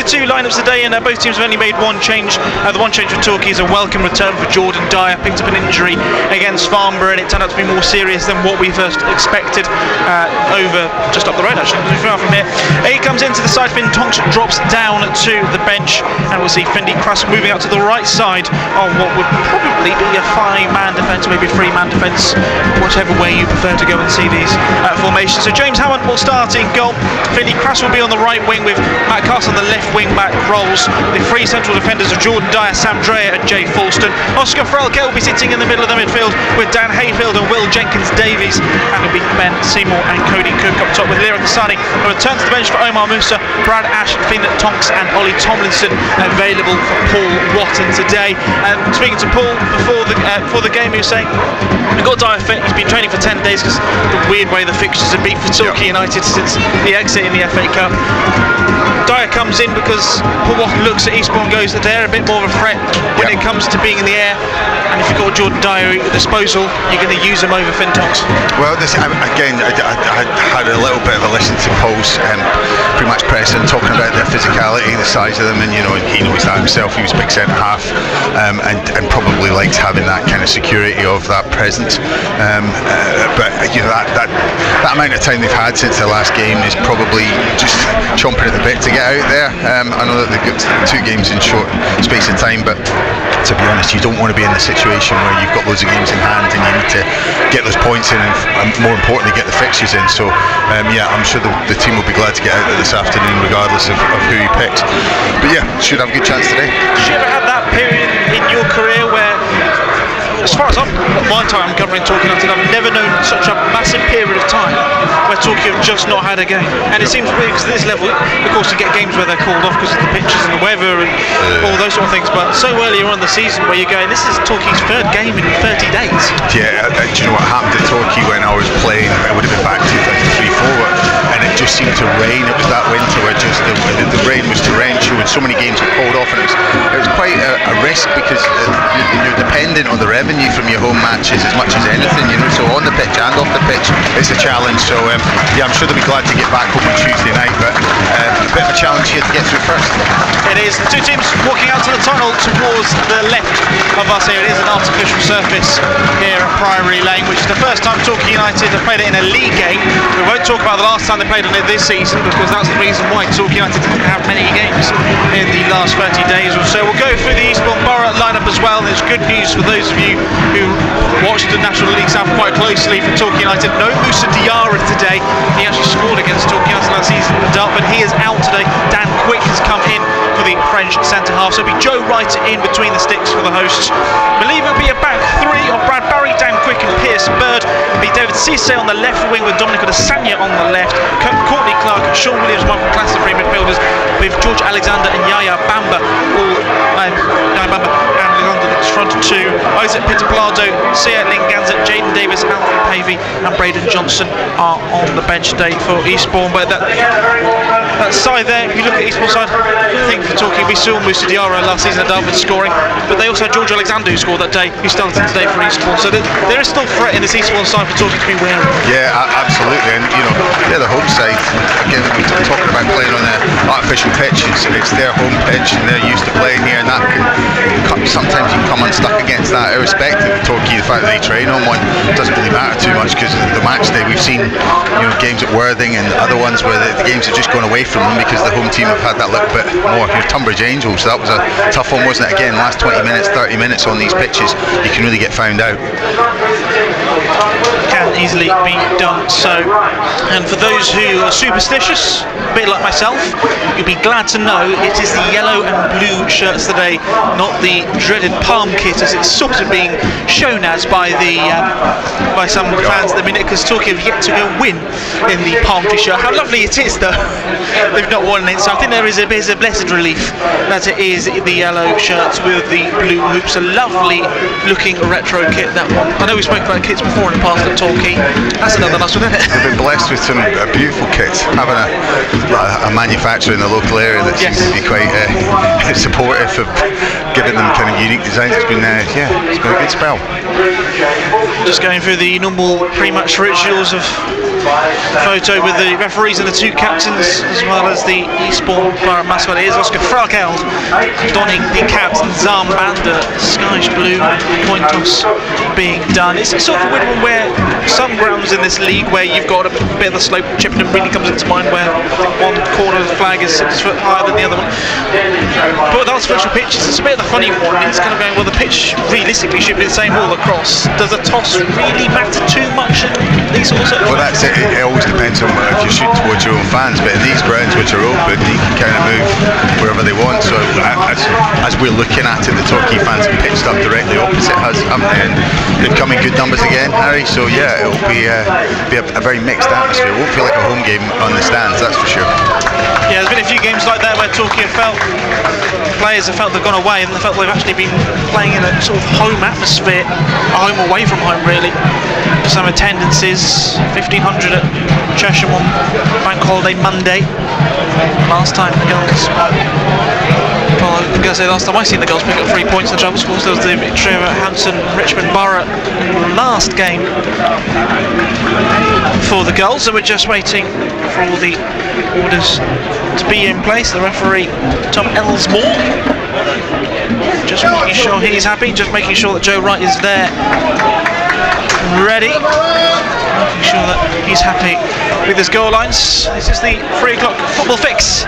two lineups today, and both teams have only made one change. The one change for Torquay is a welcome return for Jordan Dyer. Picked up an injury against Farnborough, and it turned out to be more serious than what we first expected. Over just up the road, actually, not too far from here. He comes into the side. Finn Tonks drops down to the bench, and we'll see Finley Crass moving out to the right side on what would probably be a 5-man defence, maybe a 3-man defence, whichever way you prefer to go and see these formations. So James Hammond will start in goal. Finley Crass will be on the right wing with Matt Castle on the left wing back roles. The three central defenders are Jordan Dyer, Sam Dreyer and Jay Falston. Oscar Frelke will be sitting in the middle of the midfield with Dan Hayfield and Will Jenkins-Davies, and it'll be Ben Seymour and Cody Cook up top with Liam Kasani. A return to the bench for Omar Musa, Brad Ash, Finn Tonks and Ollie Tomlinson available for Paul Watton today. Speaking to Paul before the game, he was saying we've got Dyer fit. He's been training for 10 days because the weird way the fixtures have been for Torquay United since the exit in the FA Cup. Dyer comes in because Paul Watton looks at Eastbourne and goes that they're a bit more of a threat when it comes to being in the air, and if you've got Jordan Dyer at your disposal, you're going to use him over Finn Tonks. Well, this again, I had a little bit of a listen to Paul's pre-match press and talking about their physicality, the size of them, and you know he knows that himself. He was big centre half, and probably likes having that kind of security of that presence. But you know that amount of time they've had since the last game is probably just chomping at the bit to get out there. I know that they've got 2 games in short space of time, but to be honest, you don't want to be in the situation where you've got loads of games in hand and you need to get those points in, and more importantly, get the fixtures in. So yeah, I'm sure the team will be glad to get out there this afternoon, regardless of who he picks. But yeah, should have a good chance today. Did you ever have that period in your career where, as far as my time covering Torquay United, I've never known such a massive period of time where Torquay have just not had a game? And it seems weird because at this level, of course, you get games where they're called off because of the pitches and the weather and all those sort of things, but so earlier on in the season where you're going, this is Torquay's 3rd game in 30 days. Yeah, do you know what happened to Torquay when I was playing? It would have been back 2003-04, and it just seemed to rain. It was that winter where just the rain was torrential and so many games were called off, and it was quite a risk because you're dependent on the revenue from your home matches as much as anything, you know, so on the pitch and off the pitch it's a challenge. So yeah, I'm sure they'll be glad to get back home on Tuesday night, but a bit of a challenge here to get through first. It is. The two teams walking out to the tunnel towards the left of us here. It is an artificial surface here at Priory Lane, which is the first time Torquay United have played it in a league game. We won't talk about the last time they played on it this season, because that's the reason why Torquay United didn't have many games in the last 30 days or so. We'll go through the Eastbourne Borough lineup as well. There's good news for those of you who watched the National League South quite closely for Torquay United. No Moussa Diarra today. He actually scored against Torquay United last season in the dark, but he is out today. Dan Quick has come in for the French centre half, so it'll be Joe Wright in between the sticks for the hosts. I believe it'll be a back 3 of Brad Barry, Dan Quick and Pierce Bird. It'll be David Cisse on the left wing with Dominic Adesanya on the left, Courtney Clark, Sean Williams, Michael Classen, three midfielders with George Alexander and Yaya Bamba, and Alexander the front 2. Isaac Pitapalado, Sia Linganza, Jaden Davis, Alfred Pavey and Braden Johnson are on the bench today for Eastbourne. But that side there, if you look at Eastbourne side, I think for Torquay, we saw Moussa Diarra last season at Devon scoring, but they also had George Alexander who scored that day, who started today for Eastbourne. So there is still threat in this Eastbourne side for Torquay to be wary of. Yeah, absolutely, and you know, they're the home side. Again, we're talking about playing on an artificial pitch. It's their home pitch, and they're used to playing here, and that can sometimes you can come unstuck against that, irrespective of Torquay. The fact that they train on one doesn't really matter too much, because the match day we've seen, you know, games at Worthing and other ones where the games have just gone away from them because the home team have had that little bit more. Here's Tunbridge Angels, so that was a tough one, wasn't it? Again, last 20 minutes, 30 minutes on these pitches, you can really get found out. Can easily be done so. And for those who are superstitious, a bit like myself, you'll be glad to know it is the yellow and blue shirts today, not the dreaded palm kit as it's sort of being shown as by some fans at the minute, because Torquay have yet to go win in the palm tree shirt. How lovely it is though. They've not won it, so I think there is a blessed relief that it is the yellow shirts with the blue hoops. A lovely looking retro kit, that one. I know we spoke about kits before in the past at Torquay. That's another nice one, isn't it? They've been blessed with some beautiful kits, having a manufacturer in the local area that seems to be quite supportive of giving them kind of unique designs. It's been a good spell. Just going through the normal pre-match rituals of photo with the referees and the two captains, as well as the Eastbourne Borough mascot. It is Oscar Fralkeld donning the captain's armband, the skies blue coin toss being done. It's sort of a weird one where some grounds in this league where you've got a bit of a slope, Chippenham really comes into mind, where I think one corner of the flag is 6 foot higher than the other one. But with artificial pitches, it's a bit of the funny one. It's kind of going, well, the pitch realistically should be the same all across. Does a toss really matter too much in these sorts of... Well, that's it. It always depends on if you shoot towards your own fans, but in these grounds which are open, you can kind of move wherever they want. So as we're looking at it, the Torquay fans have pitched up directly opposite us, haven't they? And they've come in good numbers again, Harry. So yeah, it'll be a very mixed atmosphere. It won't feel like a home game on the stands, that's for sure. Yeah, there's been a few games like that where Torquay have felt, players have felt they've gone away and they felt they've actually been playing in a sort of home atmosphere, home away from home really. Some attendances, 1,500 at Cheshire on Bank Holiday Monday. Last time the girls, well, I'm going to say last time I seen the girls pick up 3 points in the travel scores, there was the victory over Hampton Richmond Borough in the last game for the girls, and we're just waiting for all the orders to be in place. The referee, Tom Ellsmore, just making sure he's happy, just making sure that Joe Wright is there ready, making sure that he's happy with his goal lines. This is the 3 o'clock football fix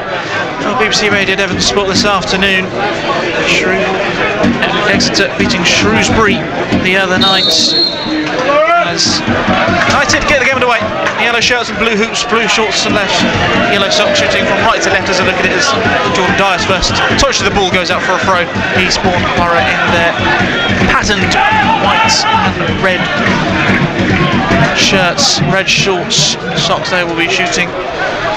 for BBC Radio Devon Sport this afternoon. Exeter beating Shrewsbury the other night as United get the game underway. Yellow shirts and blue hoops, blue shorts and left, yellow socks, shooting from right to left as I look at it as Jordan Dyer's first touch of the ball goes out for a throw. Eastbourne Borough in their patterned white and red shirts, red shorts, socks. They will be shooting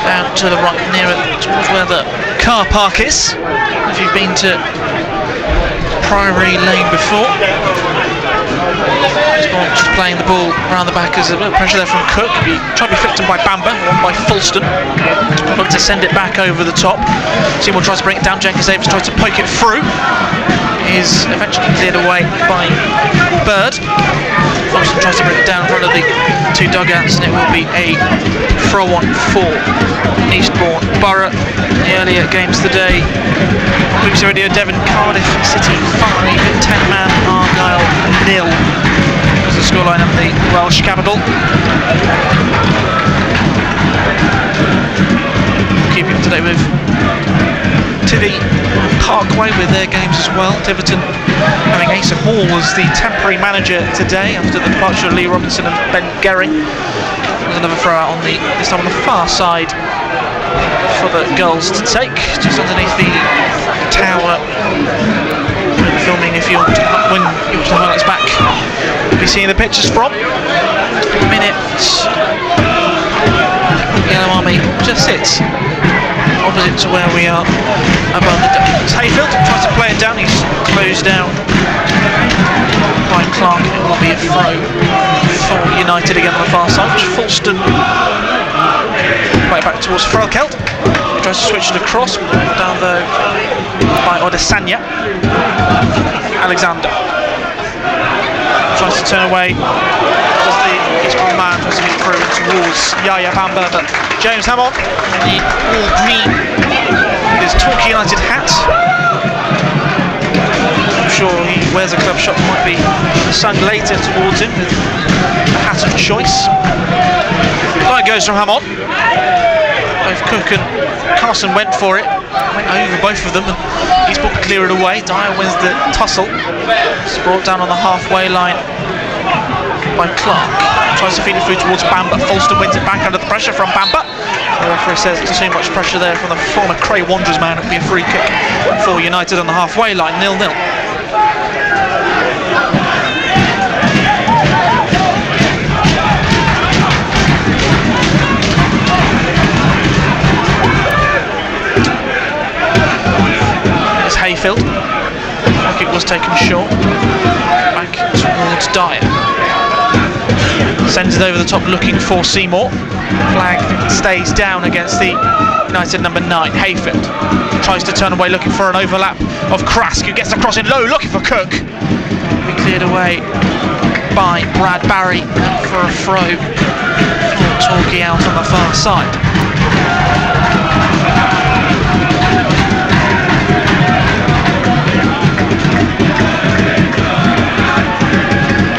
down to the right, nearer towards where the car park is. If you've been to Priory Lane before, just playing the ball around the back. There's a bit of pressure there from Cook. He tried to be flicked on by Bamber, won by Fulston. Look to send it back over the top. Seymour tries to bring it down. Jenkins Davis tries to poke it through. Is eventually cleared away by Bird. Fulston tries to bring it down in front of the two dugouts, and it will be a throw-on for Eastbourne Borough. The earlier games today, BBC Radio Devon, Cardiff City 5, 10-man Argyle 0 was the scoreline of the Welsh capital. Keeping up to date with Tivy Parkway with their games as well. Tiverton having Asa Hall as the temporary manager today after the departure of Lee Robinson and Ben Gehring. There's another throw out on this time on the far side for the girls to take, just underneath the tower. When filming, when you watch the highlights back, you'll be seeing the pictures from minutes. Yellow Army just sits opposite to where we are above the ducks. Hayfield tries to play it down, he's closed down by Clark. It will be a throw for United again on the far side, which Fulston right back towards Fralkeld. He tries to switch it across, down though by Odesanya. Alexander tries to turn away as the Eastbourne man tries to get through towards Yaya Bamber, but James Hammond in the all green with his Torquay United hat. I'm sure he wears a club shot, might be sung later towards him with a hat of choice. Line goes from Hammond. Both Cook and Carson went for it, went over both of them, and Eastbourne clear it away. Dyer wins the tussle. It's brought down on the halfway line by Clark. Tries to feed it through towards Bamber. Fulston wins it back under the pressure from Bamber. The referee says there's too much pressure there from the former Cray Wanderers man. It'll be a free kick for United on the halfway line, 0-0. Hayfield. The kick was taken short. Back towards Dyer. Sends it over the top looking for Seymour. Flag stays down against the United number 9, Hayfield. Tries to turn away looking for an overlap of Krask, who gets the cross in low looking for Cook. Be cleared away by Brad Barry for a throw for Torquay out on the far side.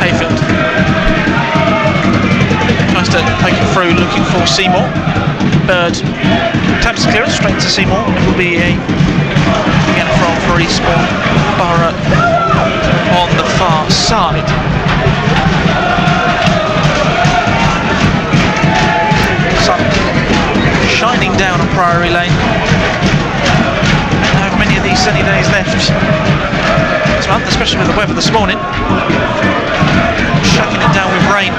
Hayfield tries to poke it through looking for Seymour. Bird attempts to clear it straight to Seymour. It will be a again from for Eastbourne. Borough on the far side. Sun shining down on Priory Lane. Don't have many of these sunny days left this month, especially with the weather this morning. Shaking it down with rain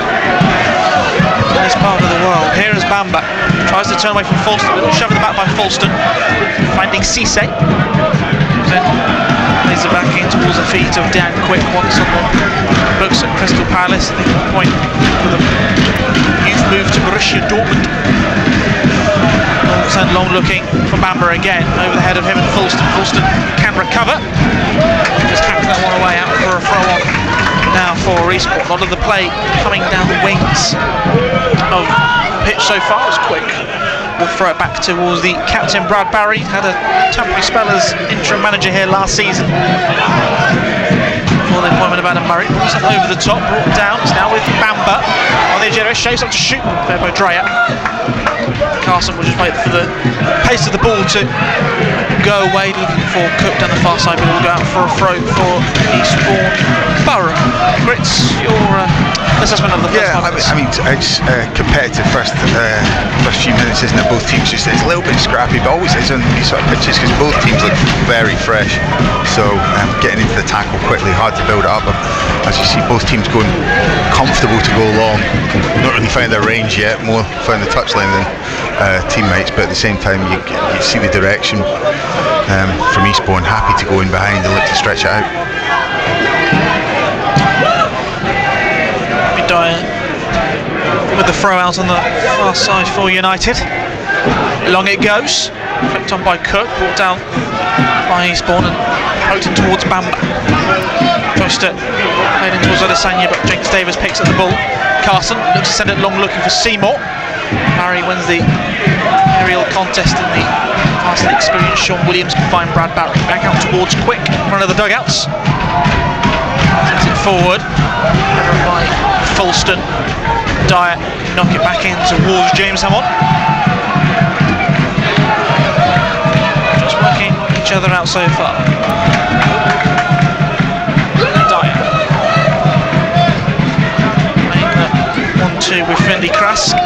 in this part of the world. Here is Bamba. Tries to turn away from Falston, a little shove in the back by Falston. Finding Cisse. Then plays it back in towards the feet of Dan Quick, once on the books at Crystal Palace. I think at one point with a youth move to Borussia Dortmund. Long looking for Bamba again, over the head of him and Falston. Falston can recover. Just hacked that one away out for a throw on now for Eastbourne. A lot of the play coming down the wings of the pitch so far is Quick. We'll throw it back towards the captain Brad Barry. Had a temporary spell as interim manager here last season before the appointment of Adam Murray. Puts it over the top, brought down. It's now with Bamba on the edge of it. Shapes up to shoot. There by Dreyer. Carson will just wait for the pace of the ball to go away, looking for Cook down the far side, but it will go out for a throw for Eastbourne Borough. Grits, your assessment of the first half? I mean, it's competitive first few minutes, isn't it? Both teams it's a little bit scrappy, but always is on these sort of pitches because both teams look very fresh. So getting into the tackle quickly, hard to build it up. As you see, both teams going comfortable to go long. Not really found their range yet, more found the touchline than teammates, but at the same time you see the direction from Eastbourne, happy to go in behind and look to stretch it out. Dyer with the throw out on the far side for United. Long it goes, flipped on by Cook, brought down by Eastbourne and poked in towards Bamba. Tries to played in towards Adesanya, but James Davis picks up the ball. Carson looks to send it long looking for Seymour. Barry wins the aerial contest in the vastly experienced Sean Williams can find Brad Barry. Back out towards Quick, one of the dugouts. Sends it forward, header by Falston. Dyer knock it back in towards James Hammond. Just working each other out so far. Dyer playing that 1-2 with Finley Krask.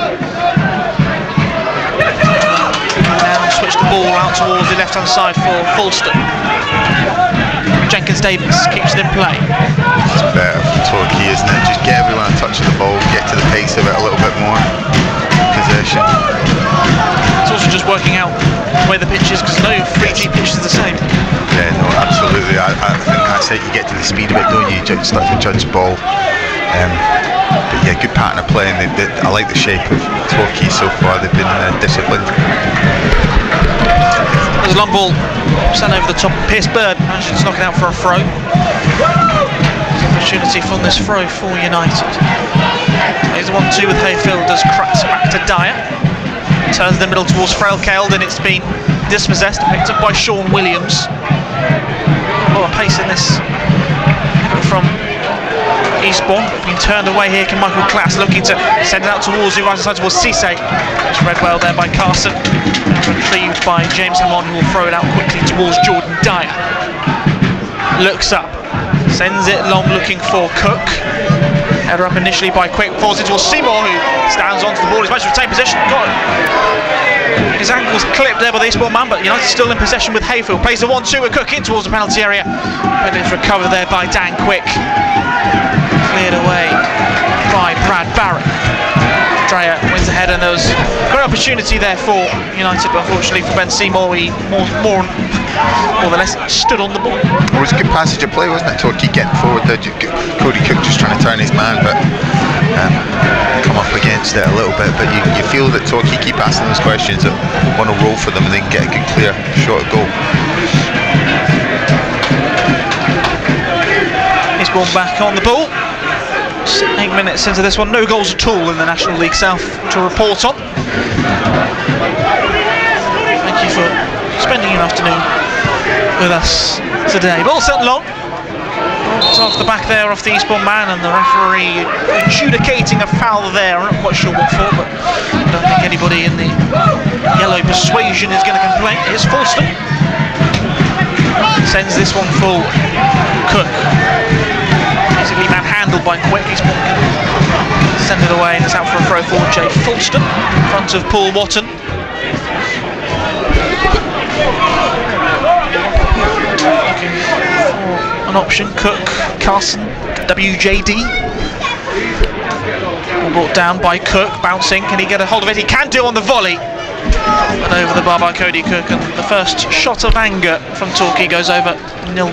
Now switch the ball out towards the left hand side for Falston. Jenkins Davis keeps it in play. It's better for Torquay, isn't it? Just get everyone a touch of the ball, get to the pace of it a little bit more. Possession. It's also just working out where the pitch is, because no 3G pitch is the same. Yeah, no, absolutely. I think that's it. You get to the speed of it, don't you? You start to judge the ball. But yeah, good pattern of play, and I like the shape of Torquay so far. They've been disciplined. There's a long ball sent over the top. Pierce Bird manages to knock it out for a throw. Opportunity from this throw for United. Here's the 1-2 with Hayfield as Kratz back to Dyer. Turns the middle towards Frailkeld, and it's been dispossessed, picked up by Sean Williams. A lot of pace in this from Eastbourne. Being turned away here, can Michael Klass looking to send it out towards the right side towards Cisse. It's read well there by Carson. Retrieved by James Hammond, who will throw it out quickly towards Jordan Dyer. Looks up, sends it long looking for Cook. Header up initially by Quick, falls into Seymour, who stands onto the ball. He's managed to retain possession. Got his ankles clipped there by the Eastbourne man, but United still in possession with Hayfield. Plays the 1-2 with Cook in towards the penalty area, but it's recovered there by Dan Quick. Cleared away by Brad Barry. Dreyer wins the header then there was a great opportunity there for United, but unfortunately for Ben Seymour, he more or less stood on the ball. It was a good passage of play, wasn't it? Torquay getting forward there, Cody Cook just trying to turn his man, but come up against it a little bit. But you feel that Torquay keep asking those questions that want to roll for them and then get a good clear shot at goal. Eastbourne back on the ball. 8 minutes into this one, no goals at all in the National League South to report on. Thank you for spending your afternoon with us today. Ball sent long. It's off the back there off the Eastbourne man, and the referee adjudicating a foul there. I'm not quite sure what for, but I don't think anybody in the yellow persuasion is going to complain. Here's Fulston. Sends this one full. Cook. Basically manhandled by Quick. Eastbourne can send it away, and it's out for a throw forward. Jay Fulston in front of Paul Watton. An option, Cook, Carson, WJD. All brought down by Cook, bouncing. Can he get a hold of it? He can do on the volley. And over the bar by Cody Cook, and the first shot of anger from Torquay goes over 0-0.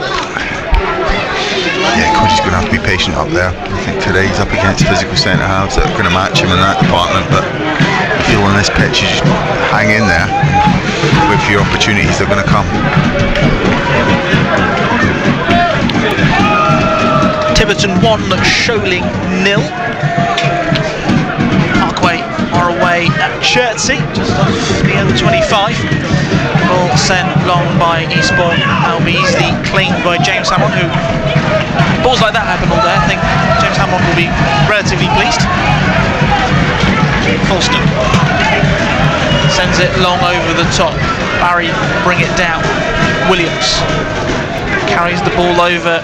Yeah, Cody's going to have to be patient up there. I think today he's up against physical centre halves that are going to match him in that department, but I feel on this pitch you just hang in there. Wait for your opportunities, they're going to come. Tiverton 1, Sholing 0. Parkway are away at Chertsey, just off the M25. Ball sent long by Eastbourne. That'll be easily cleaned by James Hammond, who balls like that happen all day. I think James Hammond will be relatively pleased. Fulston sends it long over the top. Barry bring it down. Williams carries the ball over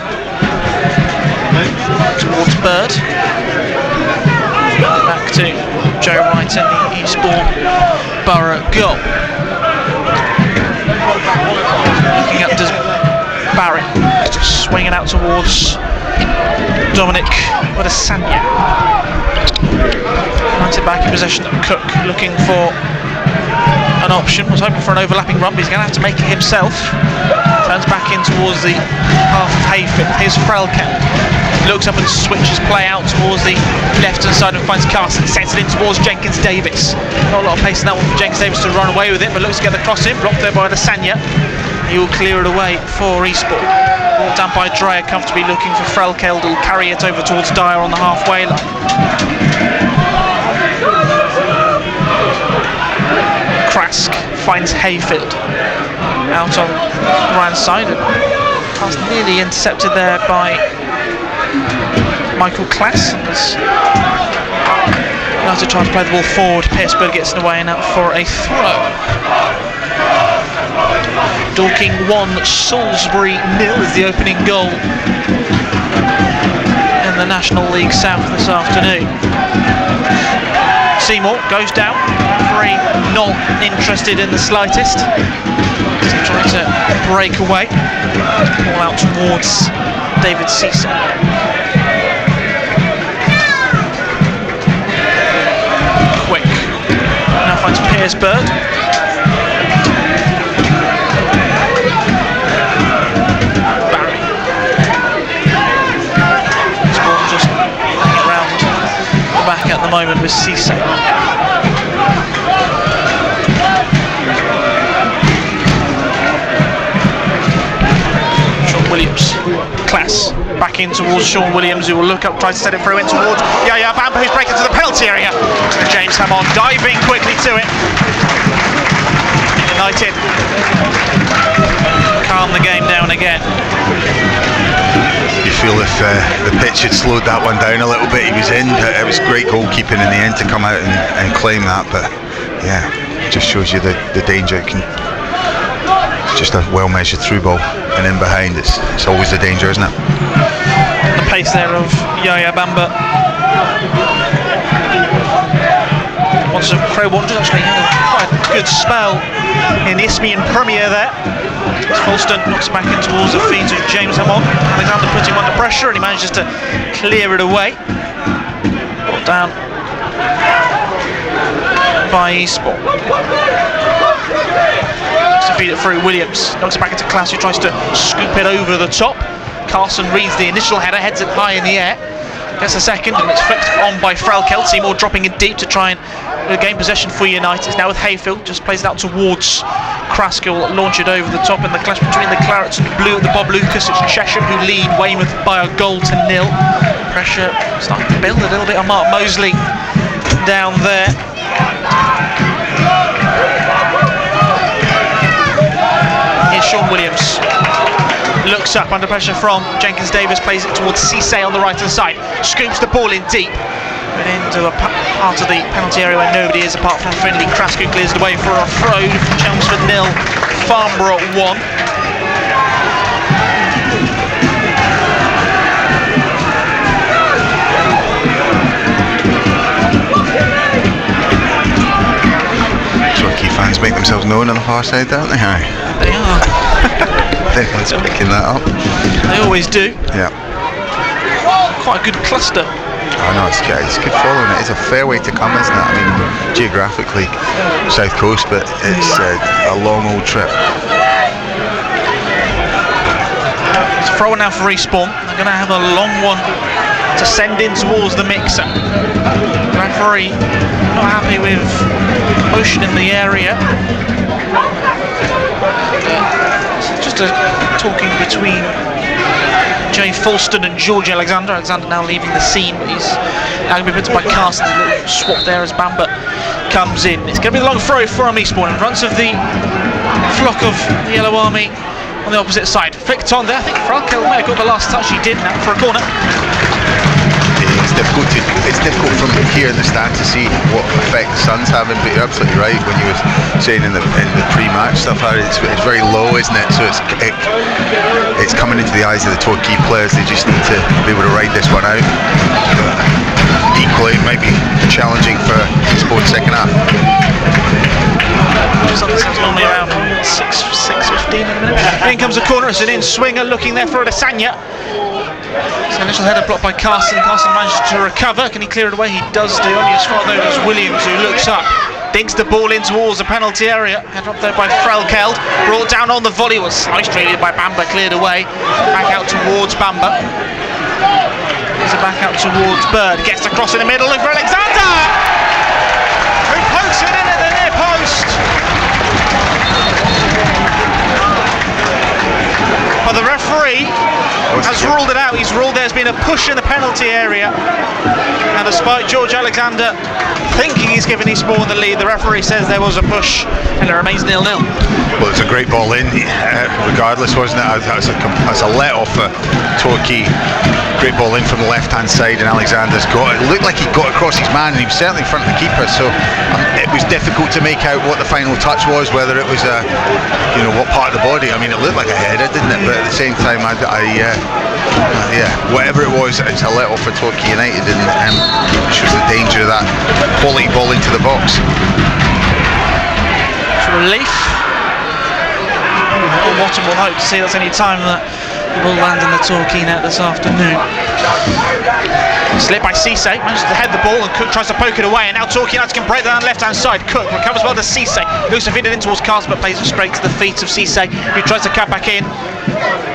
towards Bird. Back to Joe Wright and the Eastbourne Borough goal. Looking up to Barry, just swinging out towards Dominic Wadasanya. United back in possession of Cook, looking for an option, was hoping for an overlapping run, but he's going to have to make it himself. Turns back in towards the half of Hayfield. Here's Frelke. Looks up and switches play out towards the left hand side and finds Carson. Sends it in towards Jenkins Davis. Not a lot of pace in that one for Jenkins Davis to run away with it, but looks to get the cross in. Blocked there by Lasagna. He will clear it away for Eastbourne. Ball down by Dreyer, comfortably looking for Frelke. Who'll carry it over towards Dyer on the halfway line. Krask finds Hayfield out on the right side. Pass nearly intercepted there by Michael Klass. United trying to play the ball forward. Pearsburg gets in the way and out for a throw. Dorking 1, Salisbury 0 is the opening goal in the National League South this afternoon. Seymour goes down. Referee not interested in the slightest. He's trying to break away. Ball out towards David Cisse. Quick. Now finds Pearsburg. Barry. This ball just hanging around the back at the moment with Cisse. Williams, Klass back in towards Sean Williams, who will look up, try to set it through in towards Yaya Bamba, who's breaking to the penalty area. And James Hammond diving quickly to it. United calm the game down again. You feel if the pitch had slowed that one down a little bit, he was in. It was great goalkeeping in the end to come out and claim that, but yeah, it just shows you the danger it can. Just a well measured through ball and in behind, it's always the danger, isn't it? The pace there of Yaya Bamba. Once a Crow Wanderers actually had a quite good spell in the Isthmian Premier there. Fulston knocks back in towards the feet of James Hammond. Alexander putting him under pressure and he manages to clear it away. Brought down by Eastbourne. To feed it through. Williams knocks it back into Klaus, who tries to scoop it over the top. Carson reads the initial header, heads it high in the air, gets a second, and it's flicked on by Frelkeld. Seymour dropping it deep to try and gain possession for United. It's now with Hayfield, just plays it out towards Kraska, will launch it over the top in the clash between the Clarets and the Blue at the Bob Lucas. It's Chesham who lead Weymouth by a goal to 0. Pressure starting to build a little bit on Mark Mosley down there. Here's Sean Williams. Looks up under pressure from Jenkins Davis, plays it towards Cisse on the right hand side. Scoops the ball in deep. And into a part of the penalty area where nobody is apart from Finley. Kraska clears the way for a throw from Chelmsford 0, Farnborough 1. Torquay fans make themselves known on the far side, don't they, Harry? They are. Devon's picking that up. They always do. Yeah. Quite a good cluster. I know, it's good following. It is a fair way to come, isn't it? I mean, geographically, South Coast, but it's a long old trip. It's a throw now for Eastbourne. They're going to have a long one to send in towards the mixer. The referee not happy with motion in the area. Just a talking between Jay Falston and George Alexander. Alexander now leaving the scene, but he's now going to be picked up by Carson. A little swap there as Bamba comes in. It's going to be a long throw from Eastbourne in front of the flock of the Yellow Army on the opposite side. Flicked on there. I think Frelkeld may have got the last touch. He did now for a corner. It's difficult from here in the stand to see what effect the sun's having, but you're absolutely right when you were saying in the pre-match stuff, Harry, it's very low, isn't it? So it's coming into the eyes of the Torquay players. They just need to be able to ride this one out. Equally, it might be challenging for Eastbourne's second half. Normally around 6:15 in a minute. In comes a corner. It's an in swinger looking there for Adesanya. So initial header blocked by Carson. Carson managed to recover. Can he clear it away? He does do. Only a spot there is Williams, who looks up, dinks the ball in towards the penalty area. Header up there by Frelkeld. Brought down on the volley, was sliced straight in by Bamba, cleared away. Back out towards Bamba. Here's it back out towards Bird. Gets across in the middle for Alexander, who pokes it in at the near post. But the referee has ruled it out. He's ruled there's been a push in the penalty area, and despite George Alexander thinking he's given Eastbourne the lead, the referee says there was a push and it remains 0-0. Well, it's a great ball in, regardless, wasn't it? That's a let off for Torquay. Great ball in from the left hand side, and Alexander's got it. It looked like he got across his man, and he was certainly in front of the keeper, so it was difficult to make out what the final touch was, whether it was what part of the body. I mean, it looked like a header, didn't it? But at the same time, whatever it was, it's a let off for Torquay United, and which was the danger of that quality ball into the box. Relief. Watson will hope to see that's any time that the ball lands in the Torquay net this afternoon. Slipped by Cisse, manages to head the ball, and Cook tries to poke it away, and now Torquay United can break that on the left hand side. Cook recovers well to Cisse, looks to feed it in towards Carson, but plays it straight to the feet of Cisse, who tries to cut back in.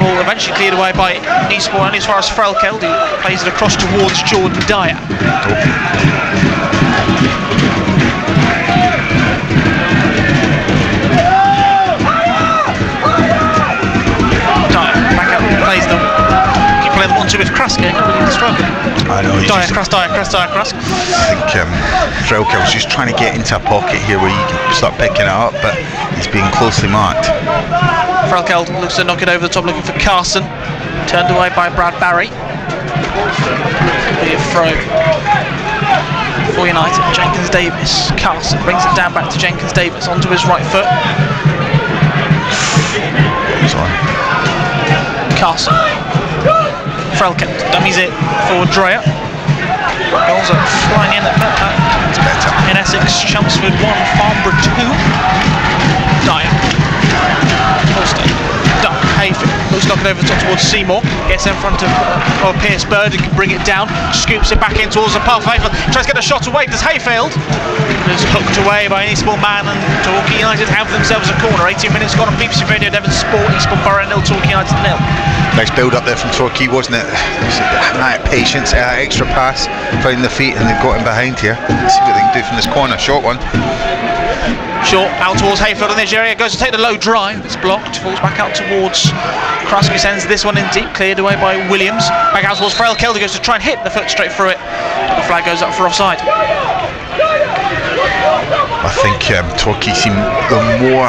Ball eventually cleared away by Eastbourne, only as far as Frelkeld, who plays it across towards Jordan Dyer. Plays them. Keep playing them 1-2 with Kraska. Really struggling. I know. Dyer. I think Frelkeld's just trying to get into a pocket here where you can start picking it up, but he's being closely marked. Frelkeld looks to knock it over the top, looking for Carson. Turned away by Brad Barry. Be a throw for United. Jenkins Davis. Carson brings it down back to Jenkins Davis onto his right foot. He's on. Carson. Frelkeld dummies it for Dreyer. Goals are flying in at It's better. in Essex. Chelmsford 1, Farnborough 2. Dyer. Holstein. Hayfield. Looks knock it over the top towards Seymour. Gets in front of Pierce Bird and can bring it down. Scoops it back in towards the path of Hayfield. Tries to get a shot away. Does Hayfield? Is hooked away by an Eastbourne man, and Torquay United have themselves a corner. 18 minutes gone on BBC Radio Devon Sport. Eastbourne Borough 0, Torquay United 0. Nice build up there from Torquay, wasn't it? That patience, extra pass, finding the feet, and they've got him behind here. Let's see what they can do from this corner. Short one. Short out towards Hayfield in the edge area, goes to take the low drive, it's blocked, falls back out towards Crusk, who sends this one in deep, cleared away by Williams, back out towards Frail. Kelder goes to try and hit the foot straight through it, the flag goes up for offside. I think Torquay seem more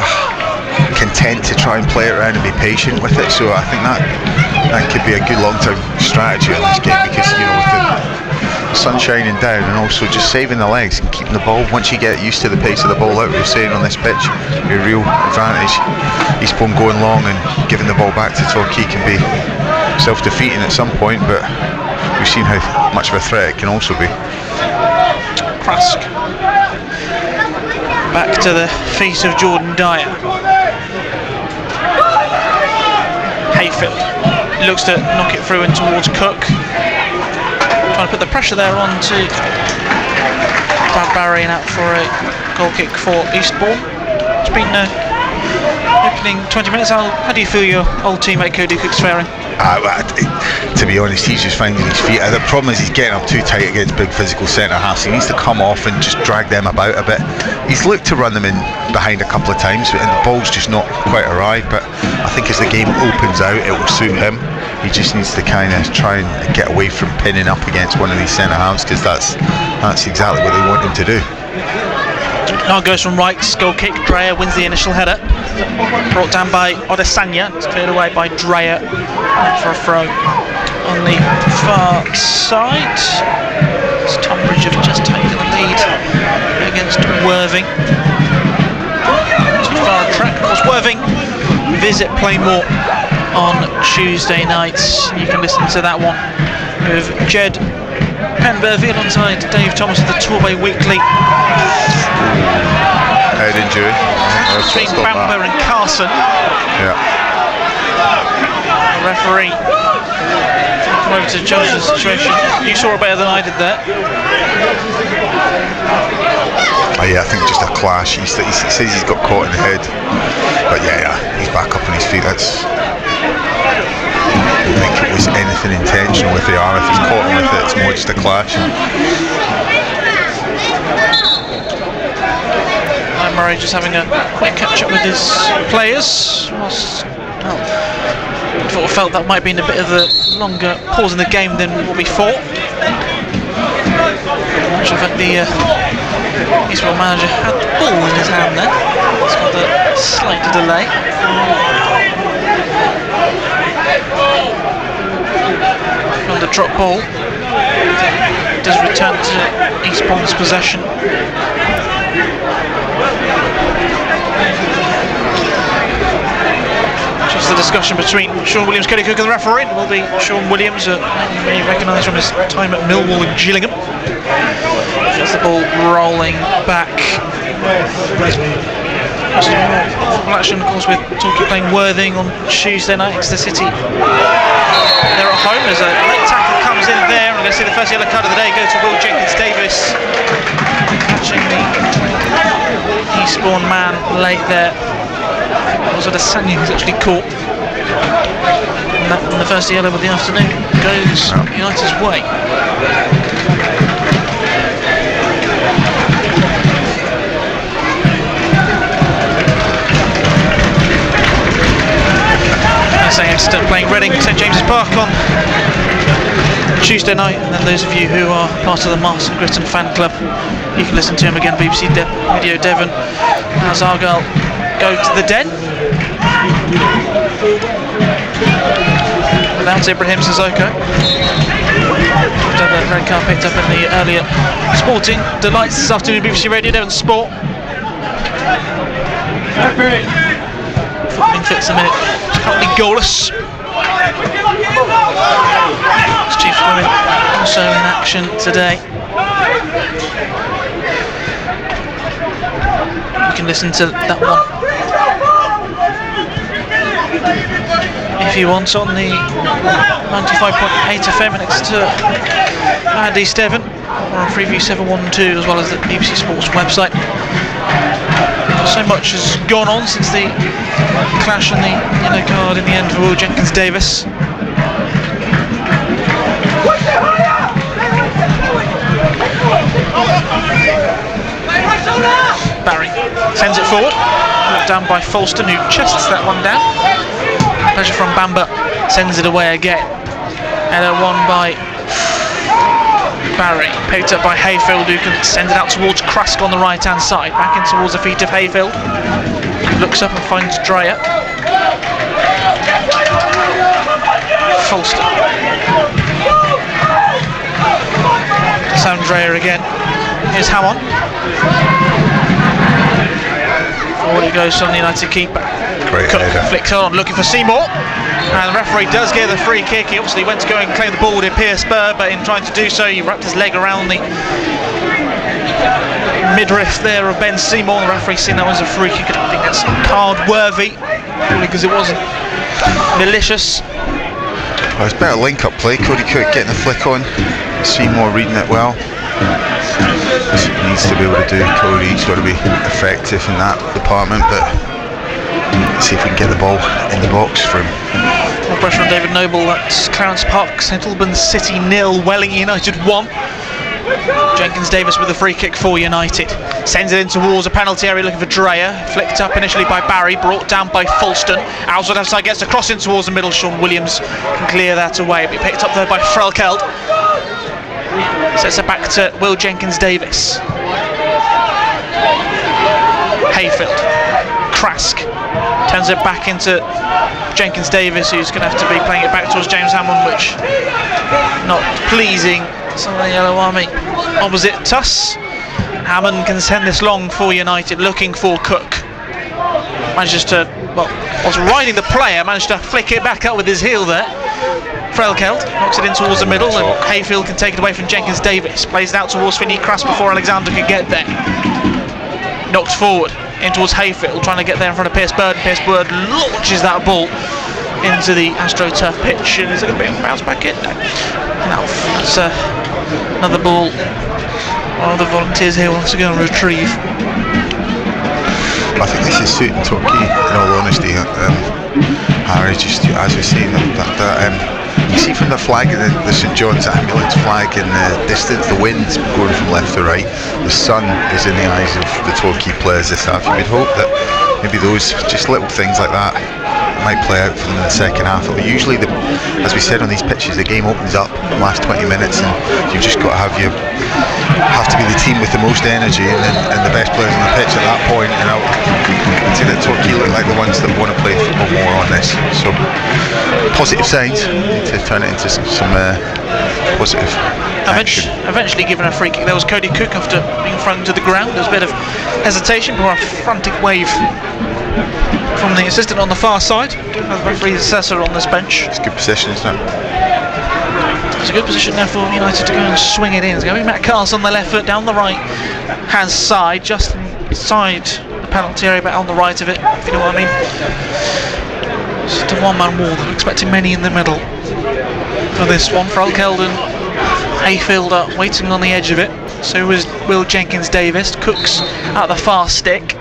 content to try and play it around and be patient with it, so I think that could be a good long-term strategy in this game, because with the sun shining down and also just saving the legs and keeping the ball, once you get used to the pace of the ball, like we were saying on this pitch, your real advantage. Eastbourne going long and giving the ball back to Torquay can be self-defeating at some point, but we've seen how much of a threat it can also be. Crusk back to the feet of Jordan Dyer. Hayfield looks to knock it through in towards Cook, trying to put the pressure there on to Brad Barry, and out for a goal kick for Eastbourne. It's been opening 20 minutes. How do you feel your old teammate Cody Cook's faring? To be honest, he's just finding his feet. The problem is he's getting up too tight against big physical centre halves. He needs to come off and just drag them about a bit. He's looked to run them in behind a couple of times, and the ball's just not quite arrived. But I think as the game opens out, it will suit him. He just needs to kind of try and get away from pinning up against one of these centre halves, because that's exactly what they want him to do. Now goes from right, goal kick. Dreyer wins the initial header, brought down by Odesanya. It's cleared away by Dreyer for a throw on the far side. Tonbridge have just taken the lead against Worthing. Too far a track. Of course, Worthing visit Playmore on Tuesday nights. You can listen to that one with Jed Penberville alongside Dave Thomas of the Torquay Weekly. Head injury between Bamber and Carson. Yeah. The referee come over to judge the situation. You saw it better than I did there. Yeah, I think just a clash. He says he's got caught in the head, but yeah, he's back up on his feet. I don't think it was anything intentional with the arm. If he's caught him with it, it's more just a clash. Murray just having a quick catch up with his players. Felt that might have been a bit of a longer pause in the game than what we thought. Which I think the Eastbourne manager had the ball in his hand there. It's got a slight delay. On the drop ball, it does return to Eastbourne's possession. Just the discussion between Sean Williams, Cody Cook and the referee. It will be Sean Williams, you may recognise from his time at Millwall and Gillingham. Just the ball rolling back. Football action, of course, with Torquay playing Worthing on Tuesday night. Exeter City, they're at home. There's a late tackle comes in there. I'm going to see the first yellow card of the day go to Will Jenkins-Davis, catching the Eastbourne man late there. It was Adesanya who's actually caught. And the first yellow of the afternoon goes United's way. Saying Exeter playing Reading, St James's Park on Tuesday night, and then those of you who are part of the Mars and Gritton fan club, you can listen to him again, BBC Radio Devon, as Argyle go to the Den. Without Ibrahim Sissoko. The red card picked up in the earlier sporting delights this afternoon, BBC Radio Devon Sport. 14 fits a minute, currently goalless. Chiefs women also in action today. You can listen to that one if you want, on the 95.8 FM next to East Devon, or on Freeview 712, as well as the BBC Sports website. So much has gone on since the clash and the yellow card in the end for Will Jenkins-Davis. Barry sends it forward, knocked down by Falston, who chests that one down. Pressure from Bamba, sends it away again. Header won by Barry, picked up by Hayfield, who can send it out towards Krask on the right hand side, back in towards the feet of Hayfield. Looks up and finds Dreyer. Falston. Sam Dreyer again. Here's Hammond. Forward it goes from the United keeper. Great Cook header. flicks on, looking for Seymour. And the referee does give the free kick. He obviously went to go and claim the ball with Pierce Spur, but in trying to do so, he wrapped his leg around the midriff there of Ben Seymour. The referee seen that was a free kick. I don't think that's card worthy, because it wasn't malicious. Well, it's better link-up play. Cody Cook getting the flick on. Seymour reading it well. That's what he needs to be able to do. Cody's got to be effective in that department, but let's see if we can get the ball in the box for him. More pressure on David Noble. That's Clarence Park, St Albans City 0, Welling United 1. Jenkins-Davis with a free kick for United. Sends it in towards a penalty area looking for Dreyer. Flicked up initially by Barry, brought down by Falston. Outside left side, gets a cross in towards the middle. Sean Williams can clear that away. But picked up there by Frelkeld. Sets it back to Will Jenkins-Davis. Hayfield. Krask turns it back into Jenkins-Davis, who's going to have to be playing it back towards James Hammond, which not pleasing some of the Yellow Army opposite Tuss. Hammond can send this long for United, looking for Cook. Manages to, well, was riding the player, managed to flick it back up with his heel there. Frelkeld knocks it in towards the middle, and Hayfield can take it away from Jenkins-Davis. Plays it out towards Finney Krask before Alexander can get there. Knocked forward in towards Hayfield, trying to get there in front of Pierce Bird. Pierce Bird launches that ball into the AstroTurf pitch, and is it going to be bounced back in? No, it's another ball. One of the volunteers here wants to go and retrieve. I think this is suiting Torquay, in all honesty. Harry, just as you're saying, you see from the flag, the St John's ambulance flag in the distance, the wind's going from left to right. The sun is in the eyes of the Torquay players this half. You would hope that maybe those just little things like that might play out for them in the second half. Usually, as we said on these pitches, the game opens up in the last 20 minutes, and you've just got to have to be the team with the most energy and the best players on the pitch at that point. And I'd say that Torquay look like the ones that want to play football more on this. So positive signs. Need to turn it into some positive action. Eventually given a free kick. There was Cody Cook after being thrown to the ground. There was a bit of hesitation before a frantic wave from the assistant on the far side. Do have the referee's assessor on this bench. It's a good position, isn't it? It's a good position now for United to go and swing it in. It's going to be Matt Cast on the left foot, down the right hand side, just inside the penalty area, but on the right of it, if you know what I mean. Just a one-man wall. I'm expecting many in the middle for this one. Frelkeld and Hayfield are waiting on the edge of it. So is Will Jenkins-Davis. Cooks at the far stick.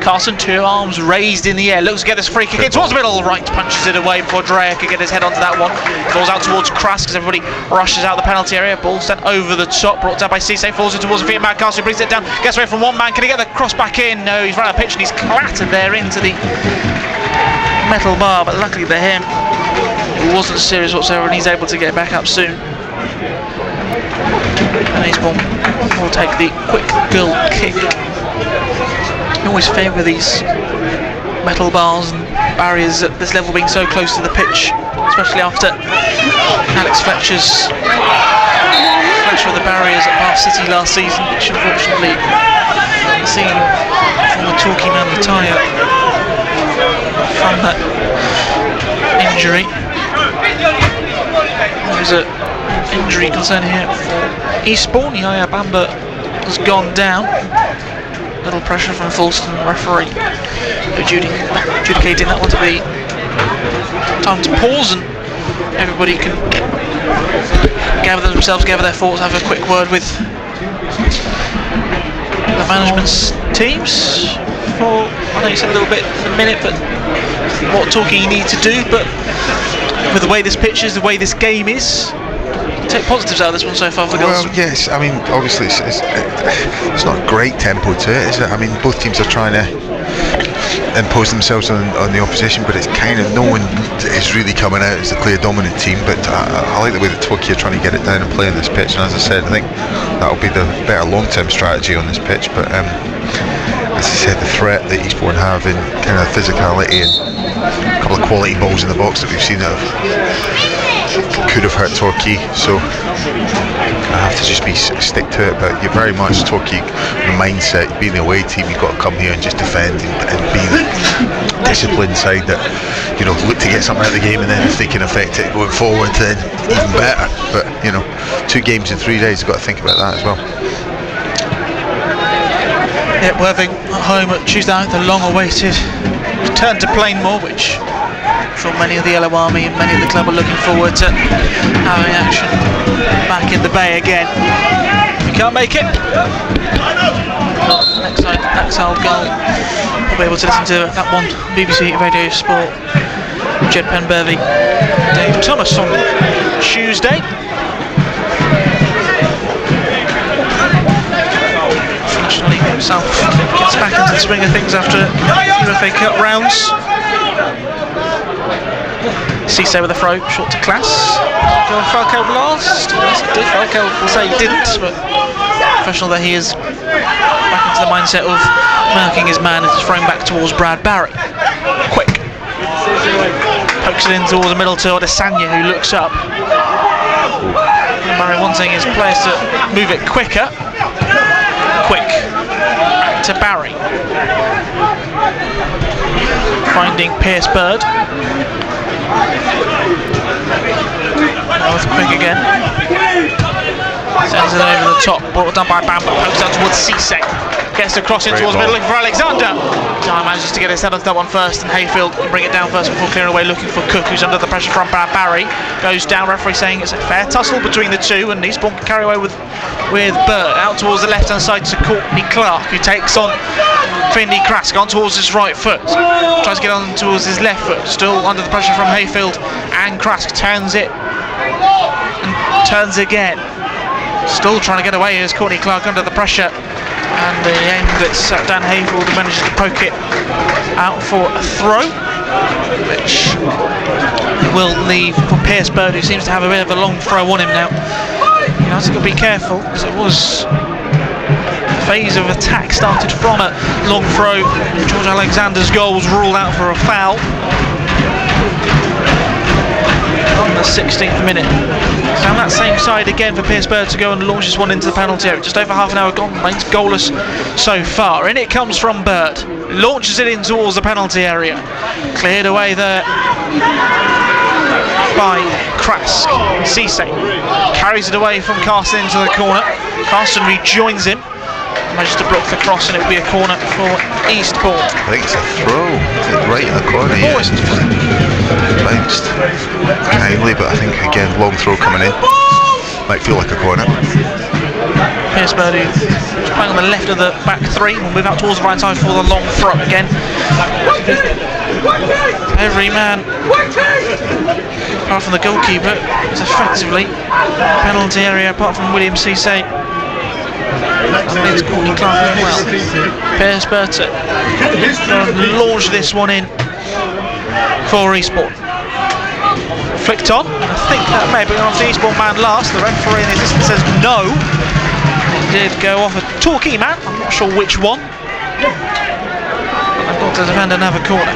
Carson, two arms raised in the air, looks to get this free kick in towards the middle, right, punches it away before Dreyer could get his head onto that one. Falls out towards Krask as everybody rushes out the penalty area. Ball sent over the top, brought down by Cisse, falls in towards the feet of Matt Carson, brings it down, gets away from one man. Can he get the cross back in? No, he's run out of pitch and he's clattered there into the metal bar, but luckily for him, it wasn't serious whatsoever, and he's able to get back up soon. And Eastbourne will take the quick goal kick. I always favour these metal bars and barriers at this level being so close to the pitch, especially after Alex Fletcher's Fletcher of the barriers at Bath City last season, which unfortunately seen from the Torquay man retire from that injury. There's an injury concern here for Eastbourne. Yaya Bamba has gone down. Little pressure from Falston, referee adjudicating that one to be time to pause and everybody can gather themselves, gather their thoughts, have a quick word with the management's teams. I know you said a little bit in a minute, but what talking you need to do, but with the way this pitch is, the way this game is, take positives out of this one so far for the girls. Well, yes, I mean, obviously it's not a great tempo to it, is it? I mean, both teams are trying to impose themselves on the opposition, but it's kind of, no one is really coming out as the clear dominant team, but I like the way that Torquay are trying to get it down and play on this pitch, and as I said, I think that'll be the better long-term strategy on this pitch, but as I said, the threat that Eastbourne have in kind of physicality and a couple of quality balls in the box that we've seen that could have hurt Torquay, so I have to just stick to it. But you're very much Torquay mindset, being the away team, you've got to come here and just defend and be the disciplined side that, you know, look to get something out of the game, and then if they can affect it going forward, then even better. But you know, 2 games in 3 days, you've got to think about that as well. Yeah, Worthing at home at Tuesday night, the long-awaited return to Plainmoor, which I'm sure many of the Yellow Army and many of the club are looking forward to having action back in the Bay again. If you can't make it, next side, Axel goal, we'll be able to listen to that one, BBC Radio Sport, Jed Penbervy, Dave Thomas on Tuesday. National League himself gets back into the swing of things after a few FA Cup rounds. Cisse with a throw, short to Class. Falco last. Yes, he did. Falco will say he didn't, but professional that he is, back into the mindset of marking his man as it's thrown back towards Brad Barry. Quick. Pokes it in towards the middle to Adesanya, who looks up. And Barry wanting his players to move it quicker. Quick to Barry, finding Pierce Bird. Now it's quick again. Sends it over the top, brought down by Bamba, pokes out towards Cisse. Gets the cross in towards middle, looking for Alexander. Time manages to get his head onto that one first, and Hayfield can bring it down first before clearing away, looking for Cook, who's under the pressure from Brad Barry. Goes down, referee saying it's a fair tussle between the two, and Eastbourne can carry away with Bird. Out towards the left-hand side to Courtney Clark, who takes on Finley Krask on towards his right foot. Tries to get on towards his left foot, still under the pressure from Hayfield, and Krask turns it, and turns again. Still trying to get away as Courtney Clark under the pressure, and the end that's Dan Hayfield manages to poke it out for a throw, which will leave for Pierce Bird, who seems to have a bit of a long throw on him now. United got to be careful, because it was a phase of attack started from a long throw. George Alexander's goal was ruled out for a foul on the 16th minute. So on that same side again for Pierce Bird to go and launch this one into the penalty area. Just over half an hour gone, remains goalless so far. In it comes from Bird, launches it in towards the penalty area. Cleared away there by Krask. Cisse carries it away from Carson into the corner. Carson rejoins him, manages to block the cross, and it will be a corner for Eastbourne. I think it's a throw. It's right in the corner. Yeah, it's just bounced kindly, but I think again, long throw coming in. Might feel like a corner. Pierce Bird, who's playing on the left of the back three, will move out towards the right side for the long throw again. Every man, apart from the goalkeeper, is effectively penalty area, apart from William Cisse. It's Courtney Clark as well. Pierce Bird to launch this one in for Eastbourne. Flicked on. I think that may have been off the Eastbourne man last. The referee in the distance says no. It did go off a Torquay man. I'm not sure which one. I've got to defend another corner.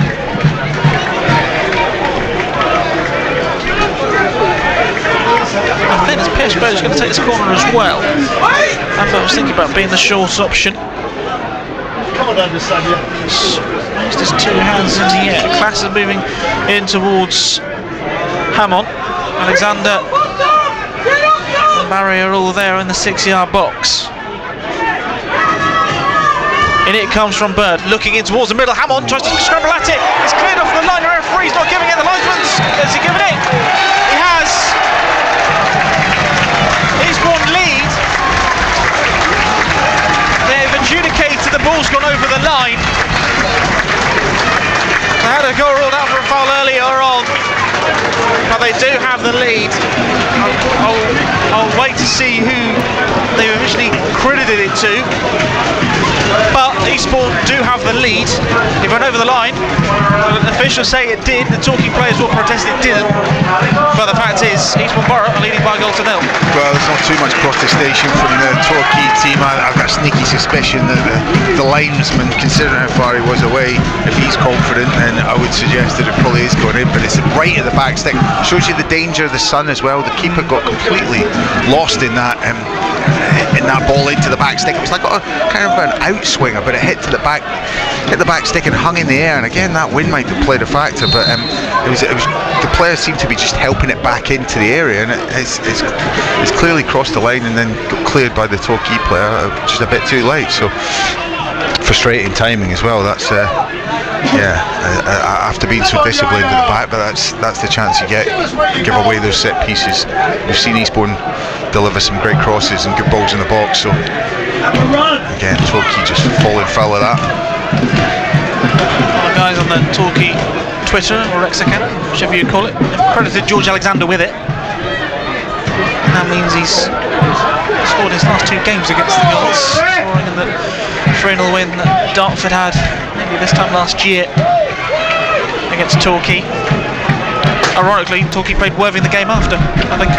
I think it's Pierce Bird who's going to take this corner as well. I was thinking about being the short option. Raised his 2 hands in the air. Class is moving in towards Hammond. Alexander and Barry are all there in the 6-yard box. In it comes from Bird, looking in towards the middle. Hammond tries to scramble at it. It's cleared off the line. The referee's not giving it. The linesman's a goal ruled out for a foul earlier on, but they do have the lead. I'll wait to see who they originally credited it to, but Eastbourne do have the lead. It went over the line. The officials say it did. The Torquay players will protest it didn't, but the fact is Eastbourne Borough are leading by a goal to nil. Well, there's not too much protestation from the Torquay team. I've got a sneaky suspicion that the linesman, considering how far he was away, if he's confident, then I would suggest that it probably is going in, but it's right at the back stick. Shows you the danger of the sun as well. The keeper got completely lost in that ball into the back stick. It was like kind of an outswinger, but it hit the back stick and hung in the air. And again, that wind might have played a factor, but it was the players seemed to be just helping it back into the area, and it's clearly crossed the line and then got cleared by the Torquay player just a bit too late. So frustrating timing as well. That's after being so disciplined at the back, but that's the chance you get. You give away those set pieces. We've seen Eastbourne deliver some great crosses and good balls in the box, so again, Torquay just falling foul of that. The guys on the Torquay Twitter or X account, whichever you call it, credited George Alexander with it. And that means he's scored his last 2 games against the Guards, scoring in the 3-0 win that Dartford had maybe this time last year against Torquay. Ironically, Torquay played Worthing the game after, I think.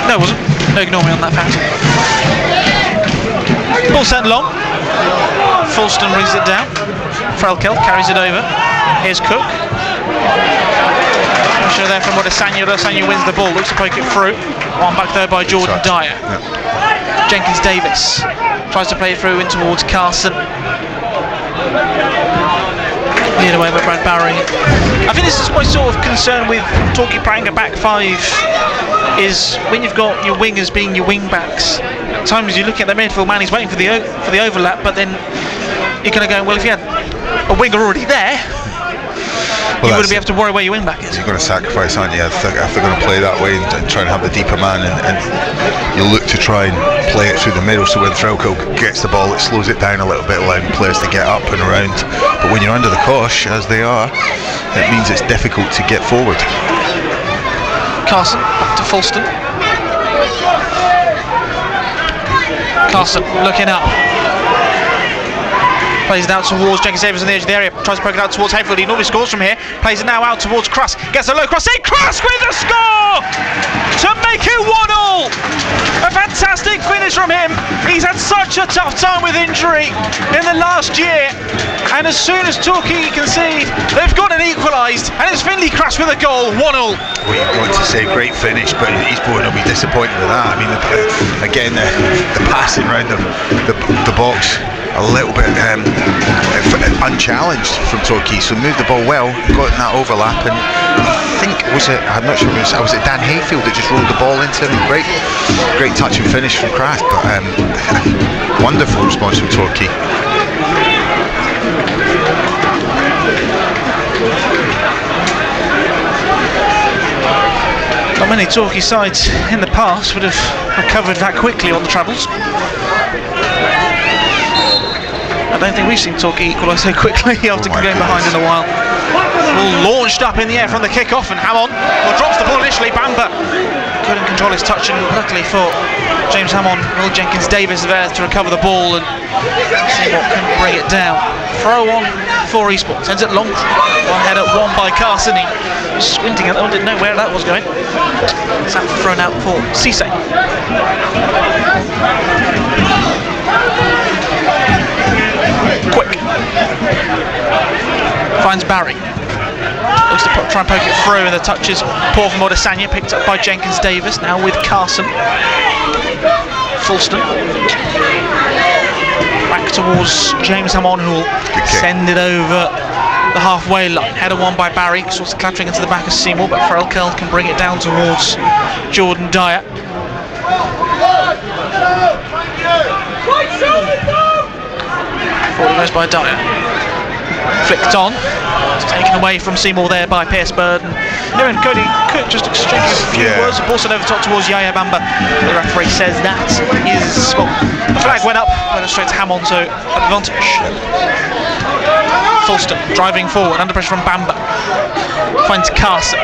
No, it wasn't. No, ignore me on that fact. Ball sent long. Fulston brings it down. Frelkel carries it over. Here's Cook. Pressure there from Odesanya. Odesanya wins the ball. Looks to poke it through. One back there by Jordan Dyer. Yeah. Jenkins Davis tries to play it through in towards Carson. Cleared away by Brad Barry. I think this is my sort of concern with Torquay playing a back 5, is when you've got your wingers being your wing backs. At times you look at the midfield man, he's waiting for the overlap, but then you're going to go, well, if you had a winger already there, you wouldn't be able to worry where your wing back is. You're going to sacrifice, aren't you? If they're going to play that way and try and have the deeper man, and you look to try and play it through the middle, so when Frelko gets the ball, it slows it down a little bit, allowing players to get up and around. But when you're under the cosh, as they are, it means it's difficult to get forward. Carson back to Fulston. Carson looking up. Plays it out towards Jenkins Davis on the edge of the area. Tries to poke it out towards Hayfield. He normally scores from here. Plays it now out towards Cruss. Gets a low cross in. Cruss with the score to make it 1-1. A fantastic finish from him. He's had such a tough time with injury in the last year. And as soon as Torquay concede, they've got it equalised. And it's Finley Cruss with a goal. 1-0. Well, you're going to say great finish, but Eastbourne will be disappointed with that. I mean, again, the passing around the box, a little bit unchallenged from Torquay, so moved the ball well, got in that overlap, and I think I'm not sure, was it Dan Hayfield that just rolled the ball into him? Great touch and finish from Kraft, but wonderful response from Torquay. Not many Torquay sides in the past would have recovered that quickly on the travels. I don't think we've seen Torquay equalise so quickly after going behind in a while. Ball launched up in the air from the kick-off, and Hammond drops the ball initially. Bamber couldn't control his touch, and luckily for James Hammond, Will Jenkins Davis there to recover the ball and see what can bring it down. Throw on for Eastbourne. Sends it long. One header, one by Carson. He was squinting at that one, didn't know where that was going. It's thrown out for Cisse. Quick. Finds Barry. Looks to try and poke it through, and the touch is poor from Odesanya, picked up by Jenkins Davis, now with Carson. Fulston. Back towards James Hammond, who will send it over the halfway line. Header one by Barry, sort of clattering into the back of Seymour, but Frelkel can bring it down towards Jordan Dyer. Forward goes by Dyer. Flicked on. It's taken away from Seymour there by Pierce Bird. And Cody Cook just exchanging a few words. The ball sent over top towards Yaya Bamba. The referee says that is... Well, the flag went up, went straight to Hammond, so advantage. Fulston driving forward, under pressure from Bamba. Finds Carson,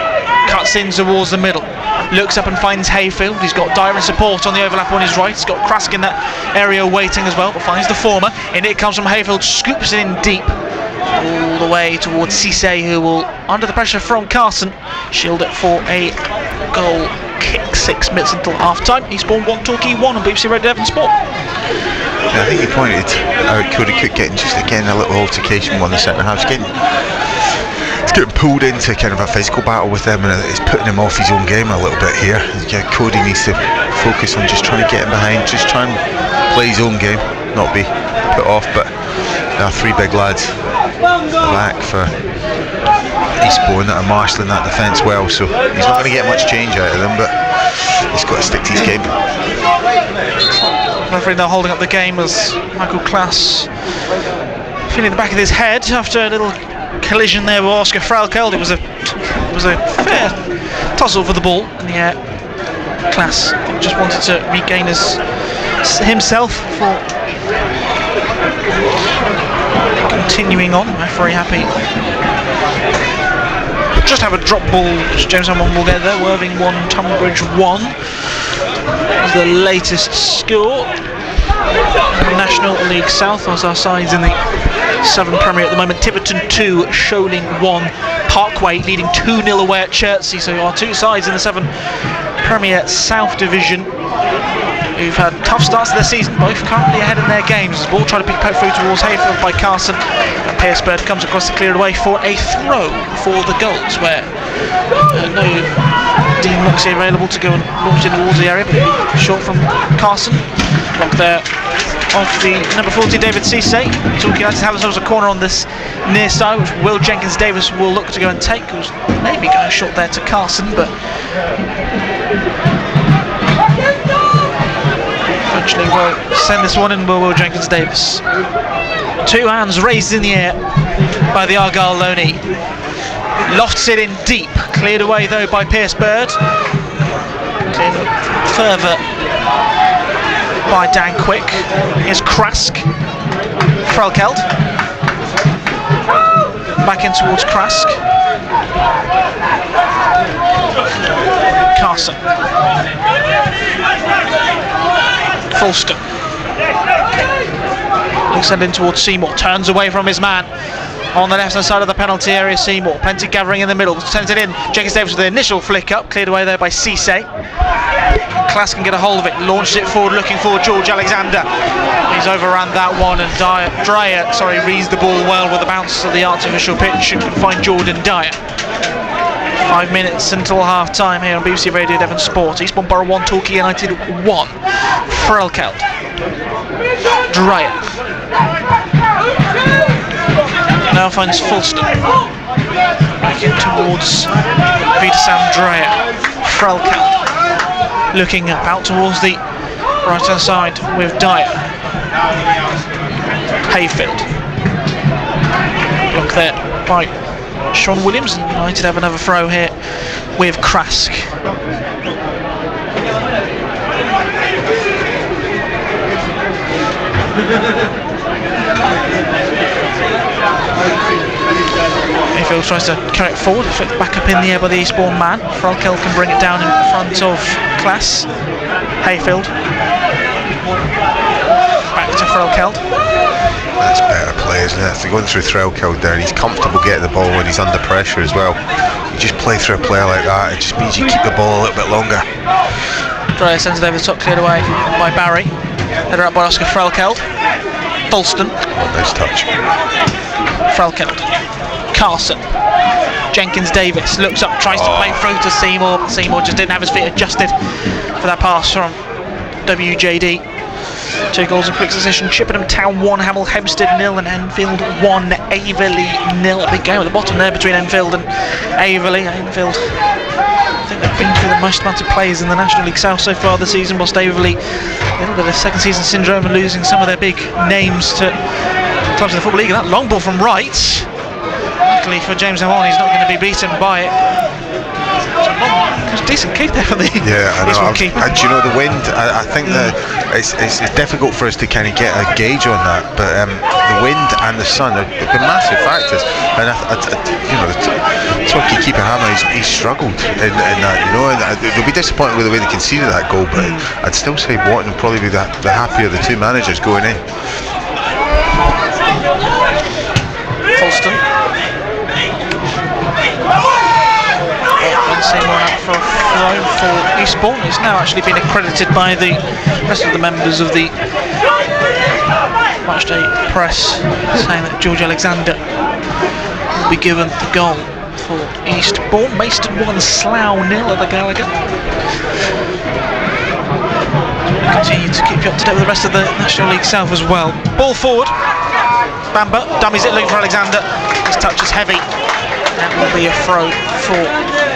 cuts in towards the middle, looks up and finds Hayfield. He's got Dyer in support on the overlap on his right. He's got Krask in that area waiting as well, but finds the former. In it comes from Hayfield, scoops it in deep, all the way towards Cisse, who will, under the pressure from Carson, shield it for a goal kick. 6 minutes until half-time. Eastbourne 1, Torquay 1 on BBC Radio Devon Sport. Yeah, I think you pointed out Cody Cook getting just again a little altercation on the centre half. It's getting pulled into kind of a physical battle with them, and it's putting him off his own game a little bit here. Yeah, Cody needs to focus on just trying to get him behind, just try and play his own game, not be put off. But there are 3 big lads back for Eastbourne that are marshalling that defence well, so he's not going to get much change out of them, but he's got to stick to his game. Referee now holding up the game as Michael Klaas feeling the back of his head after a little collision there with Oscar Frelkeld. It was a fair tussle for the ball in the air. Klaas just wanted to regain himself for continuing on. Referee happy. Just have a drop ball. James Hammond will get there. Worthing 1, Tunbridge 1. Is the latest score. National League South as our sides in the Southern Premier at the moment. Tiverton 2, Sholing 1, Parkway leading 2-0 away at Chertsey. So our 2 sides in the Southern Premier South Division who've had tough starts to their season, both currently ahead in their games. The ball trying to pick poke through towards Hayfield by Carson. Piercebird comes across the cleared away for a throw for the goals, where no Dean Moxie available to go and launch in towards the area, but short from Carson. Block there off the number 40, David Cisse. Torquay United have themselves a corner on this near side, which Will Jenkins-Davis will look to go and take, who's maybe going short there to Carson, but eventually will send this one in. Will Jenkins-Davis. 2 hands raised in the air by the Argyle loanee. Lofts it in deep, cleared away though by Piercebird. Cleared further by Dan Quick. Here's Krask. Frelkeld. Back in towards Krask. Carson. Fulston. Looks in towards Seymour. Turns away from his man. On the left hand side of the penalty area, Seymour. Plenty gathering in the middle. Sends it in. Jenkins-Davis with the initial flick up. Cleared away there by Cisse. Klaas can get a hold of it. Launches it forward looking for George Alexander. He's overran that one, and Dreyer reads the ball well with the bounce of the artificial pitch and can find Jordan Dyer. 5 minutes until half time here on BBC Radio Devon Sport. Eastbourne Borough 1, Torquay United 1. Frelkeld. Dreyer. Now finds Fulston. Back in towards Vitasam Dreyer. Frelkeld. Looking up out towards the right hand side with Dyer. Hayfield. Block there by Sean Williams. United have another throw here with Krask. Hayfield tries to carry it forward, flicked back up in the air by the Eastbourne man. Frelkeld can bring it down in front of Klaas. Hayfield. Back to Frelkeld. That's better play, isn't it? If they're going through Frelkeld there, he's comfortable getting the ball when he's under pressure as well. You just play through a player like that, it just means you keep the ball a little bit longer. Dreyer sends it over the top, cleared away by Barry. Header up by Oscar Frelkeld. Fulston. Oh, nice touch. Frelkeld. Carson. Jenkins-Davis looks up, tries to play through to Seymour. Seymour just didn't have his feet adjusted for that pass from WJD. 2 goals in quick succession. Chippenham Town 1, Hemel Hempstead 0, and Enfield 1, Averley 0. A big game at the bottom there between Enfield and Averley. Enfield, I think they've been through the most amount of players in the National League South so far this season, whilst Averley, a little bit of second season syndrome and losing some of their big names to clubs in the Football League. And that long ball from right, luckily for James Hammond, he's not going to be beaten by it. It's a decent keep there for the I know. keeper. And you know, the wind, I think that it's difficult for us to kind of get a gauge on that, but the wind and the sun have been massive factors. And the Torquay keeper Hammer, he's struggled in that, you know, and they'll be disappointed with the way they conceded that goal, but I'd still say Watton will probably be the happier of the two managers going in. Falston. Seymour out for a throw for Eastbourne. It's now actually been accredited by the rest of the members of the matchday press, saying that George Alexander will be given the goal for Eastbourne. Maidstone 1, Slough 0 at the Gallagher. Continue to keep you up to date with the rest of the National League South as well. Ball forward. Bamber dummies it, looking for Alexander. His touch is heavy. That will be a throw for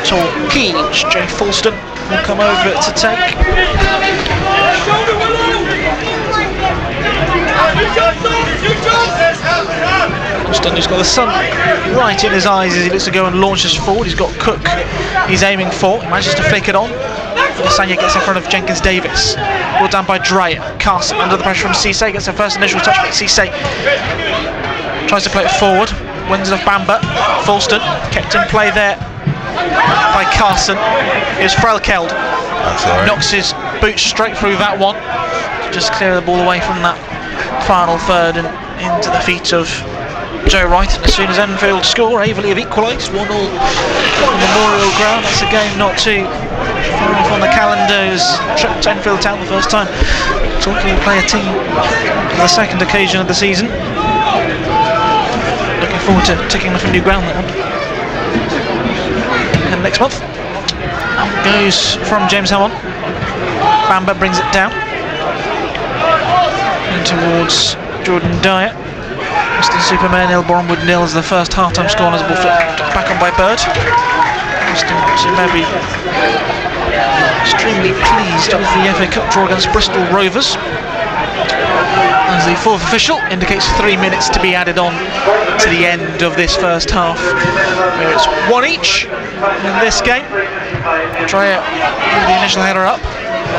Torquay. Jay Falston will come over it to take. Falston, who's got the sun right in his eyes as he looks to go and launches forward. He's got Cook he's aiming for. He manages to flick it on. Sanya gets in front of Jenkins Davis. Ball down by Dreyer. Carson under the pressure from Cisse. Gets a first initial touch, but Cisse tries to play it forward. Wins it off Bamber. Falston kept in play there by Carson. Here's Frelkeld. That's all right. Knocks his boot straight through that one. Just clear the ball away from that final third and into the feet of Joe Wright. And as soon as Enfield score, Averley have equalised 1-0 on Memorial Ground. That's a game not too far off on the calendar. As trip to Enfield Town the first time Torquay will play a team for the second occasion of the season. Looking forward to ticking off a new ground that one. And next month goes from James Hammond. Bamber brings it down and towards Jordan Dyer. Western Superman 0, Bournemouth 0 as the first half-time score as the ball flipped back on by Bird. Western Superman extremely pleased with the FA Cup draw against Bristol Rovers. As the fourth official indicates 3 minutes to be added on to the end of this first half, where it's 1 each in this game. Dreyer with the initial header up.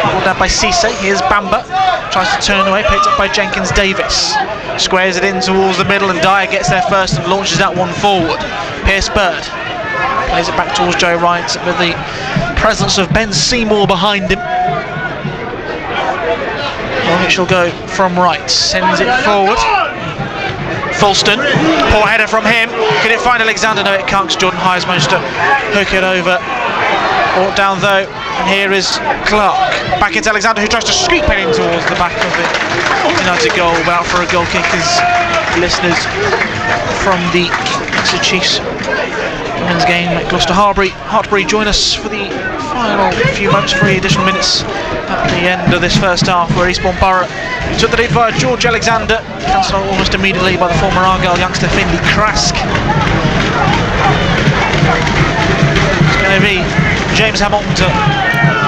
Ball down by Cisse. Here's Bamber. Tries to turn away, picked up by Jenkins Davis. Squares it in towards the middle, and Dyer gets there first and launches that one forward. Pierce Bird plays it back towards Joe Wright with the presence of Ben Seymour behind him. Long it shall go from Wright. Sends it forward. Falston. Poor header from him. Can it find Alexander? No, it can't, because Jordan Hires managed to hook it over. Brought down though, and here is Clark. Back into Alexander, who tries to scoop it in towards the back of the United goal. Out for a goal kick as listeners from the Exeter Chiefs women's game at Gloucester Hartbury join us for the final few moments, 3 additional minutes at the end of this first half, where Eastbourne Borough took the lead via George Alexander, cancelled almost immediately by the former Argyle youngster Finley Krask. It's going to be James Hammond to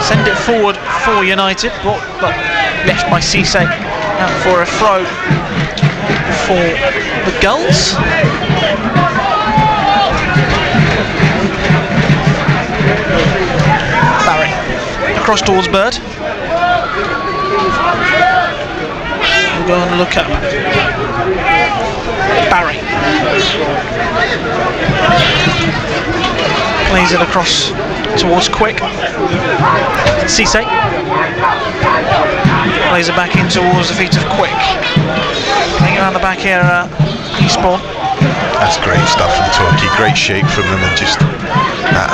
send it forward for United, but left by Cisse out for a throw for the Gulls. Barry across towards Bird. We'll go and look at Barry. Plays it across towards Quick. Cisse plays it back in towards the feet of Quick. Playing around the back here, Eastbourne. That's great stuff from Torquay. Great shape from them, and just that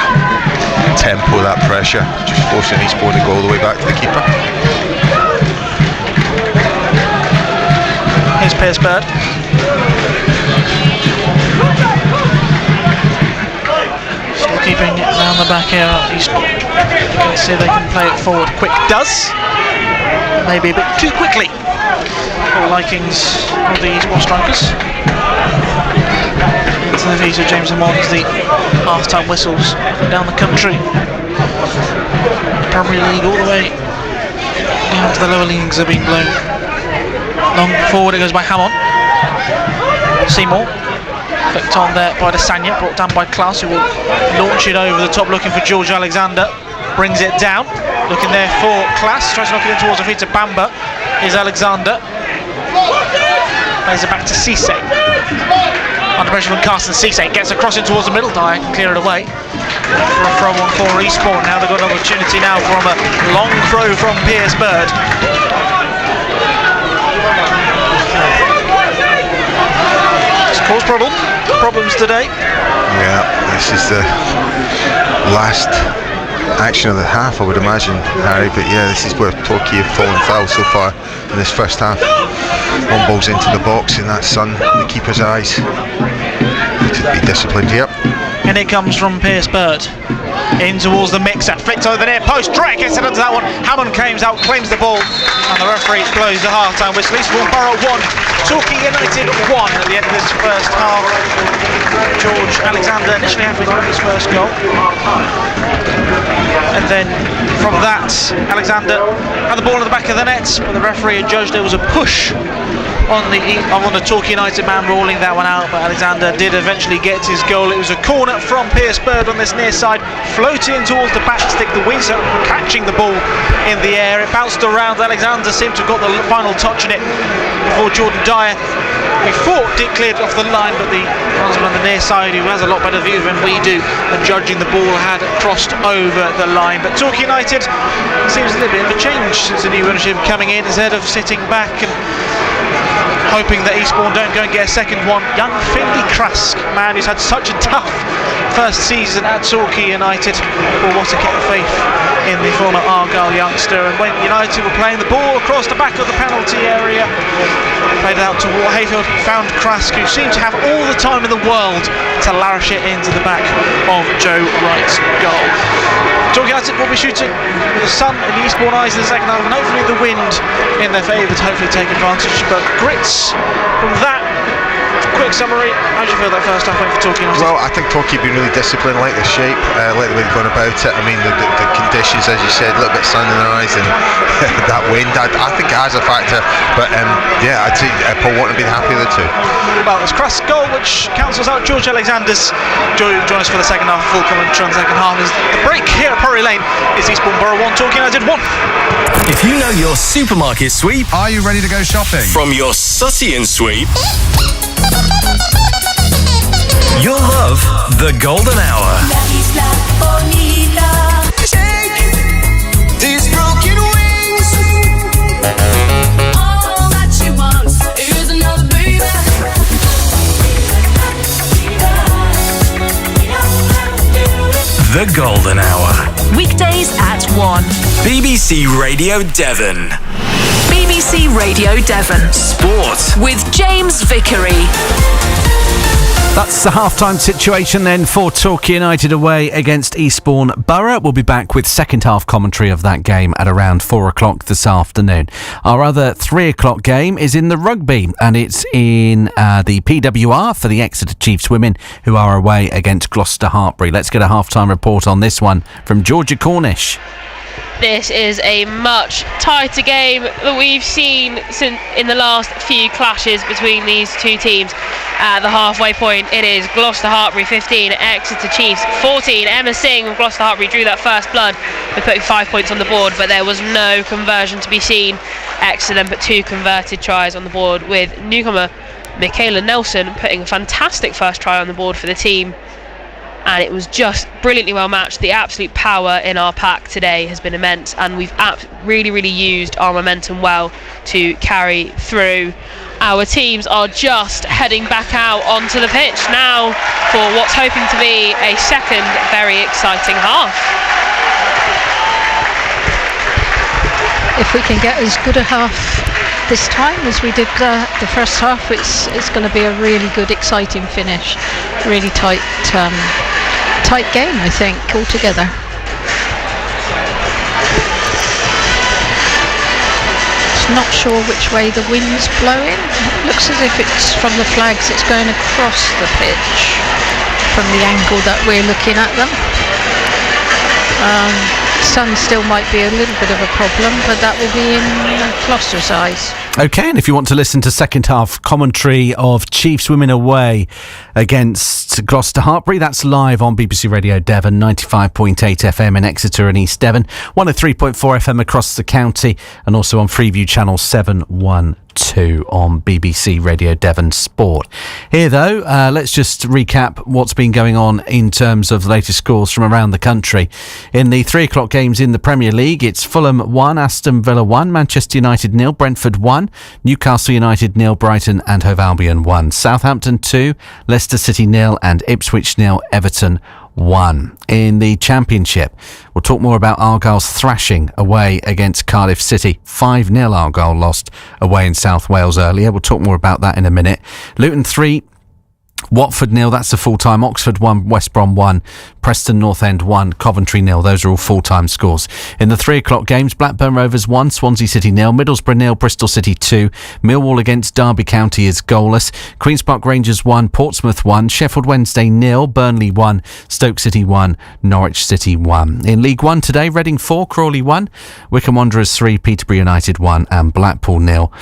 tempo, that pressure, just forcing Eastbourne to go all the way back to the keeper. Here's Pierce Bird. Still keeping it round the back here. Eastbourne. Let's see if they can play it forward. Quick does. Maybe a bit too quickly for the likings of the Eastbourne strikers. Into the feet of James Hammond as the half-time whistles down the country. Premier League all the way down to the lower leagues are being blown. Long forward it goes by Hammond. Seymour Flicked on there by Desanya, brought down by Klaus, who will launch it over the top, looking for George Alexander. Brings it down, looking there for Klaus, tries to knock it in towards the feet of Bamba. Is Alexander. Plays it back to Cisse. Under pressure from Carsten Cisse, gets across in towards the middle, Dyer can clear it away. For a throw on for Eastbourne. Now they've got an opportunity now from a long throw from Piers Bird. It's caused problems today. Yeah, this is the last action of the half, I would imagine, Harry, but yeah, this is where Torquay have fallen foul so far in this first half. One ball's into the box in that sun, the keeper's eyes. Need to be disciplined, yep. And it comes from Piers Bird. In towards the mixer, flicked over the near post, Drake gets it onto that one. Hammond claims the ball, and the referee blows the half-time whistle. Eastbourne Borough 1, Torquay United 1 at the end of this first half. George Alexander initially happy with his first goal, and then from that, Alexander had the ball in the back of the net, but the referee adjudged there was a push on the Torquay United man, ruling that one out, but Alexander did eventually get his goal. It was a corner from Piers Bird on this near side, floating towards the back stick, the wings catching the ball in the air. It bounced around. Alexander seemed to have got the final touch in it before Jordan Dyer, we thought, did clear it off the line, but the husband on the near side, who has a lot better view than we do, and judging the ball had crossed over the line. But Torquay United seems a little bit of a change since the new ownership coming in, instead of sitting back and hoping that Eastbourne don't go and get a second one. Young Finley Krask, man who's had such a tough first season at Torquay United, will want to keep faith in the former Argyle youngster. And when United were playing the ball across the back of the penalty area, played it out to Hayfield, found Krask, who seemed to have all the time in the world to lash it into the back of Joe Wright's goal. Torquay United will be shooting with the sun in the Eastbourne eyes in the second half, and hopefully the wind in their favour to hopefully take advantage. But Grits, from that quick summary, how do you feel that first half went for Torquay United? Well, I think Torquay have been really disciplined, like the shape, like the way they've gone about it. I mean, the conditions, as you said, a little bit sun in their eyes, and that wind, I think it has a factor. But yeah, I'd say Paul Watton have been happy with the two. Well, it's Krask's goal which cancels out George Alexander's. Join us for the second half. Full commentary on the second half is the break here at Priory Lane. It's Eastbourne Borough 1, Torquay United 1. If you know your supermarket sweep, are you ready to go shopping? From your Sussian sweep, you'll love the Golden Hour. Take these broken wings. All that she wants is another baby. The Golden Hour. Weekdays at 1. BBC Radio Devon. BBC Radio Devon. Sport. With James Vickery. That's the half-time situation then for Torquay United away against Eastbourne Borough. We'll be back with second half commentary of that game at around 4 o'clock this afternoon. Our other 3 o'clock game is in the rugby, and it's in the PWR for the Exeter Chiefs women, who are away against Gloucester Hartpury. Let's get a half-time report on this one from Georgia Cornish. This is a much tighter game that we've seen in the last few clashes between these two teams. At the halfway point, it is Gloucester Hartpury 15, Exeter Chiefs 14. Emma Singh of Gloucester Hartpury drew that first blood with putting 5 points on the board, but there was no conversion to be seen. Exeter then put 2 converted tries on the board, with newcomer Michaela Nelson putting a fantastic first try on the board for the team. And it was just brilliantly well matched. The absolute power in our pack today has been immense, and we've really used our momentum well to carry through. Our teams are just heading back out onto the pitch now for what's hoping to be a second very exciting half. If we can get as good a half this time as we did the first half, it's going to be a really good, exciting finish. Really tight game, I think, altogether. Just not sure which way the wind's blowing. It looks as if it's from the flags, it's going across the pitch from the angle that we're looking at them. Sun still might be a little bit of a problem, but that will be in Gloucester's eyes. OK, and if you want to listen to second half commentary of Chiefs women away against Gloucester Hartpury. That's live on BBC Radio Devon, 95.8 FM in Exeter and East Devon, 103.4 FM across the county, and also on Freeview Channel 712 on BBC Radio Devon Sport. Here, though, let's just recap what's been going on in terms of the latest scores from around the country. In the 3 o'clock games in the Premier League, it's Fulham 1, Aston Villa 1, Manchester United 0, Brentford 1, Newcastle United 0, Brighton and Hove Albion 1, Southampton 2, Leicester City 0 and Ipswich 0, Everton 1. In the Championship, we'll talk more about Argyle's thrashing away against Cardiff City. 5-0 Argyle lost away in South Wales earlier. We'll talk more about that in a minute. Luton 3, Watford 0, that's the full-time. Oxford 1, West Brom 1, Preston North End 1, Coventry 0. Those are all full-time scores. In the 3 o'clock games, Blackburn Rovers 1, Swansea City 0, Middlesbrough 0, Bristol City 2, Millwall against Derby County is goalless, Queen's Park Rangers 1, Portsmouth 1, Sheffield Wednesday 0, Burnley 1, Stoke City 1, Norwich City 1. In League 1 today, Reading 4, Crawley 1, Wycombe Wanderers 3, Peterborough United 1 and Blackpool 0,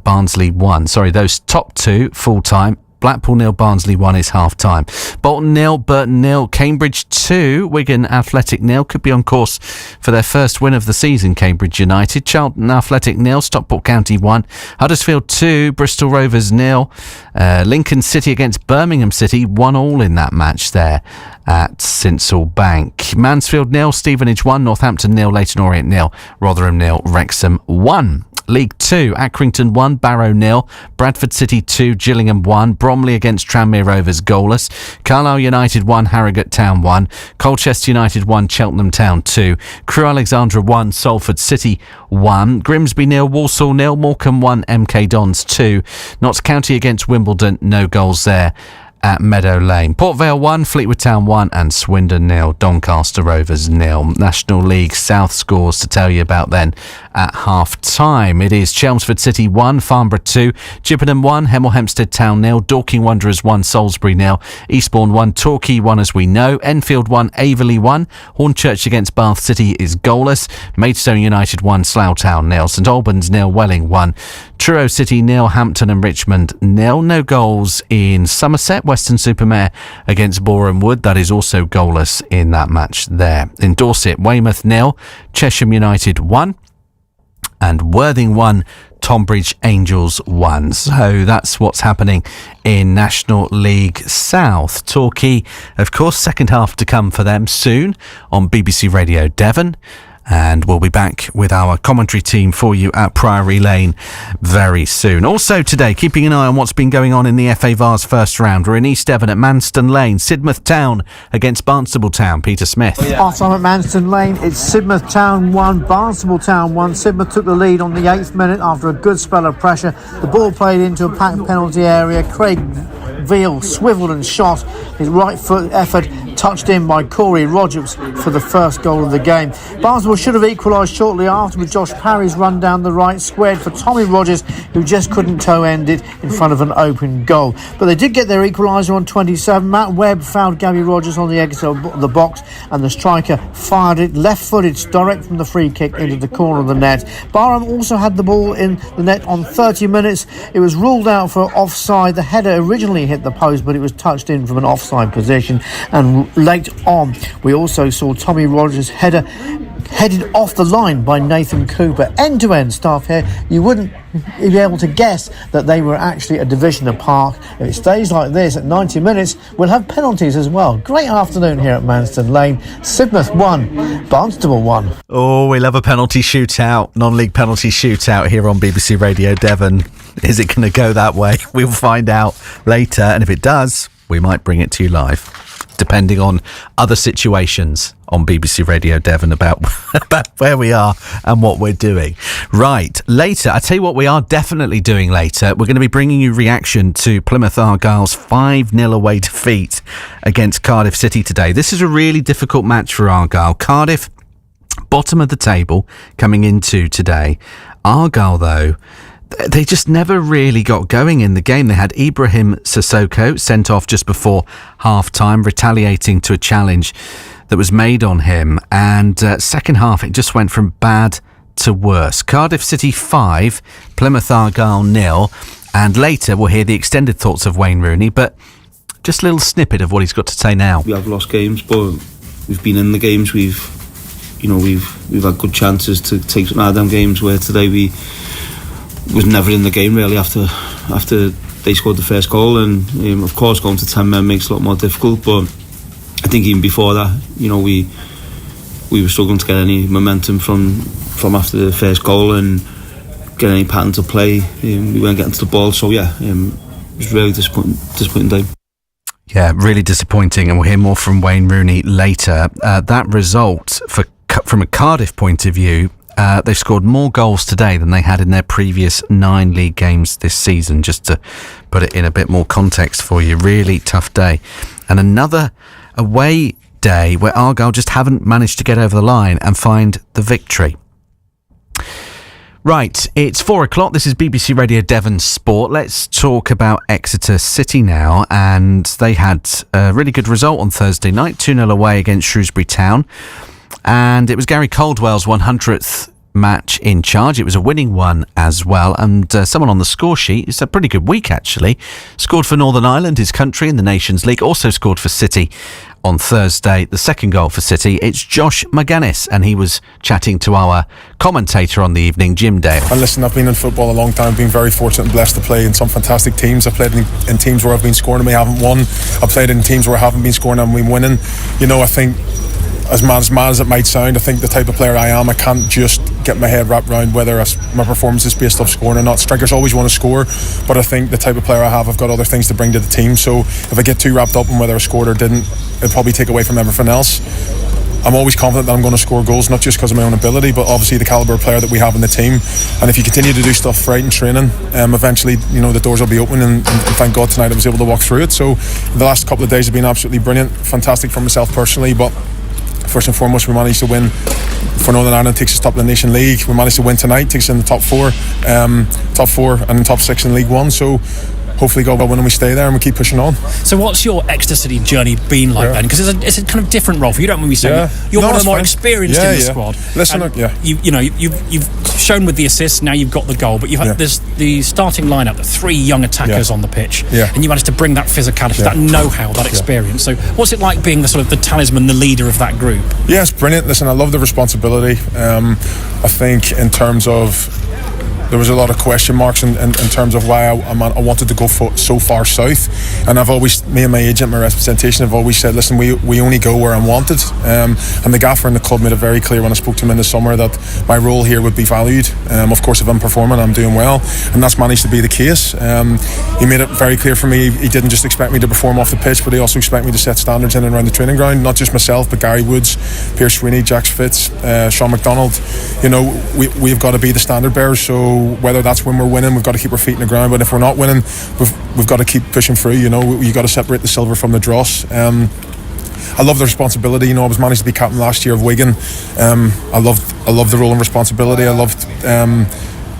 Barnsley 1. Sorry, those top two full-time. Blackpool 0, Barnsley 1 is half-time. Bolton 0, Burton 0, Cambridge 2, Wigan Athletic 0. Could be on course for their first win of the season, Cambridge United. Charlton Athletic 0, Stockport County 1, Huddersfield 2, Bristol Rovers 0. Lincoln City against Birmingham City, 1-1 in that match there at Sincil Bank. Mansfield 0, Stevenage 1, Northampton 0, Leyton Orient 0, Rotherham 0, Wrexham 1. League 2, Accrington 1, Barrow 0, Bradford City 2, Gillingham 1, Bromley against Tranmere Rovers goalless, Carlisle United 1, Harrogate Town 1, Colchester United 1, Cheltenham Town 2, Crewe Alexandra 1, Salford City 1, Grimsby 0, Walsall 0, Morecambe 1, MK Dons 2, Notts County against Wimbledon, no goals there at Meadow Lane. Port Vale 1, Fleetwood Town 1 and Swindon 0, Doncaster Rovers 0. National League South scores to tell you about then at half-time. It is Chelmsford City 1, Farnborough 2, Gibbenham 1, Hemel Hempstead Town 0, Dorking Wanderers 1, Salisbury 0, Eastbourne 1, Torquay 1 as we know, Enfield 1, Averley 1, Hornchurch against Bath City is goalless, Maidstone United 1, Slough Town 0, St Albans 0, Welling 1, Truro City 0, Hampton and Richmond 0. No goals in Somerset, Weston-super-Mare against Boreham Wood. That is also goalless in that match there. In Dorset, Weymouth 0, Chesham United 1 and Worthing 1, Tonbridge Angels 1. So that's what's happening in National League South. Torquay, of course, second half to come for them soon on BBC Radio Devon. And we'll be back with our commentary team for you at Priory Lane very soon. Also today, keeping an eye on what's been going on in the FA Vars first round. We're in East Devon at Manston Lane. Sidmouth Town against Barnstable Town. Peter Smith. Half time at Manston Lane. It's Sidmouth Town 1, Barnstable Town 1. Sidmouth took the lead on the 8th minute after a good spell of pressure. The ball played into a packed penalty area. Craig Veal swiveled and shot. His right foot effort touched in by Corey Rogers for the first goal of the game. Barnstable should have equalised shortly after with Josh Parry's run down the right, squared for Tommy Rogers, who just couldn't toe-end it in front of an open goal. But they did get their equaliser on 27. Matt Webb fouled Gabby Rogers on the exit of the box, and the striker fired it left-footed direct from the free kick into the corner of the net. Barham also had the ball in the net on 30 minutes. It was ruled out for offside. The header originally hit the post, but it was touched in from an offside position, and late on we also saw Tommy Rogers' header headed off the line by Nathan Cooper. End-to-end stuff here. You wouldn't be able to guess that they were actually a division apart. If it stays like this at 90 minutes, we'll have penalties as well. Great afternoon here at Manston Lane. Sidmouth 1, Barnstable 1. Oh, we love a penalty shootout, non-league penalty shootout here on BBC Radio Devon. Is it going to go that way? We'll find out later, and if it does, we might bring it to you live, depending on other situations on BBC Radio Devon about where we are and what we're doing. Right, later, I tell you what we are definitely doing later. We're going to be bringing you reaction to Plymouth Argyle's 5-0 away defeat against Cardiff City today. This is a really difficult match for Argyle. Cardiff, bottom of the table coming into today. Argyle, though, they just never really got going in the game. They had Ibrahim Sissoko sent off just before half-time, retaliating to a challenge that was made on him. And second half, it just went from bad to worse. Cardiff City 5, Plymouth Argyle 0. And later, we'll hear the extended thoughts of Wayne Rooney. But Just a little snippet of what he's got to say now. We have lost games, but we've been in the games. We've had good chances to take some out of them games. Where today we was never in the game really after they scored the first goal, and of course going to 10 men makes it a lot more difficult. But I think even before that, we were struggling to get any momentum from after the first goal and get any pattern to play. We weren't getting to the ball, so it was really disappointing day. Yeah, really disappointing, and we'll hear more from Wayne Rooney later. That result, from a Cardiff point of view, they've scored more goals today than they had in their previous 9 league games this season, just to put it in a bit more context for you. Really tough day. And another away day where Argyle just haven't managed to get over the line and find the victory. Right, it's 4 o'clock. This is BBC Radio Devon Sport. Let's talk about Exeter City now. And they had a really good result on Thursday night, 2-0 away against Shrewsbury Town. And it was Gary Caldwell's 100th match in charge. It was a winning one as well. And someone on the score sheet, it's a pretty good week actually, scored for Northern Ireland, his country, in the Nations League. Also scored for City on Thursday, the second goal for City. It's Josh McGuinness, and he was chatting to our commentator on the evening, Jim Dale. And listen, I've been in football a long time, been very fortunate and blessed to play in some fantastic teams. I've played in teams where I've been scoring and we haven't won. I've played in teams where I haven't been scoring and we've been winning. I think as mad as it might sound, I think the type of player I am, I can't just get my head wrapped around whether my performance is based off scoring or not. Strikers always want to score, but I think the type of player I have, I've got other things to bring to the team. So if I get too wrapped up in whether I scored or didn't, it'd probably take away from everything else. I'm always confident that I'm going to score goals, not just because of my own ability, but obviously the calibre of player that we have in the team. And if you continue to do stuff right in training, eventually, the doors will be open. And thank God tonight I was able to walk through it. So the last couple of days have been absolutely brilliant, fantastic for myself personally. But first and foremost, we managed to win for Northern Ireland, takes us top of the Nation League. We managed to win tonight, takes us in the top four and top 6 in League One. So hopefully God will win and we stay there and we keep pushing on. So what's your Exeter City journey been like then? Because it's a kind of different role for you. Don't mind me saying you're one of the more experienced in the squad. Listen, you've shown with the assist, now you've got the goal, but you've had the starting lineup, the 3 young attackers on the pitch, and you managed to bring that physicality, that know-how, that experience. So what's it like being the sort of the talisman, the leader of that group? Yeah, it's brilliant. Listen, I love the responsibility. I think in terms of there was a lot of question marks in terms of why I wanted to go so far south, and I've always, me and my agent, my representation, have always said, listen, we only go where I'm wanted, and the gaffer in the club made it very clear when I spoke to him in the summer that my role here would be valued. Of course, if I'm performing, I'm doing well, and that's managed to be the case. He made it very clear for me, he didn't just expect me to perform off the pitch, but he also expect me to set standards in and around the training ground, not just myself, but Gary Woods, Pierce Sweeney, Jack Fitz, Sean McDonald. We've got to be the standard bearers. So whether that's when we're winning, we've got to keep our feet in the ground, but if we're not winning, we've got to keep pushing through. You've got to separate the silver from the dross. I love the responsibility. I was managed to be captain last year of Wigan. I loved the role and responsibility. I loved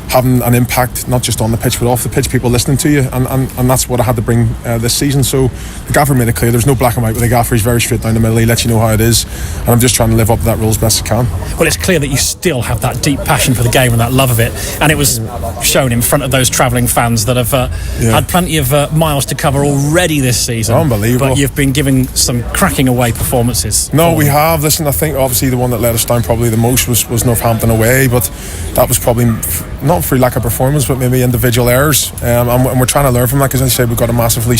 having an impact, not just on the pitch but off the pitch, people listening to you, and that's what I had to bring this season. So the gaffer made it clear there's no black and white with the gaffer. He's very straight down the middle, he lets you know how it is, and I'm just trying to live up to that role as best I can. Well, it's clear that you still have that deep passion for the game and that love of it, and it was shown in front of those travelling fans that have had plenty of miles to cover already this season. Unbelievable. But you've been giving some cracking away performances. No, we have. Listen, I think obviously the one that let us down probably the most was Northampton away, but that was probably not through lack of performance, but maybe individual errors, and we're trying to learn from that, because as I said, we've got a massively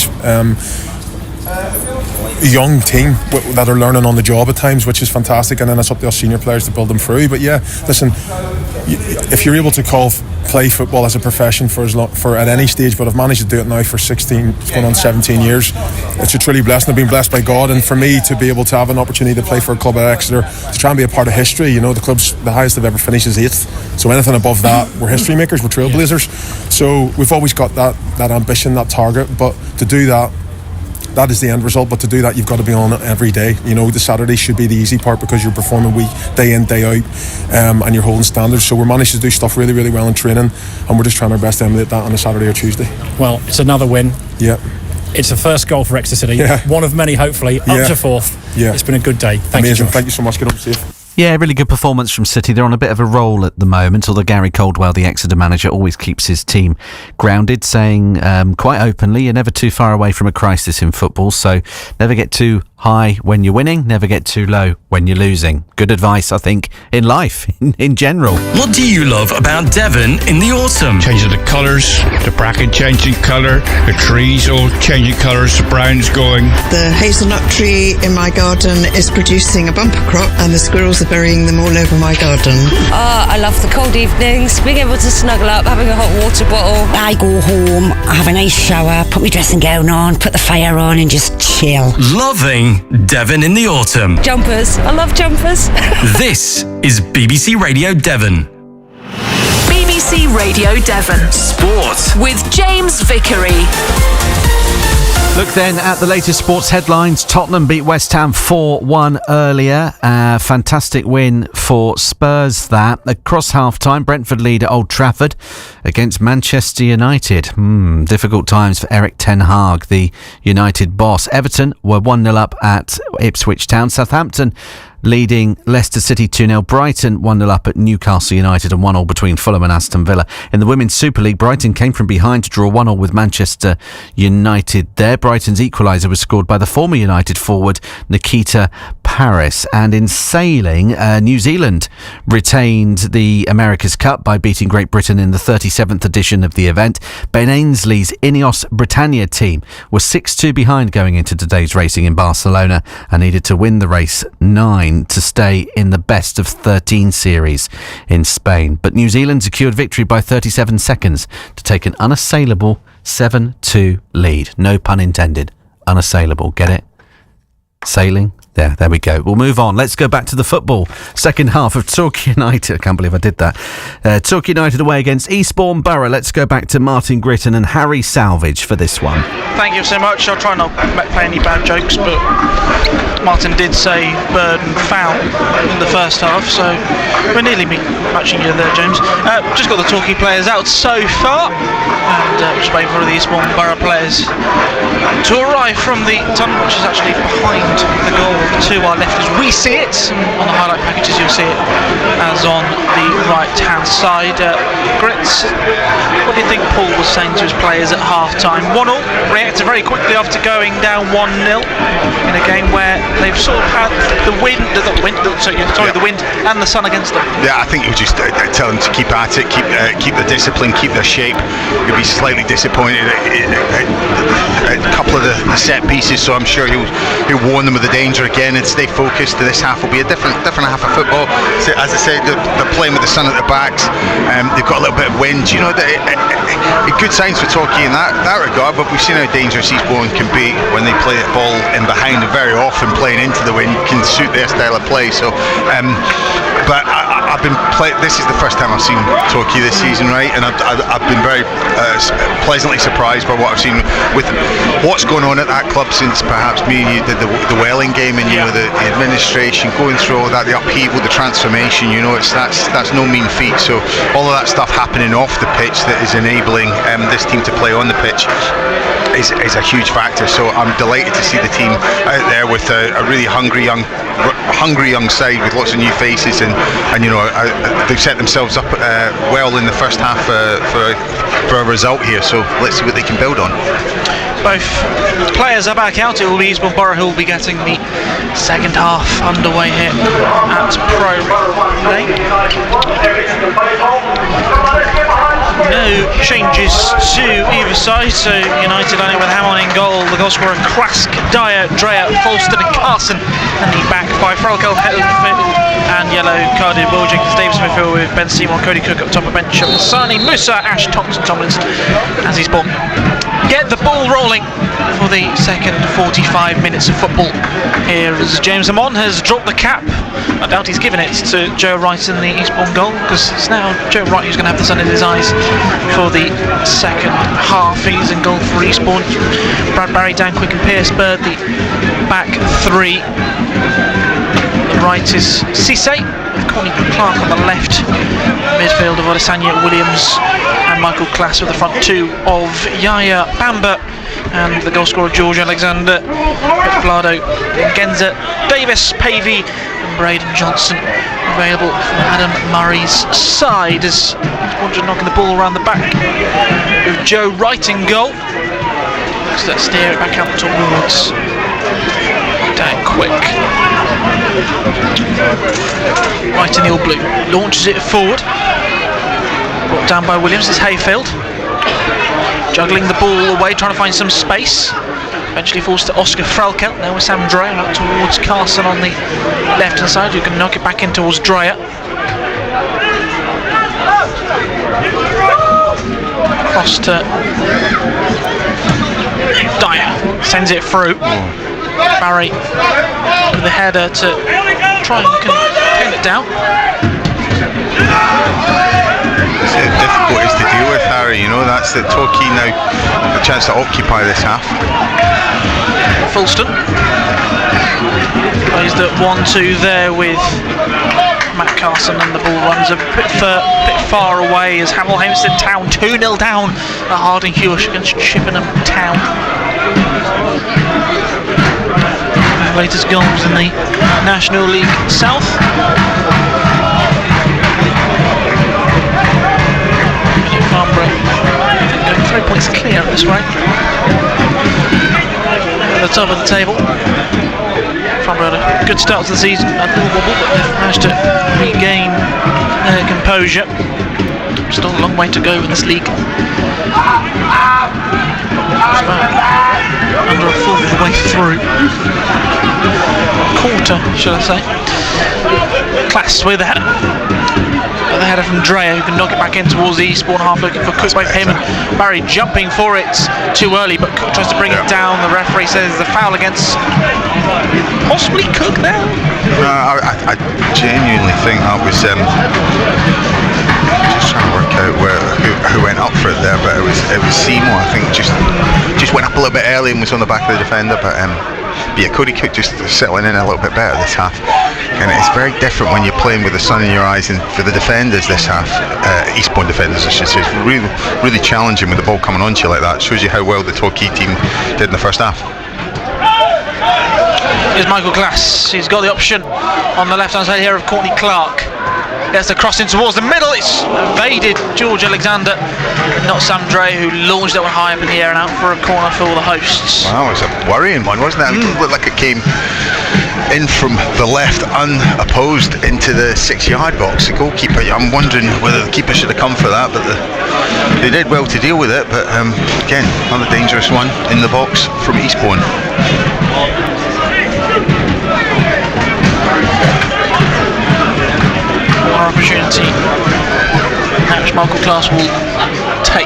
young team that are learning on the job at times, which is fantastic, and then it's up to our senior players to build them through. But yeah, listen, if you're able to play football as a profession for at any stage, but I've managed to do it now for 16, it's going on 17 years, it's a truly blessing. I've been blessed by God, and for me to be able to have an opportunity to play for a club at Exeter, to try and be a part of history. The club's the highest they've ever finished is 8th, so anything above that, we're history makers, we're trailblazers. So we've always got that ambition, that target, but to do that is the end result. But to do that, you've got to be on it every day. The Saturday should be the easy part, because you're performing day in, day out, and you're holding standards. So we're managed to do stuff really, really well in training, and we're just trying our best to emulate that on a Saturday or Tuesday. Well, it's another win. Yeah. It's the first goal for Exeter City. One of many, hopefully, up to 4th. Yeah. It's been a good day. Amazing. Thank you so much. Get home safe. Yeah, really good performance from City. They're on a bit of a roll at the moment, although Gary Caldwell, the Exeter manager, always keeps his team grounded, saying quite openly, you're never too far away from a crisis in football, so never get too high when you're winning, never get too low when you're losing. Good advice, I think, in life, in general. What do you love about Devon in the autumn? Changing the colours, the bracken changing colour, the trees all changing colours, the brown's going. The hazelnut tree in my garden is producing a bumper crop and the squirrels are burying them all over my garden. I love the cold evenings, being able to snuggle up, having a hot water bottle. I go home, I have a nice shower, put my dressing gown on, put the fire on and just chill. Loving Devon in the autumn. Jumpers. I love jumpers. This is BBC Radio Devon. BBC Radio Devon. Sport. With James Vickery. Look then at the latest sports headlines. Tottenham beat West Ham 4-1 earlier. Fantastic win for Spurs that. Across half-time, Brentford lead at Old Trafford against Manchester United. Difficult times for Eric Ten Hag, the United boss. Everton were 1-0 up at Ipswich Town. Southampton leading Leicester City 2-0. Brighton 1-0 up at Newcastle United and 1-1 between Fulham and Aston Villa. In the Women's Super League, Brighton came from behind to draw 1-1 with Manchester United there. Brighton's equaliser was scored by the former United forward Nikita Paris. And in sailing, New Zealand retained the America's Cup by beating Great Britain in the 37th edition of the event. Ben Ainsley's Ineos Britannia team was 6-2 behind going into today's racing in Barcelona and needed to win the race 9 to stay in the best of 13 series in Spain. But New Zealand secured victory by 37 seconds to take an unassailable 7-2 lead. No pun intended. Unassailable. Get it? Sailing? There we go. We'll move on. Let's go back to the football. Second half of Torquay United. I can't believe I did that. Torquay United away against Eastbourne Borough. Let's go back to Martin Gritton and Harry Salvage for this one. Thank you so much. I'll try not to play any bad jokes, but Martin did say bird and foul in the first half, so we're nearly matching you there, James. Just got the Torquay players out so far, and just waiting for the Eastbourne Borough players to arrive from the tunnel, which is actually behind the goal to our left as we see it. On the highlight packages you'll see it as on the right hand side. Grits, what do you think Paul was saying to his players at half time? 1-0, reacted very quickly after going down 1-0 in a game where they've sort of had the wind and the sun against them. Yeah, I think he was just tell them to keep at it, keep the discipline, keep their shape. You'll be slightly disappointed at a couple of the set pieces, so I'm sure he'll warn them of the danger again and stay focused. This half will be a different half of football. So, as I said, they're playing with the sun at their backs. They've got a little bit of wind. You know, good signs for Torquay in that regard. But we've seen how dangerous Eastbourne can be when they play the ball in behind, and very often playing into the wind can suit their style of play. So, but I've been this is the first time I've seen Torquay this season, right? And I've been very pleasantly surprised by what I've seen with what's going on at that club since perhaps me and you did the Welling game, and you know the administration going through all that, the upheaval, the transformation. You know, that's no mean feat. So all of that stuff happening off the pitch that is enabling this team to play on the pitch is a huge factor. So I'm delighted to see the team out there with a really hungry young side with lots of new faces, and you know they've set themselves up well in the first half for a result here. So let's see what they can build on. Both players are back out. It will be Eastbourne Borough who will be getting the second half underway here at Priory Lane. No changes to either side, so United only with Hammond in goal. The goal scorer Krask, Dyer, Dreyer, Falston and Carson, and the back five. Frolkel, and yellow carded Will Jenkins, Davis midfield with Ben Seymour, Cody Cook up top of bench, Sani, Musa, Ash, Thompson, Tomlinson as he's born. Get the ball rolling for the second 45 minutes of football. Here as James Amon has dropped the cap. I doubt he's given it to Joe Wright in the Eastbourne goal, because it's now Joe Wright who's going to have the sun in his eyes for the second half. He's in goal for Eastbourne. Brad Barry, Dan Quick and Pierce Bird, the back three. The right is Cisse, Connie Clark on the left. Midfield of Adesanya Williams and Michael Class with the front two of Yaya Bamba and the goal scorer George Alexander, Vlado, Genza, Davis, Pavey and Braden Johnson available from Adam Murray's side as he's knocking the ball around the back with Joe Wright in goal. So let's steer it back out towards Dan Quick. Right in the all blue, launches it forward, brought down by Williams. It's Hayfield juggling the ball away, trying to find some space. Eventually falls to Oscar Frelkel. Now with Sam Dreyer out towards Carson on the left hand side, who can knock it back in towards Dreyer. Cross to Dyer, sends it through. Barry with the header to try and pin it down. The difficulties to deal with, Harry, you know, that's the Torquay now a chance to occupy this half. Fulston plays the 1-2 there with Matt Carson, and the ball runs a bit far away as Hamill Hampstead Town 2-0 down at Harding Hewish against Chippenham Town. Latest goals in the National League South. Farnborough, I think they're 3 points clear at this rate. At the top of the table. Farnborough had a good start to the season, a little wobble, but they've managed to regain their composure. Still a long way to go in this league. Under a fourth of the way through. Quarter, should I say. Class with the header. The header from Dreyer, who can knock it back in towards the Eastbourne half, looking for Cook by Payman. Barry jumping for it too early, but Cook tries to bring it down. The referee says the foul against possibly Cook there. I genuinely think that was just trying to work out who went up for it there, but it was Seymour. I think just went up a little bit early and was on the back of the defender, but yeah, Cody Cook just settling in a little bit better this half. And it's very different when you're playing with the sun in your eyes, and for the defenders this half, Eastbourne defenders I should say, it's really challenging with the ball coming onto you like that. It shows you how well the Torquay team did in the first half. Here's Michael Glass. He's got the option on the left hand side here of Courtney Clark. Gets the cross in towards the middle. It's evaded George Alexander, not Sam Dre, who launched that one high up in the air and out for a corner for the hosts. Wow, it was a worrying one, wasn't it? It looked like it came in from the left unopposed into the 6-yard box. The goalkeeper, I'm wondering whether the keeper should have come for that, but they did well to deal with it. But again, another dangerous one in the box from Eastbourne. Our opportunity match Michael Class will take.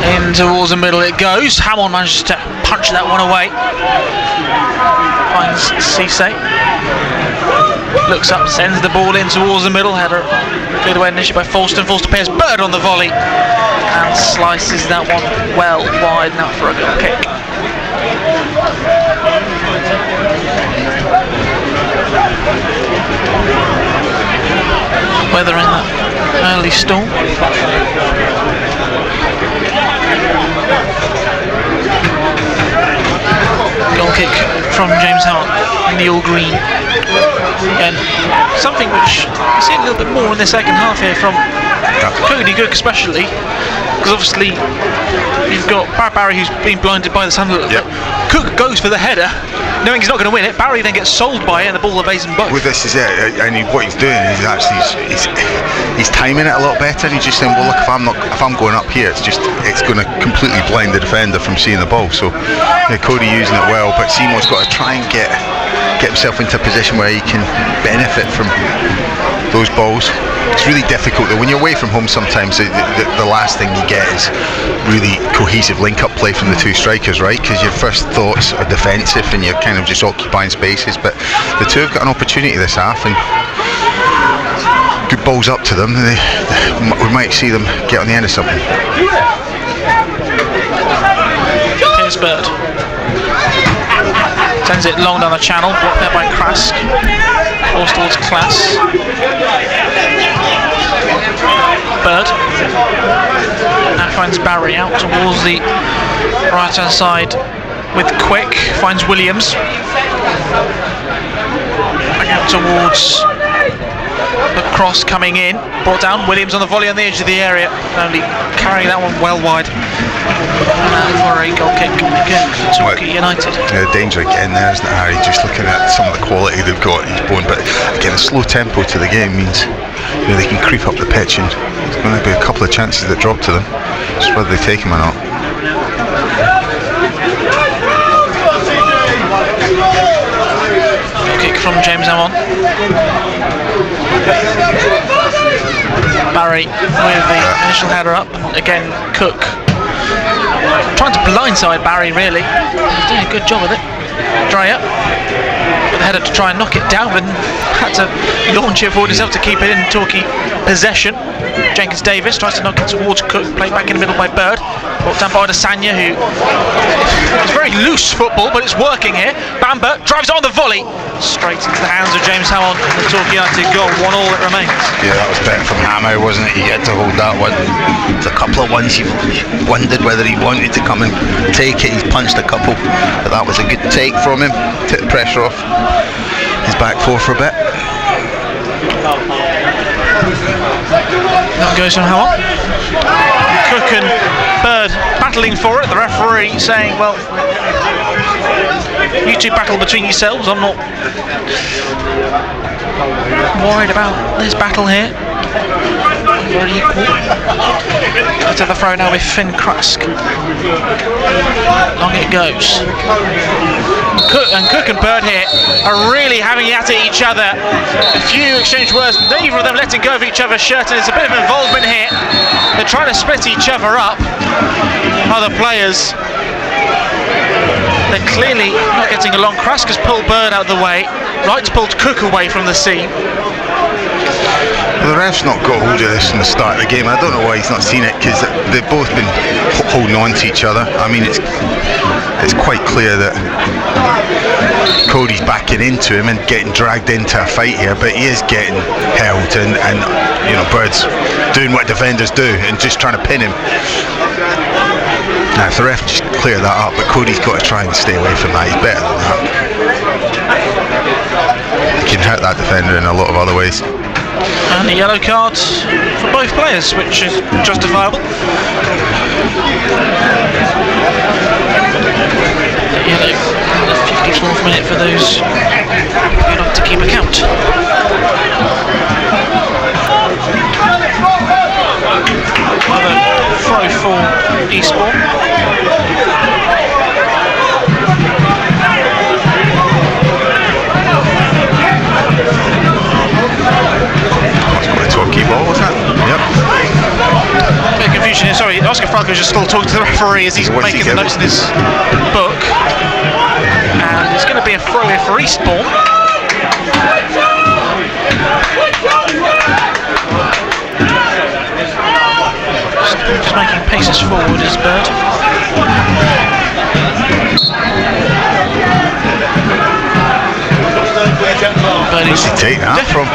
In towards the middle it goes. Hammond manages to punch that one away. Finds Cisse. Looks up, sends the ball in towards the middle. Header cleared away initially by Falston. Falls to Pierce Bird on the volley and slices that one well wide, now for a goal kick. Weather in that early storm. Goal kick from James Howard in the all green. And something which you see a little bit more in the second half here from Cody Cook especially, because obviously you've got Barry who's been blinded by the sun a little bit. Cook goes for the header, knowing he's not going to win it. Barry then gets sold by it and the ball evades them both. With this is it, and what he's doing is actually he's timing it a lot better. He's just saying, well look, if I'm going up here, it's going to completely blind the defender from seeing the ball. So yeah, Cody using it well, but Seymour's got to try and get himself into a position where he can benefit from those balls. It's really difficult though. When you're away from home sometimes the last thing you get is really cohesive link-up play from the two strikers, right? Because your first thoughts are defensive and you're kind of just occupying spaces, but the two have got an opportunity this half and good balls up to them. We might see them get on the end of something. Pierce Bird sends it long down the channel, blocked there by Krask. Forced towards Class. Bird. Now finds Barry out towards the right hand side with Quick, finds Williams. Back out towards the cross coming in, brought down. Williams on the volley on the edge of the area, only carrying that one well wide. For a goal kick again for Torquay United. The danger again there, isn't it, Harry? Just looking at some of the quality they've got in Eastbourne, but again, a slow tempo to the game means they can creep up the pitch, and there's going to be a couple of chances that drop to them. Just whether they take them or not. Kick from James Amon. Barry with the initial header up. Again, Cook trying to blindside Barry, really. He's doing a good job with it. Dreyer with the header to try and knock it down, and had to launch it forward himself to keep it in Torquay possession. Jenkins Davis tries to knock it towards Cook, played back in the middle by Bird. Brought down by Adesanya, who it's very loose football, but it's working here. Bamber drives on the volley, straight into the hands of James Hammond. The Torquay United goal, 1-all it remains. Yeah, that was better from Hammer, wasn't it? He had to hold that one. There's a couple of ones you wondered whether he wanted to come and take it. He's punched a couple, but that was a good take from him. Took the pressure off his back four for a bit. That goes from Hammond. Cook and Bird battling for it. The referee saying, well, you two battle between yourselves. I'm not worried about this battle here. Very equal. To the throw now with Finn Crask. Long it goes. Cook and Bird here are really having at it each other. A few exchange words, neither of them letting go of each other's shirt, and there's a bit of involvement here. They're trying to split each other up. Other players, they're clearly not getting along. Crask has pulled Bird out of the way. Wright's pulled Cook away from the scene. Well, the ref's not got hold of this in the start of the game. I don't know why he's not seen it, because they've both been holding on to each other. I mean, it's quite clear that Cody's backing into him and getting dragged into a fight here, but he is getting held, and you know, Bird's doing what defenders do and just trying to pin him. Now, if the ref just clear that up, but Cody's got to try and stay away from that. He's better than that. He can hurt that defender in a lot of other ways. And a yellow card for both players, which is justifiable. Yellow in the 54th minute for those who like to keep account. Another throw for Eastbourne. Torquay ball, was that? Yep. Bit of confusion here. Sorry, Oscar Falco is just still talking to the referee as he's making the notes in his book. And it's going to be a throw here for Eastbourne. Just making paces forward is Bird. But where's he taking that from?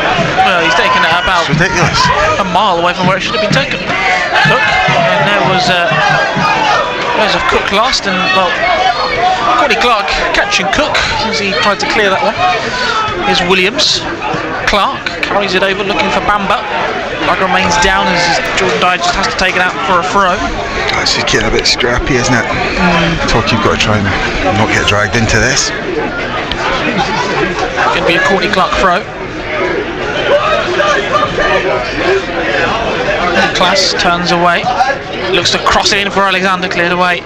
Well, he's taken it about it's ridiculous. A mile away from where it should have been taken. Cook, and there was there's a Cook last, and well, Cody Clark catching Cook as he tried to clear that one. Here's Williams. Clark carries it over, looking for Bamba. Clark remains down as Jordan Dye just has to take it out for a throw. It's just getting a bit scrappy, isn't it? Talk, you've got to try and not get dragged into this. Going to be a Courtney Clark throw. Class turns away. Looks to cross it in for Alexander, cleared away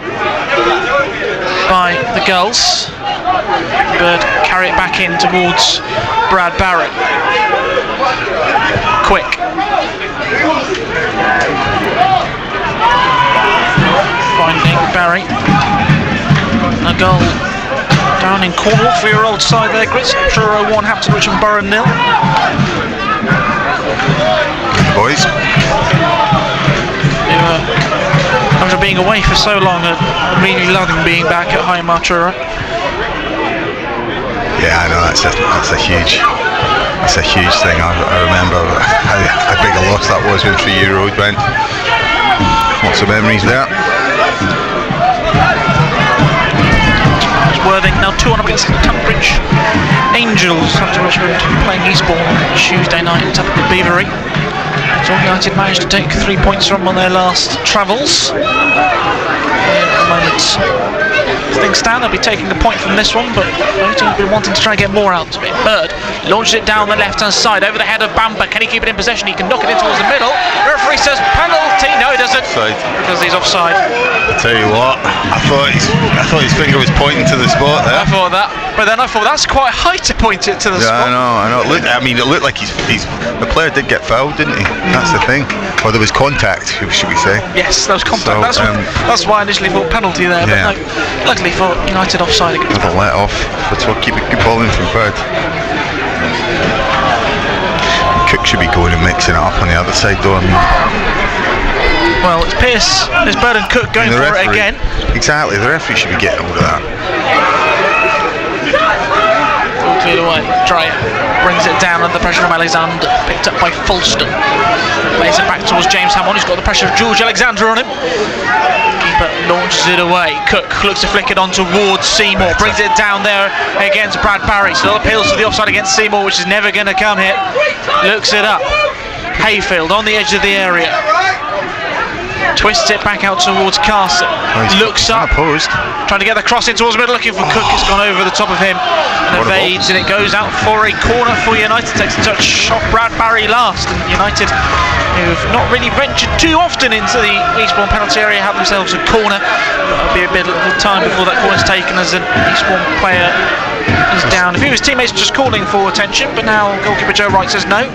by the girls. Bird carry it back in towards Brad Barrett. Quick. Finding Barry. A goal down in Cornwall, 3-year-old side there, Grits. Truro 1, Hampton Richmond Borough 0. Boys. After being away for so long, really loving being back at home, Truro. Yeah, I know, that's a huge It's a huge thing. I remember how big a loss that was when 3 Year Road went. Lots of memories there. Worthing now 2-1 up against Tunbridge Angels after Richmond playing Eastbourne Tuesday night up at the Beavery. Torquay United managed to take 3 points from on their last travels. At the moment, as things stand, they'll be taking the point from this one, but both teams have been wanting to try and get more out of it. Bird launches it down the left-hand side over the head of Bamber. Can he keep it in possession? He can knock it in towards the middle. Referee says penalty. No, he doesn't. Offside. Because he's offside. I tell you what, I thought his finger was pointing to the spot there. I thought that, but then I thought that's quite high to point it to the spot. I know. It looked like the player did get fouled, didn't he? That's the thing. Or there was contact, should we say? Yes, there was contact. So, that's why I initially thought penalty there. Yeah. But no, luckily for United, offside against. Another let off for Torquay. Good ball in from Bird. Cook should be going and mixing it up on the other side, though. Well, it's Pearce, it's Bird and Cook going for it again. Exactly, the referee should be getting hold of that. All cleared away. Dreyer brings it down under the pressure of Alexander. Picked up by Fulston. Plays it back towards James Hammond. He's got the pressure of George Alexander on him. Keeper launches it away. Cook looks to flick it on towards Seymour. Brings it down there against Brad Barry. Still appeals to the offside against Seymour, which is never going to come here. Looks it up. Hayfield on the edge of the area. Twists it back out towards Carson. Looks up. Trying to get the cross in towards the middle. Looking for Cook. It's gone over the top of him. And evades, and it goes out for a corner for United. Takes a touch off Brad Barry last. And United, who've not really ventured too often into the Eastbourne penalty area, have themselves a corner. It'll be a bit of time before that corner's taken as an Eastbourne player is down. A few of his teammates just calling for attention, but now goalkeeper Joe Wright says no.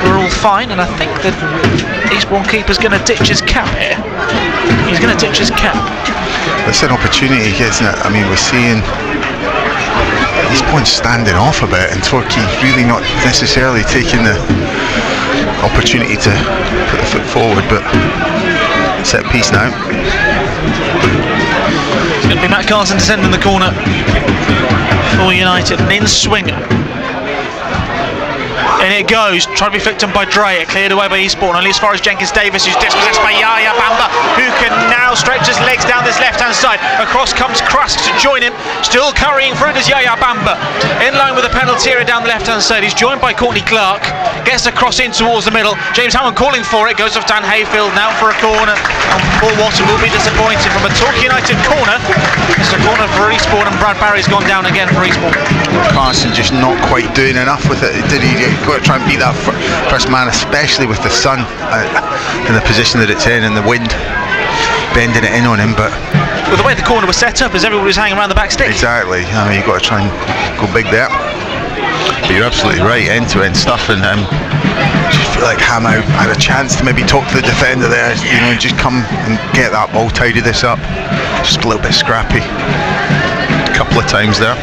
We're all fine, and I think the Eastbourne keeper's going to ditch his cap here. He's going to ditch his cap. It's an opportunity, isn't it? I mean, we're seeing Eastbourne standing off a bit, and Torquay really not necessarily taking the opportunity to put the foot forward, but set piece now. It's going to be Matt Carson descending the corner for United, an in-swinger. And it goes, trying to be flicked on by Dreyer, cleared away by Eastbourne, only as far as Jenkins Davis, who's dispossessed by Yaya Bamba, who can now stretch his legs down this left-hand side. Across comes Krask to join him, still carrying through as Yaya Bamba. In line with the penalty area down the left-hand side, he's joined by Courtney Clark, gets a cross in towards the middle. James Hammond calling for it, goes off Dan Hayfield now for a corner. And Paul Watson will be disappointed from a Torquay United corner. It's a corner for Eastbourne, and Brad Barry's gone down again for Eastbourne. Carson just not quite doing enough with it, did he? Got to try and beat that first man, especially with the sun in the position that it's in and the wind bending it in on him. But well, the way the corner was set up, as everybody was hanging around the back stick. Exactly. I mean, you've got to try and go big there. But you're absolutely right, end-to-end stuff, and just feel like Hamo had a chance to maybe talk to the defender there, just come and get that ball, tidy this up. Just a little bit scrappy a couple of times there.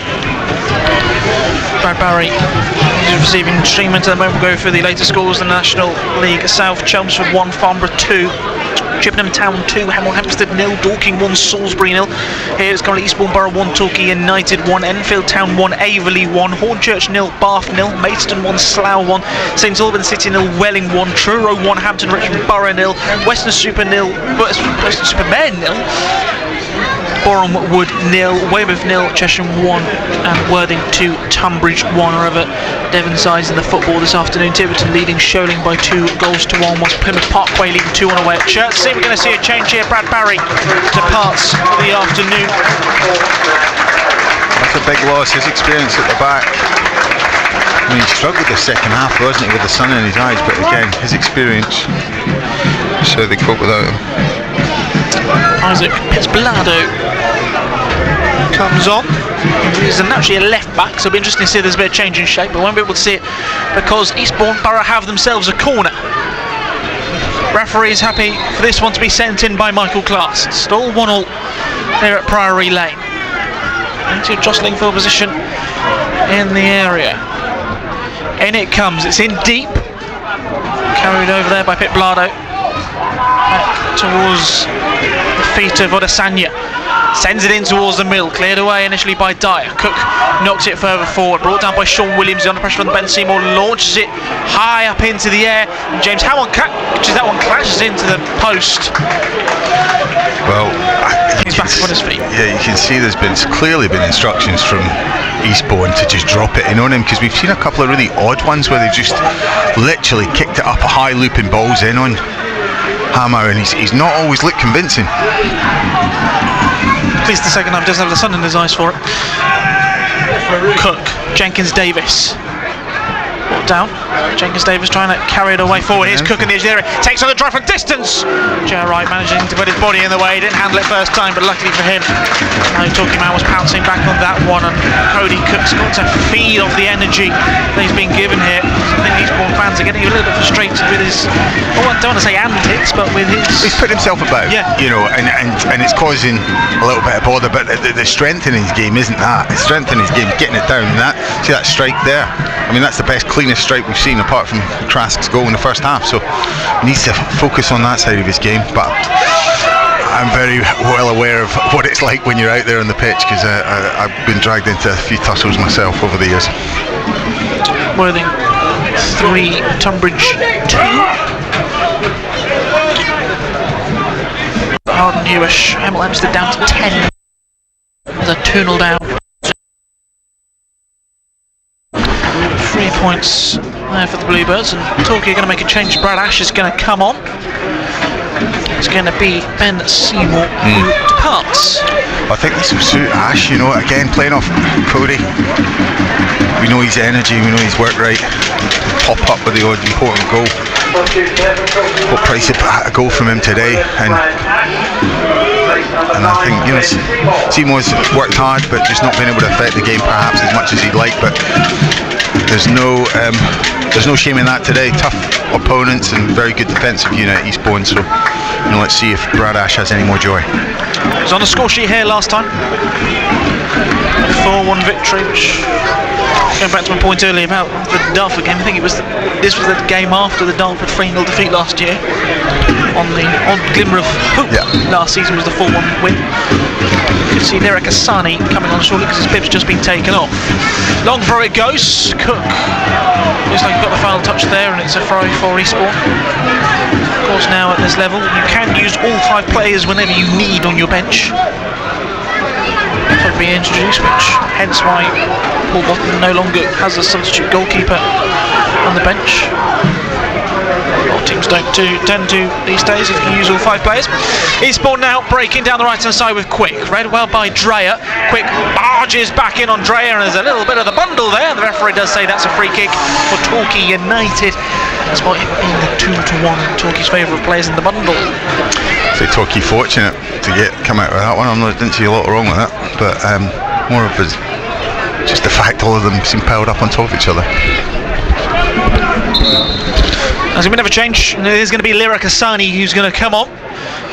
Brad Barry is receiving treatment at the moment. We'll go through the latest scores in the National League South. Chelmsford 1, Farnborough 2, Chippenham Town 2, Hemel Hempstead 0, Dorking 1, Salisbury 0. Here it's currently Eastbourne Borough 1, Torquay United 1, Enfield Town 1, Averley 1, Hornchurch 0, Bath 0, Maidstone 1, Slough 1, St Albans City 0, Welling 1, Truro 1, Hampton Richmond Borough 0, Western Super 0, Western Supermen 0, Boreham Wood 0, Weymouth 0, Chesham 1, and Worthing 2, Tunbridge 1. However, Devon sides in the football this afternoon. Tiverton leading Sholing by 2 goals to 1, whilst Plymouth Parkway leading 2-1 away at Chertsey. We're going to see a change here. Brad Barry departs for the afternoon. That's a big loss. His experience at the back. I mean, he struggled the second half, wasn't he, with the sun in his eyes? But again, his experience. So they cope without him. Isaac Pitzblado comes on. He's naturally a left back, so it'll be interesting to see if there's a bit of change in shape, but we won't be able to see it because Eastbourne Borough have themselves a corner. Referee is happy for this one to be sent in by Michael Class. Still 1-1 here at Priory Lane. Into jostling for position in the area. In it comes, it's in deep. Carried over there by Pitzblado. Back towards the feet of Odesanya. Sends it in towards the middle, cleared away initially by Dyer. Cook knocks it further forward, brought down by Sean Williams, under pressure from Ben Seymour, launches it high up into the air, and James Hammond catches that one, clashes into the post. Well, he's back on his feet. Yeah, you can see there's clearly been instructions from Eastbourne to just drop it in on him, because we've seen a couple of really odd ones where they've just literally kicked it up a high, looping balls in on Hammer, and he's not always looked convincing. At least the second time doesn't have the sun in his eyes for it. Cook, Jenkins Davis. Brought down. Jenkins Davis trying to carry it away forward. Here's Cook in the edge of the area. Takes on the drive from distance. Joe Wright managing to put his body in the way. Didn't handle it first time, but luckily for him, Torquay man was pouncing back on that one, and Cody Cook's got to feed off the energy that he's been given here. I think Eastbourne fans are getting a little bit frustrated with his, I don't want to say antics, but with his... He's put himself about, you know, and it's causing a little bit of bother, but the strength in his game isn't that. The strength in his game, getting it down, see that strike there? I mean, that's the best, cleanest strike we've seen apart from Trask's goal in the first half, so he needs to focus on that side of his game. But I'm very well aware of what it's like when you're out there on the pitch, because I've been dragged into a few tussles myself over the years. Worthing 3, Tunbridge 2. Harden Hewish, Hemel Hempstead down to 10. There's a 2-0 down. 3 points there for the Bluebirds, and Torquay are going to make a change. Brad Ash is going to come on. It's going to be Ben Seymour who departs. I think this will suit Ash, you know, again playing off Cody. We know his energy, we know his work rate. Pop up with the odd important goal. What price a goal from him today, and I think, you know, Seymour's worked hard, but just not been able to affect the game perhaps as much as he'd like. But there's no shame in that today. Tough opponents and very good defensive unit at Eastbourne, so you know, let's see if Brad Ash has any more joy. It was on the score sheet here last time. 4-1 victory, which, going back to my point earlier about the Dartford game, I think this was the game after the Dartford 3-0 defeat last year. On the odd glimmer of hope last season was the 4-1 win. You can see Lyric Asani coming on shortly because his bib's just been taken off. Long throw it goes. Cook looks like he's got the final touch there, and it's a throw for Eastbourne. Of course, now at this level you can use all 5 players whenever you need on your bench. Could be introduced, which hence why Paul Bottom no longer has a substitute goalkeeper on the bench. A lot of teams don't tend to these days if you use all 5 players. Eastbourne now breaking down the right hand side with Quick, read well by Dreyer. Quick barges back in on Dreyer, and there's a little bit of the bundle there. The referee does say that's a free kick for Torquay United, despite it being the 2-1 in Torquay's favour of players in the bundle. So Torquay fortunate to come out with that one. I didn't see a lot wrong with that, but more of just the fact all of them seem piled up on top of each other. There's going to be another change. There's going to be Lyric Asani who's going to come on,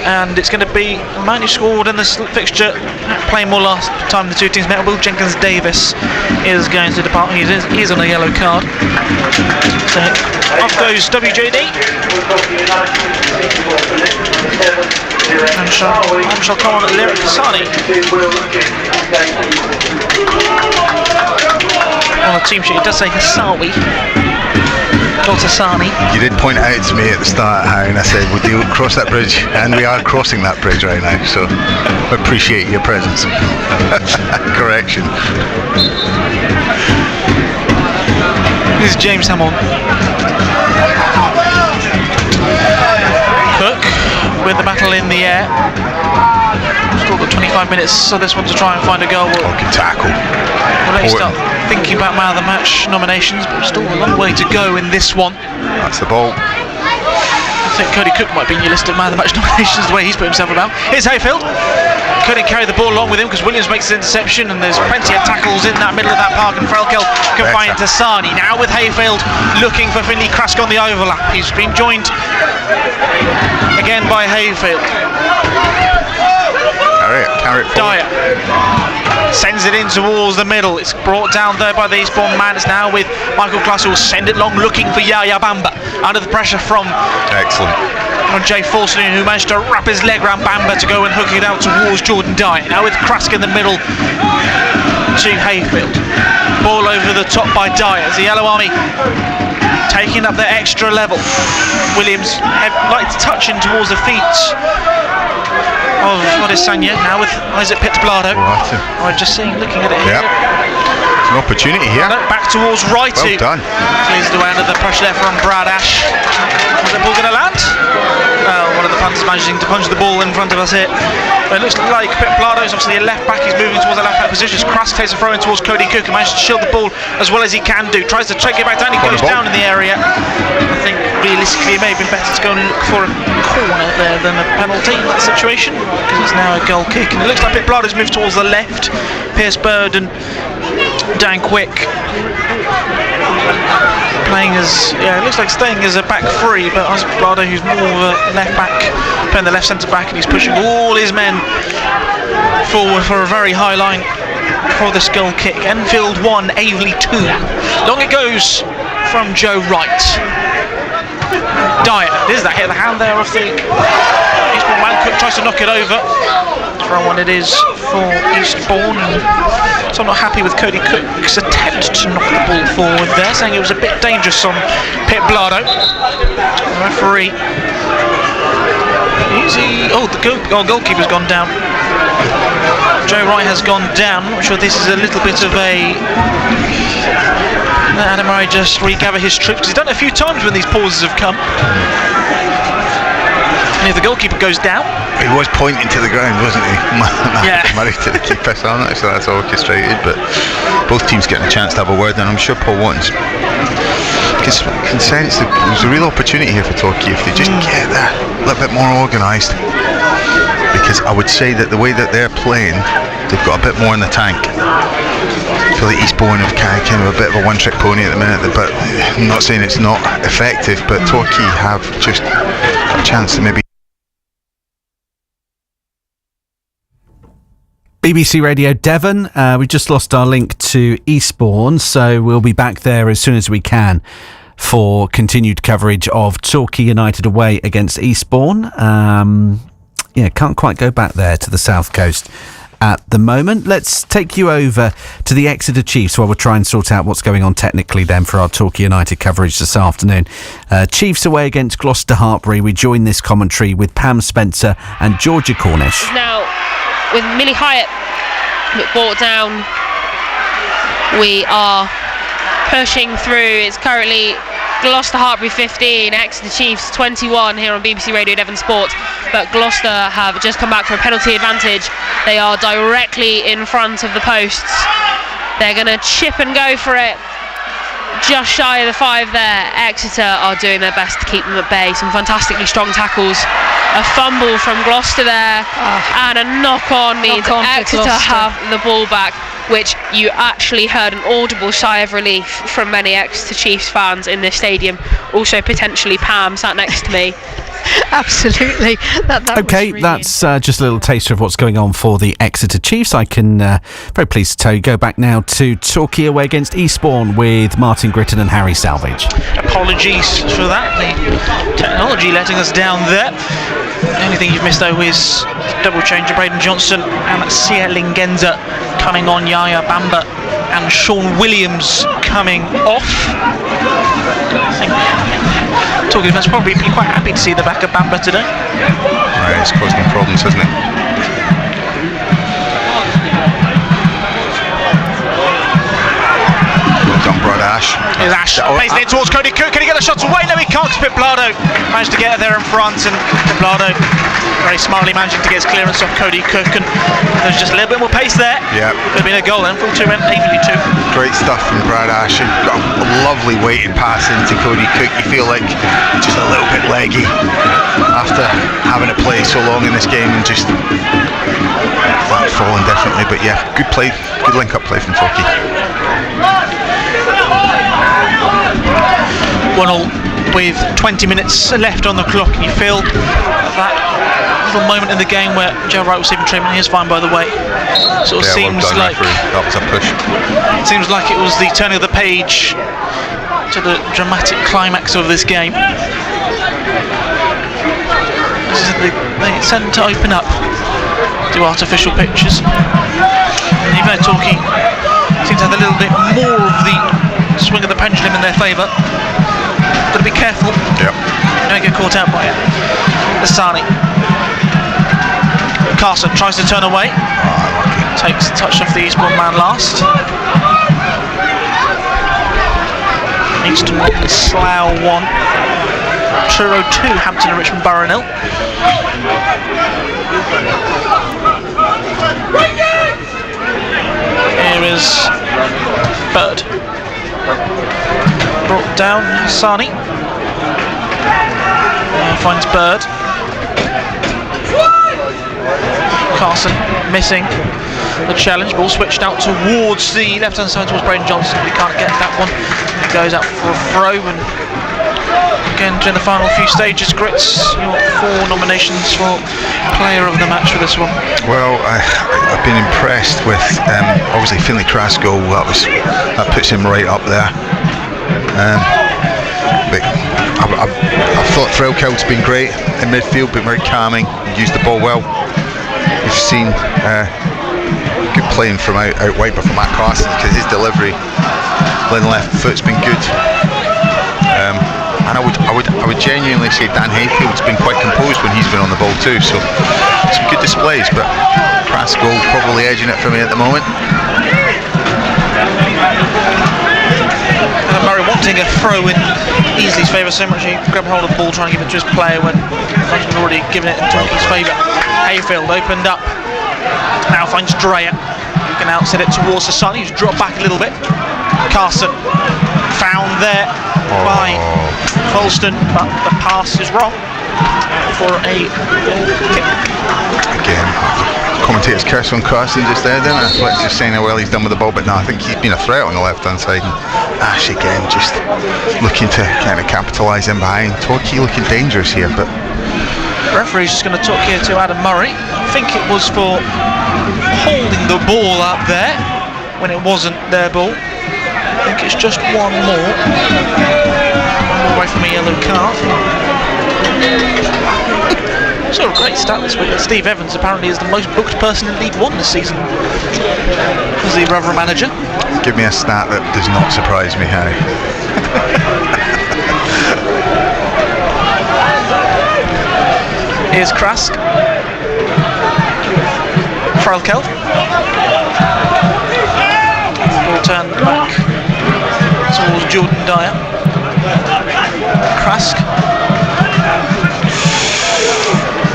and it's going to be the man who scored in this fixture, playing more last time the two teams met. Will Jenkins Davis is going to depart. He is on a yellow card. So off goes WJD. And shall come on at Lyric Asani. On the team sheet it does say Hasawi. You did point out to me at the start, Harry, and I said we'll cross that bridge, and we are crossing that bridge right now, so I appreciate your presence. Correction. This is James Hammond. Cook with the battle in the air. Still got 25 minutes, so this one to try and find a goal. Good tackle. We'll let you start thinking about man of the match nominations, but still a long way to go in this one. That's the ball. I think Cody Cook might be in your list of man of the match nominations, the way he's put himself about. Here's Hayfield. Couldn't carry the ball along with him because Williams makes his interception, and there's plenty of tackles in that middle of that park, and Frelkel can find Tassani. Now with Hayfield looking for Finley Krask on the overlap. He's been joined again by Hayfield. carry it forward. Dyer sends it in towards the middle. It's brought down there by the Eastbourne man. It's now with Michael Glass, who will send it long, looking for Yaya Bamba. Under the pressure from Jay Forstner, who managed to wrap his leg around Bamba to go and hook it out towards Jordan Dyer. Now with Krask in the middle to Hayfield. Ball over the top by Dyer. As the Yellow Army taking up their extra level. Williams like to touch in towards the feet of Sanya. Now with Isaac Pitblado. I'm just looking at it here. An opportunity here. Back towards Wrighty. Well done. Clears the way under the pressure there from Brad Ash. Is the ball going to land? One of the punters managing to punch the ball in front of us here. But it looks like Pitblado is obviously a left back. He's moving towards the left back position. Krask takes a throw in towards Cody Cook and manages to shield the ball as well as he can do. Tries to take it back down. He goes down in the area. I think realistically it may have been better to go and look for a corner there than a penalty in that situation, because it's now a goal kick. And it looks like Pitblado's moved towards the left. Pierce Bird and Dan Quick playing as, it looks like staying as a back three, but Isaac Pitblado, who's more of a left back, playing the left centre back, and he's pushing all his men forward for a very high line for this goal kick. Enfield 1, Aveley 2. Long it goes from Joe Wright. Dyer, there's that hit of the hand there off the Eastbourne man. Cook tries to knock it over. Throw one it is for Eastbourne. So I'm not happy with Cody Cook's attempt to knock the ball forward there, saying it was a bit dangerous on Pitblado. The referee. The goalkeeper's gone down. Joe Wright has gone down. I'm not sure this is a little bit of a... Adam Murray just regather his troops, because he's done it a few times when these pauses have come. And if the goalkeeper goes down... He was pointing to the ground, wasn't he? Murray to the keeper, so I'm not sure that's orchestrated, but both teams getting a chance to have a word, and I'm sure Paul wants. Because I can sense that there's a real opportunity here for Torquay if they just get there a little bit more organised. Because I would say that the way that they're playing, they've got a bit more in the tank. I feel like Eastbourne have kind of a bit of a one-trick pony at the minute, but I'm not saying it's not effective, but Torquay have just a chance to maybe... BBC Radio Devon, we just lost our link to Eastbourne, so we'll be back there as soon as we can for continued coverage of Torquay United away against Eastbourne. Can't quite go back there to the south coast at the moment. Let's take you over to the Exeter Chiefs while we'll try and sort out what's going on technically then for our Torquay United coverage this afternoon. Chiefs away against Gloucester Hartbury. We join this commentary with Pam Spencer and Georgia Cornish. Now, with Millie Hyatt brought down, we are pushing through. It's currently Gloucester Hartbury 15, Exeter Chiefs 21 here on BBC Radio Devon Sport. But Gloucester have just come back for a penalty advantage. They are directly in front of the posts. They're going to chip and go for it. Just shy of the 5 there. Exeter are doing their best to keep them at bay. Some fantastically strong tackles. A fumble from Gloucester there, and a knock-on means Exeter have the ball back, which you actually heard an audible sigh of relief from many Exeter Chiefs fans in this stadium. Also potentially Pam sat next to me. Absolutely. Okay, that's just a little taster of what's going on for the Exeter Chiefs. I can very pleased to tell you, go back now to Torquay away against Eastbourne with Martin Gritton and Harry Salvage. Apologies for that, the technology letting us down there. The only thing you've missed though is double change of Braden Johnson and Sia Lingenza coming on, Yaya Bamba and Sean Williams coming off. I think Torquay fans probably be quite happy to see the back of Bamba today. Right, it's causing problems, hasn't it? Well done, Brad Ash. Here's Ash, plays it towards Cody Cook. Can he get a shot away? No, he can't. Pitblado managed to get there in front, and Pitblado very smartly managing to get his clearance off Cody Cook, and there's just a little bit more pace there. Yeah. Could have been a goal then, full 2 and Aveley 2. Great stuff from Brad Ash. Got a lovely weighted pass into Cody Cook. You feel like just a little bit leggy after having to play so long in this game and just falling differently. But yeah, good play, good link-up play from Torquay. 1-1 with 20 minutes left on the clock, and you feel that little moment in the game where Joe Wright was receiving treatment. He is fine, by the way. Sort of seems like that was a push. It seems like it was the turning of the page to the dramatic climax of this game. They tend to open up to artificial pitches, and even though Torquay seems to have a little bit more of the swing of the pendulum in their favour, got to be careful. Yep. Don't get caught out by it. Asani. Carson tries to turn away. Takes a touch off the Eastbourne man last. Easton 1, Slough 1. Truro 2, Hampton and Richmond Borough 0. Here is Bird. Brought down, Sani. Finds Bird. Carson missing the challenge. Ball switched out towards the left hand side towards Braden Johnson. He can't get that one. It goes out for a throw, and again during the final few stages, Grits, your 4 nominations for player of the match for this one. Well, I've been impressed with obviously Finlay Crass goal. That puts him right up there. But I've thought Threlkeld's been great in midfield, been very calming, used the ball well. We've seen good playing from out wide from Matt Carson, because his delivery, laying left foot's been good. And I would genuinely say Dan Hayfield's been quite composed when he's been on the ball too. So some good displays, but Crass goal probably edging it for me at the moment. Murray wanting a throw in Easley's favour so much, he grabbed hold of the ball trying to give it to his player when London had already given it in Torquay's favour. Hayfield opened up, now finds Dreyer, who can outset it towards the sun. He's dropped back a little bit. Carson found there by Colston, but the pass is wrong for a goal kick. Again, commentators curse on Carson just there, didn't I? Let's just saying how well he's done with the ball, but no, I think he's been a threat on the left hand side. And Ash again just looking to kind of capitalise in behind. Torquay looking dangerous here, but the referee's just going to talk here to Adam Murray. I think it was for holding the ball up there when it wasn't their ball. I think it's just one more. Away from a yellow card. So a great stat this week. Steve Evans apparently is the most booked person in League One this season as the Rotherham manager. Give me a stat that does not surprise me, Harry. Here's Krask. Threlkeld. Ball turned back towards Jordan Dyer. Krask.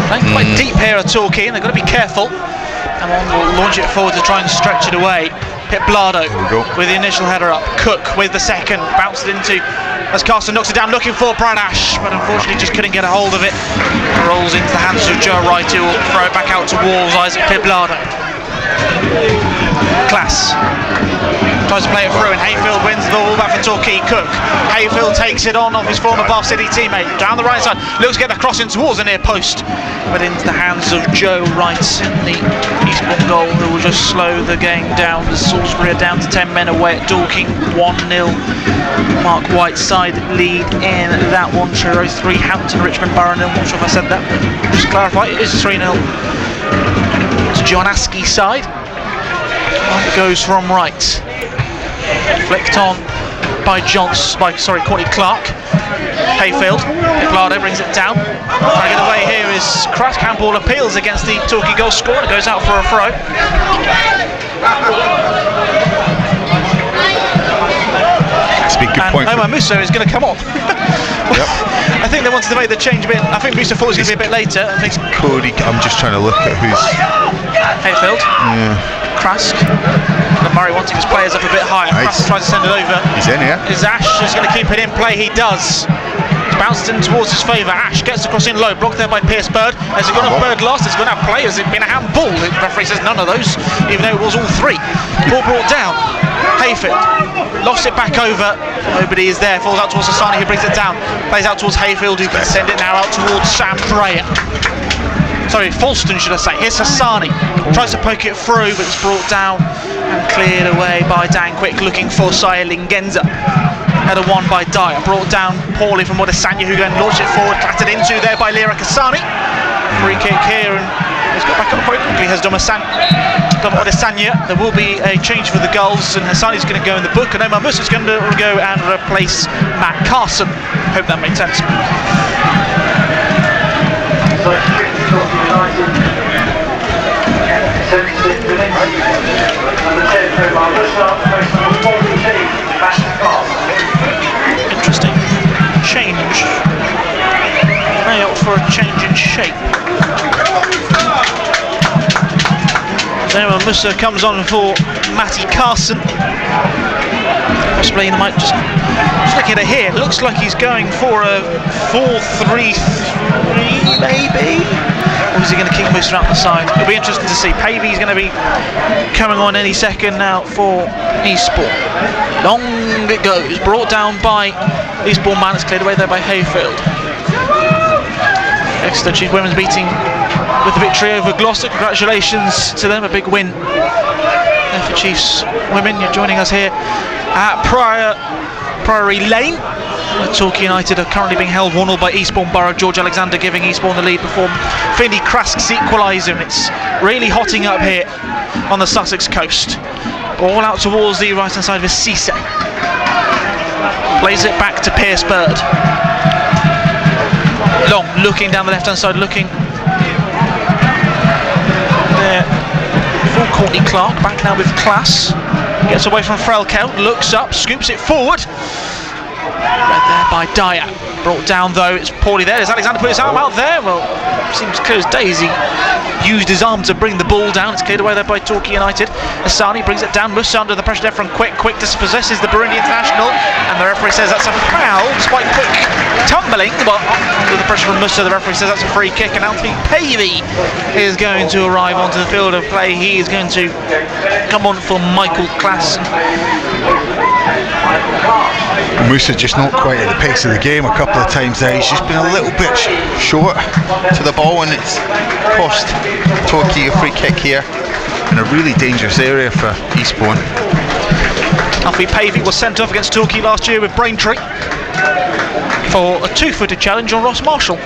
Playing quite deep here at Torquay, and they've got to be careful. And one will launch it forward to try and stretch it away. Pip Blado with the initial header up. Cook with the second, bounced it into as Carson knocks it down, looking for Brad Ash, but unfortunately just couldn't get a hold of it. It rolls into the hands of Joe Wright, who will throw it back out towards Isaac Pip Blado. Class tries to play it through, and Hayfield wins the ball back for Torquay. Cook. Hayfield takes it on off his former Bath City teammate. Down the right side, looks to get the cross in towards the near post, but into the hands of Joe Wright in the Eastbourne goal, who will just slow the game down. The Salisbury are down to 10 men away at Dorking, 1-0. Mark Whiteside lead in that one. Truro 3, Hampton, Richmond Borough 0. Not sure if I said that. Just clarify, it is 3-0 to John Askey's side. It goes from right. Flicked on by Courtney Clark. Hayfield. Piplado brings it down. Trying to get away here is Crash. Campbell appeals against the Torquay goal scorer. It goes out for a throw. That's a big good point. Omar Musso is going to come on. Yep. I think they wanted to make the change a bit. I think Musso thought it was going to be a bit later. I think Cody, I'm just trying to look at who's Hayfield. Yeah. Krask. And Murray wanting his players up a bit higher. Nice. Krask tries to send it over. He's in here. Is Ash is going to keep it in play? He does. Bounced in towards his favour. Ash gets across in low, blocked there by Pierce Bird. Has it gone off Bird last? It's going to have players. It's been a handball. The referee says none of those, even though it was all three. Ball brought down. Hayfield lost it back over. Nobody is there. Falls out towards Hassani, who brings it down. Plays out towards Hayfield, who can send it now out towards Sam Dreyer. Sorry, Falston should I say. Here's Hassani. Tries to poke it through, but it's brought down and cleared away by Dan Quick, looking for Saya Lingenza. Header one by Dyer, brought down poorly from Wadesanya, who then launched it forward, clattered into there by Lyra Hassani. Free kick here, and he's got back up quite quickly. Has Wadesanya. There will be a change for the goals, and Hassani's going to go in the book, and Omar Musa's going to go and replace Matt Carson. Hope that made sense. Interesting change. May opt for a change in shape. There, Musa comes on for Matty Carson. Possibly he might just looking at it here. Looks like he's going for a 4-3-3 maybe. Or is he going to kick Musa out the side? It'll be interesting to see. Pavey's going to be coming on any second now for Eastbourne. Long it goes, brought down by Eastbourne man. It's cleared away there by Hayfield. Exeter Chief Women's beating with the victory over Gloucester. Congratulations to them, a big win there for Chiefs Women. You're joining us here at Priory Lane, where Torquay United are currently being held 1-0 by Eastbourne Borough. George Alexander giving Eastbourne the lead before Finney Krask's equaliser, and it's really hotting up here on the Sussex coast. Ball out towards the right hand side with Cisse. Plays it back to Pierce Bird. Long looking down the left hand side, looking there for Courtney Clark. Back now with class. Gets away from Frelkel, looks up, scoops it forward. Read there by Dyer. Brought down though, it's poorly there. Does Alexander put his arm out there? Well, seems clear as day. He used his arm to bring the ball down. It's cleared away there by Torquay United. Hassani brings it down. Musa under the pressure there from Quick. Quick dispossesses the Burundi international, and the referee says that's a foul, despite Quick tumbling. But under the pressure from Musa, the referee says that's a free kick, and Anthony Pavey is going to arrive onto the field of play. He is going to come on for Michael Klass. Musa just not quite at the pace of the game a couple of times there. He's just been a little bit short to the ball, and it's cost Torquay a free kick here in a really dangerous area for Eastbourne. Alfie Pavey was sent off against Torquay last year with Braintree for a two-footed challenge on Ross Marshall.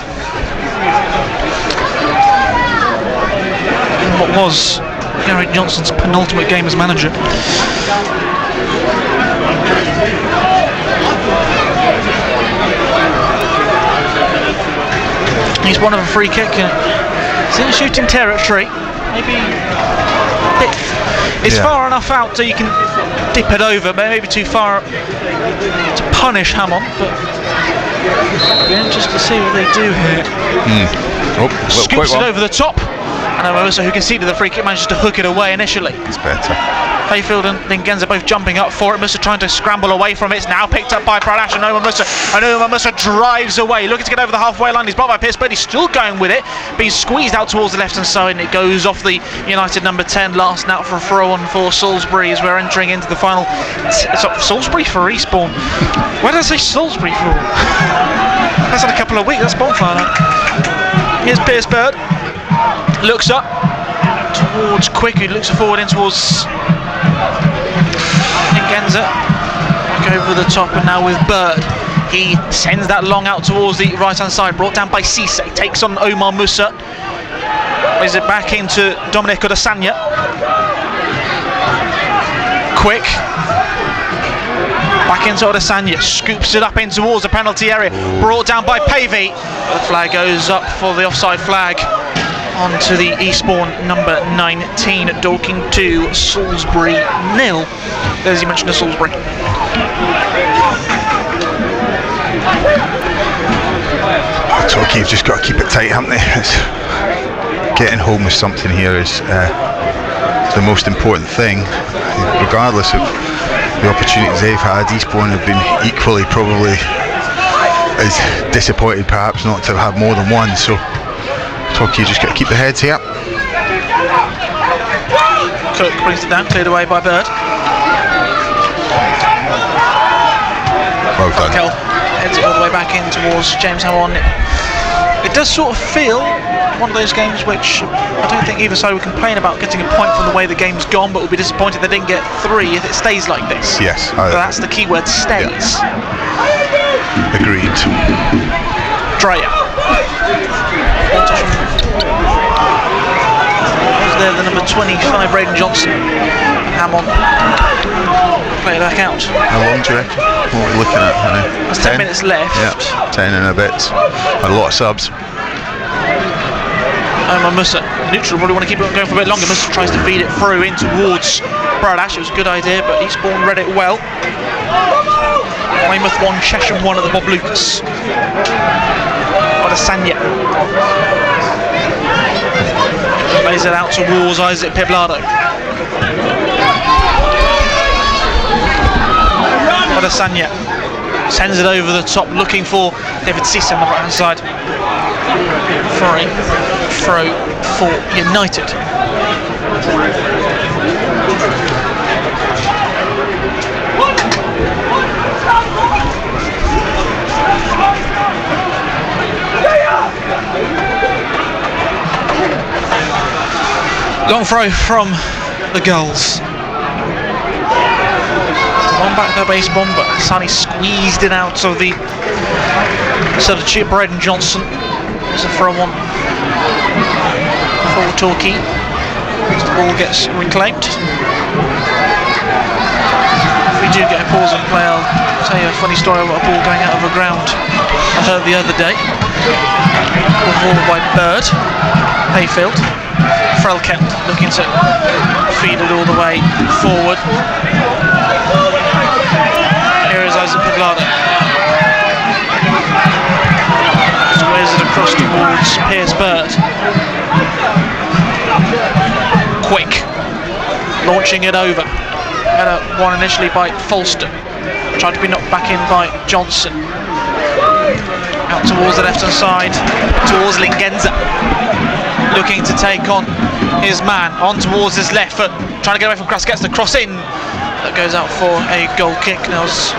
In what was Gary Johnson's penultimate game as manager. He's one of a free kick, and it's in shooting territory. Maybe it's far enough out so you can dip it over, but maybe too far to punish Hammond. But it'll be interesting to see what they do here. Scoops it over the top, and Omosa, who conceded the free kick, manages to hook it away initially. It's better. Hayfield and Lingenza both jumping up for it. Musa trying to scramble away from it. It's now picked up by Pradash, and Omar Musa drives away, looking to get over the halfway line. He's blocked by Pierce, but he's still going with it. Being squeezed out towards the left hand side, and it goes off the United number 10. Last out for a throw on for Salisbury as we're entering into the final. Salisbury for Eastbourne. Where did I say Salisbury for? That's in a couple of weeks. That's bonfire night. Here's Pierce Bird. Looks up towards Quick, who looks forward in towards Lingenza. Back over the top, and now with Bird. He sends that long out towards the right hand side, brought down by Cisse. Takes on Omar Musa. Plays it back into Dominic Odesanya. Quick. Back into Odesanya. Scoops it up in towards the penalty area. Brought down by Pavey. The flag goes up for the offside flag. Onto the Eastbourne number 19, Dorking 2, Salisbury 0. There's you mentioned the Salisbury. Torquay have just got to keep it tight, haven't they? Getting home with something here is the most important thing. Regardless of the opportunities they've had, Eastbourne have been equally probably as disappointed perhaps not to have more than one. So Torquay just got to keep their heads here. Cook brings it down, cleared away by Bird. Well done. Kel heads it all the way back in towards James Hammond. It does sort of feel one of those games which I don't think either side would complain about getting a point from the way the game's gone, but would be disappointed they didn't get 3 if it stays like this. Yes. So that's the key word, stays. Yeah. Agreed. Dreyer. There, the number 25, Braden Johnson. Hammond. Play it back out. How long do you reckon? What are we looking at, honey? There's 10 minutes left. Yeah, 10 and a bit. A lot of subs. Omar Musa, neutral, probably want to keep it going for a bit longer. Musa tries to feed it through in towards Brad Ash. It was a good idea, but Eastbourne read it well. Weymouth 1, Chesham 1 at the Bob Lucas. Sanya lays it out towards Isaac Peblado. Sanya sends it over the top, looking for David Cisse on the right hand side. Free throw for United. Long throw from the Gulls. One back to base bomb, but Sonny squeezed it out of the sort of chip. Braden Johnson. There's a throw on for Torquay. As the ball gets reclaimed. If we do get a pause on play, I'll tell you a funny story about a ball going out of a ground I heard the other day. Ball by Bird, Hayfield. Frelkent looking to feed it all the way forward. Here is Isaac Peblado. Squares it across towards Pierce Bird. Quick. Launching it over. Had a one initially by Falster. Tried to be knocked back in by Johnson. Out towards the left hand side. Towards Lingenza. Looking to take on his man, on towards his left foot, trying to get away from Grass, gets the cross in, that goes out for a goal kick. Now as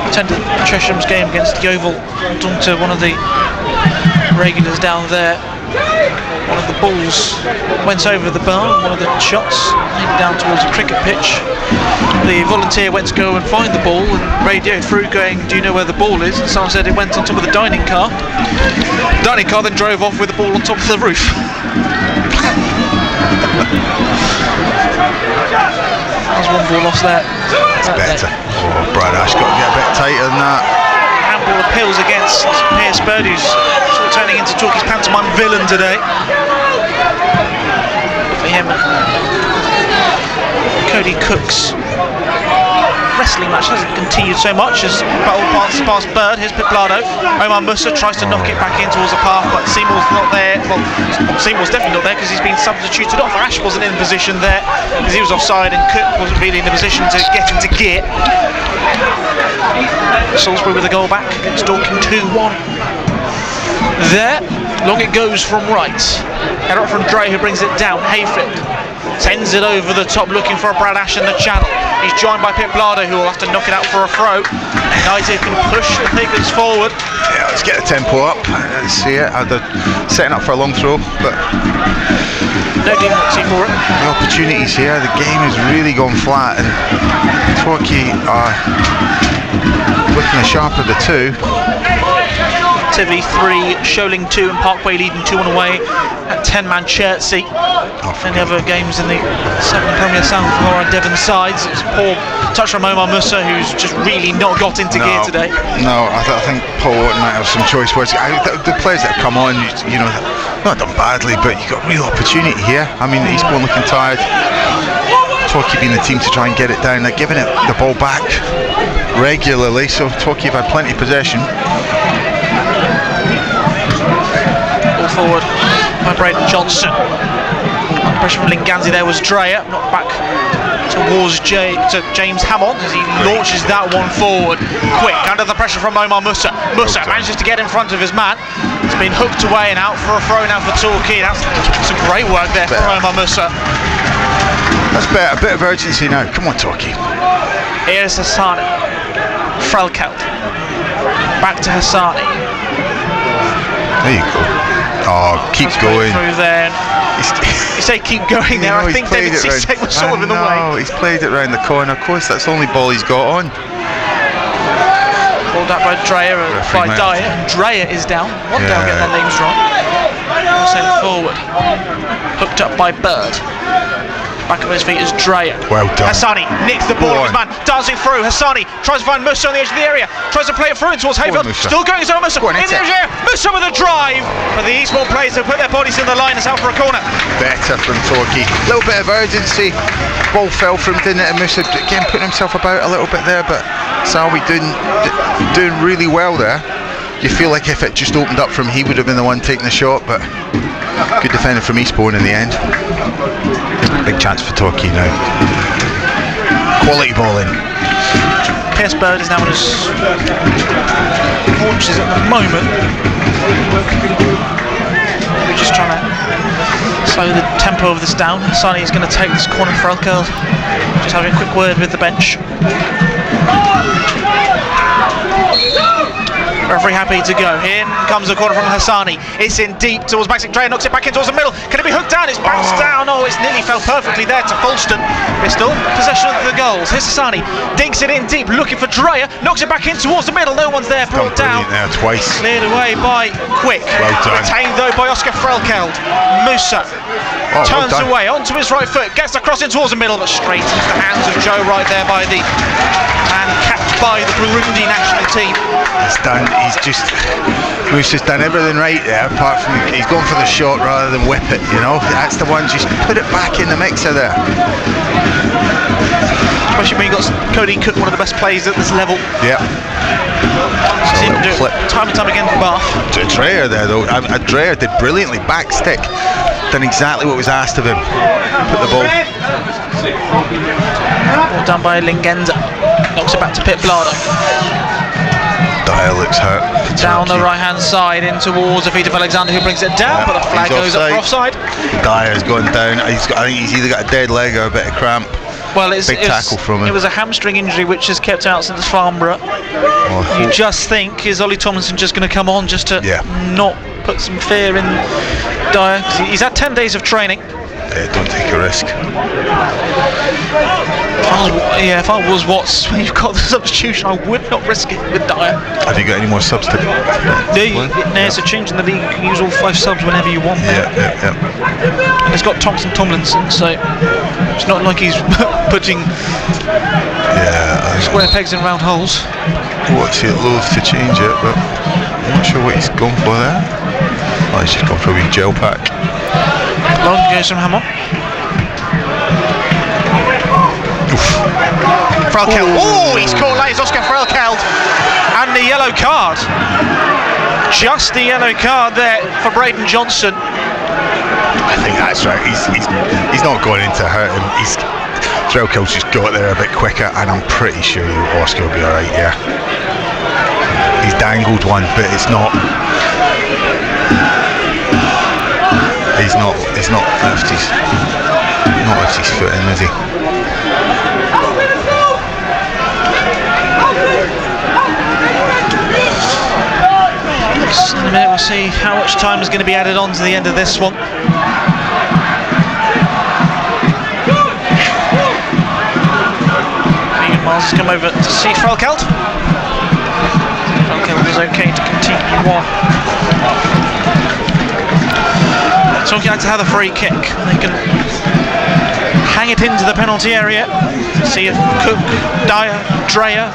attended Chesham's game against Yeovil, talking to one of the regulars down there, one of the balls went over the bar, one of the shots aimed down towards the cricket pitch. The volunteer went to go and find the ball and radioed through going, do you know where the ball is? And someone said it went on top of the dining car. The dining car then drove off with the ball on top of the roof. There's one ball lost there. That's better. Oh, Brad Ash got to get a bit tighter than that. Handball appeals against Pierce Bird, who's sort of turning into Torquay's pantomime villain today. For him, Cody Cook's wrestling match hasn't continued so much as battle past Bird. Here's Peblado. Omar Musa tries to knock it back in towards the path, but Seymour's not there. Well, Seymour's definitely not there because he's been substituted off. Ash wasn't in position there because he was offside, and Cook wasn't really in the position to get into gear. Salisbury with a goal back against Dorking 2-1. There, long it goes from right. Header up from Dre, who brings it down. Hayfield sends it over the top, looking for a Brad Ash in the channel. He's joined by Peblado, who will have to knock it out for a throw. United can push the figures forward. Yeah, let's get the tempo up. Let's see it. They're setting up for a long throw, but no decency for it. The opportunities here. The game has really gone flat, and Torquay are looking the sharper of the two. Tivy 3, Sholing 2 and Parkway leading 2-1 away at 10-man Chertsey. Any other games in the 7th Premier South or on Devon sides. It's a poor touch from Omar Musa, who's just really not got into gear today. No, I think Paul Wharton might have some choice words. The players that have come on, you know, not done badly, but you've got real opportunity here. I mean, Eastbourne looking tired. Torquay being the team to try and get it down. They're giving it the ball back regularly, so Torquay have had plenty of possession. Ball forward by Braden Johnson. Pressure from Linganzi there was Dreyer, knocked back towards James Hammond as he launches that one forward. Quick, under the pressure from Omar Musa. Musa manages to get in front of his man. It's been hooked away and out for a throw now for Torquay. That's some great work there for Omar Musa. That's better, a bit of urgency now. Come on, Torquay. Here's Hassani. Frelkeld. Back to Hassani. There you go. Oh, keep going. Through there. You say keep going there. I think David Cisse was sort of in the way. No, he's played it round the corner. Of course, that's the only ball he's got on. Pulled up by Dreyer, by Dyer. Dreyer is down. One down, get their names wrong. Sent forward. Hooked up by Bird. Back of his feet is Dreyer. Well done. Hassani nicks the ball of his man, dancing through. Hassani tries to find Musa on the edge of the area, tries to play it through towards Hayfield. Still going on Musa. In the edge of the area. Musa with a drive. But the Eastbourne players have put their bodies in the line. It's out for a corner. Better from Torquay. A little bit of urgency. Ball fell from, didn't it? And Musa again putting himself about a little bit there, but Salwi doing really well there. You feel like if it just opened up from he would have been the one taking the shot, but good defending from Eastbourne in the end. Big chance for Torquay now. Quality ball in. Pierce Bird is now on his haunches at the moment. We're just trying to slow the tempo of this down. Hassani is going to take this corner for Frelkeld. Just having a quick word with the bench. Referee happy to go. In comes the corner from Hassani. It's in deep towards Maxic Dreyer, knocks it back in towards the middle. Can it be hooked down? It's bounced down. Oh, it's nearly fell perfectly there to Fulston. Bristol, possession of the goals. Here's Hassani. Dinks it in deep, looking for Dreyer. Knocks it back in towards the middle. No one's there. Brought down. There twice. Cleared away by Quick. Well done. Retained though by Oscar Frelkeld. Musa turns away onto his right foot. Gets the cross in towards the middle, but straight into the hands of Joe right there by the man capped by the Burundi national team. Musa's done everything right there, apart from he's gone for the shot rather than whip it, you know. That's the one, just put it back in the mixer there. Especially when you got Cody Cook, one of the best players at this level. Yeah. Seen him do it time and time again for Bath. Dreyer there though, Dreyer did brilliantly, back stick, done exactly what was asked of him. Put the ball. Ball done by Lingenza, knocks it back to Pip Blado. Dyer looks hurt. Down the right hand side in towards the feet of Alexander, who brings it down, but the flag goes up for offside. Dyer's gone down. I think he's either got a dead leg or a bit of cramp. Well, big tackle from him. It was a hamstring injury which has kept out since Farnborough. You just think, is Ollie Tomlinson just going to come on just to not put some fear in Dyer? He's had 10 days of training. Yeah, don't take a risk. If I was Watts, when you've got the substitution, I would not risk it with Dyer. Have you got any more subs to There's a change in the league. You can use all 5 subs whenever you want. Yeah. And it's got Tomlinson, so it's not like he's putting square pegs in round holes. What's he loath to change it, but I'm not sure what he's gone for there. Oh, he's just gone for a wee gel pack. Long goes from Hammond. Frelkeld. Oh, he's caught late. It's Oscar Frelkeld. And the yellow card. Just the yellow card there for Braden Johnson. I think that's right. He's not going in to hurt him. Frelkeld's just got there a bit quicker, and I'm pretty sure Oscar will be alright, yeah. He's dangled one, but it's not. He's not left his foot in, is he? In a minute we'll see how much time is going to be added on to the end of this one. Miles has come over to see Frelkeld. Frelkeld is okay to continue on. Talking out to have a free kick. They can hang it into the penalty area. See if Cook, Dyer, Dreyer,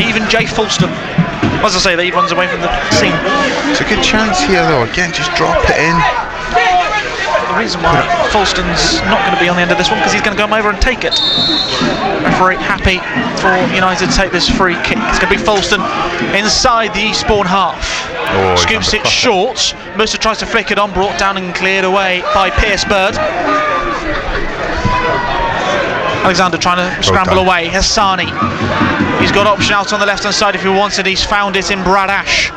even Jay Fulston. As I say, that he runs away from the scene. It's a good chance here though. Again, just drop it in. The reason why Fulston's not going to be on the end of this one, because he's going to come over and take it. Referee happy for United to take this free kick. It's going to be Fulston inside the Eastbourne half. Scoops it short. Musa tries to flick it on, brought down and cleared away by Pierce Bird. Alexander trying to scramble away. Hassani. He's got option out on the left hand side if he wants it. He's found it in Brad Ash.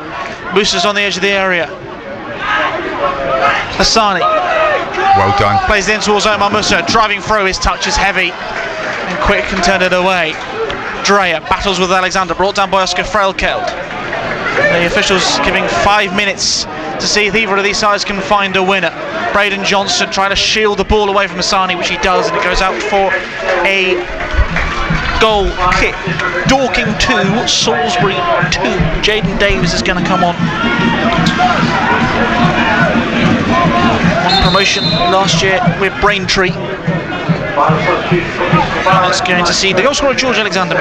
Musa's on the edge of the area. Hassani. Well done. Plays in towards Omar Musa. Driving through. His touch is heavy. and Quick can turn it away. Dreyer battles with Alexander, brought down by Oscar Frelkeld. The officials giving 5 minutes to see if either of these sides can find a winner. Braden Johnson trying to shield the ball away from Asani, which he does, and it goes out for a goal kick. Dorking 2, Salisbury 2. Jaden Davis is going to come on. One promotion last year with Braintree. Let's go to see the goal scorer George Alexander.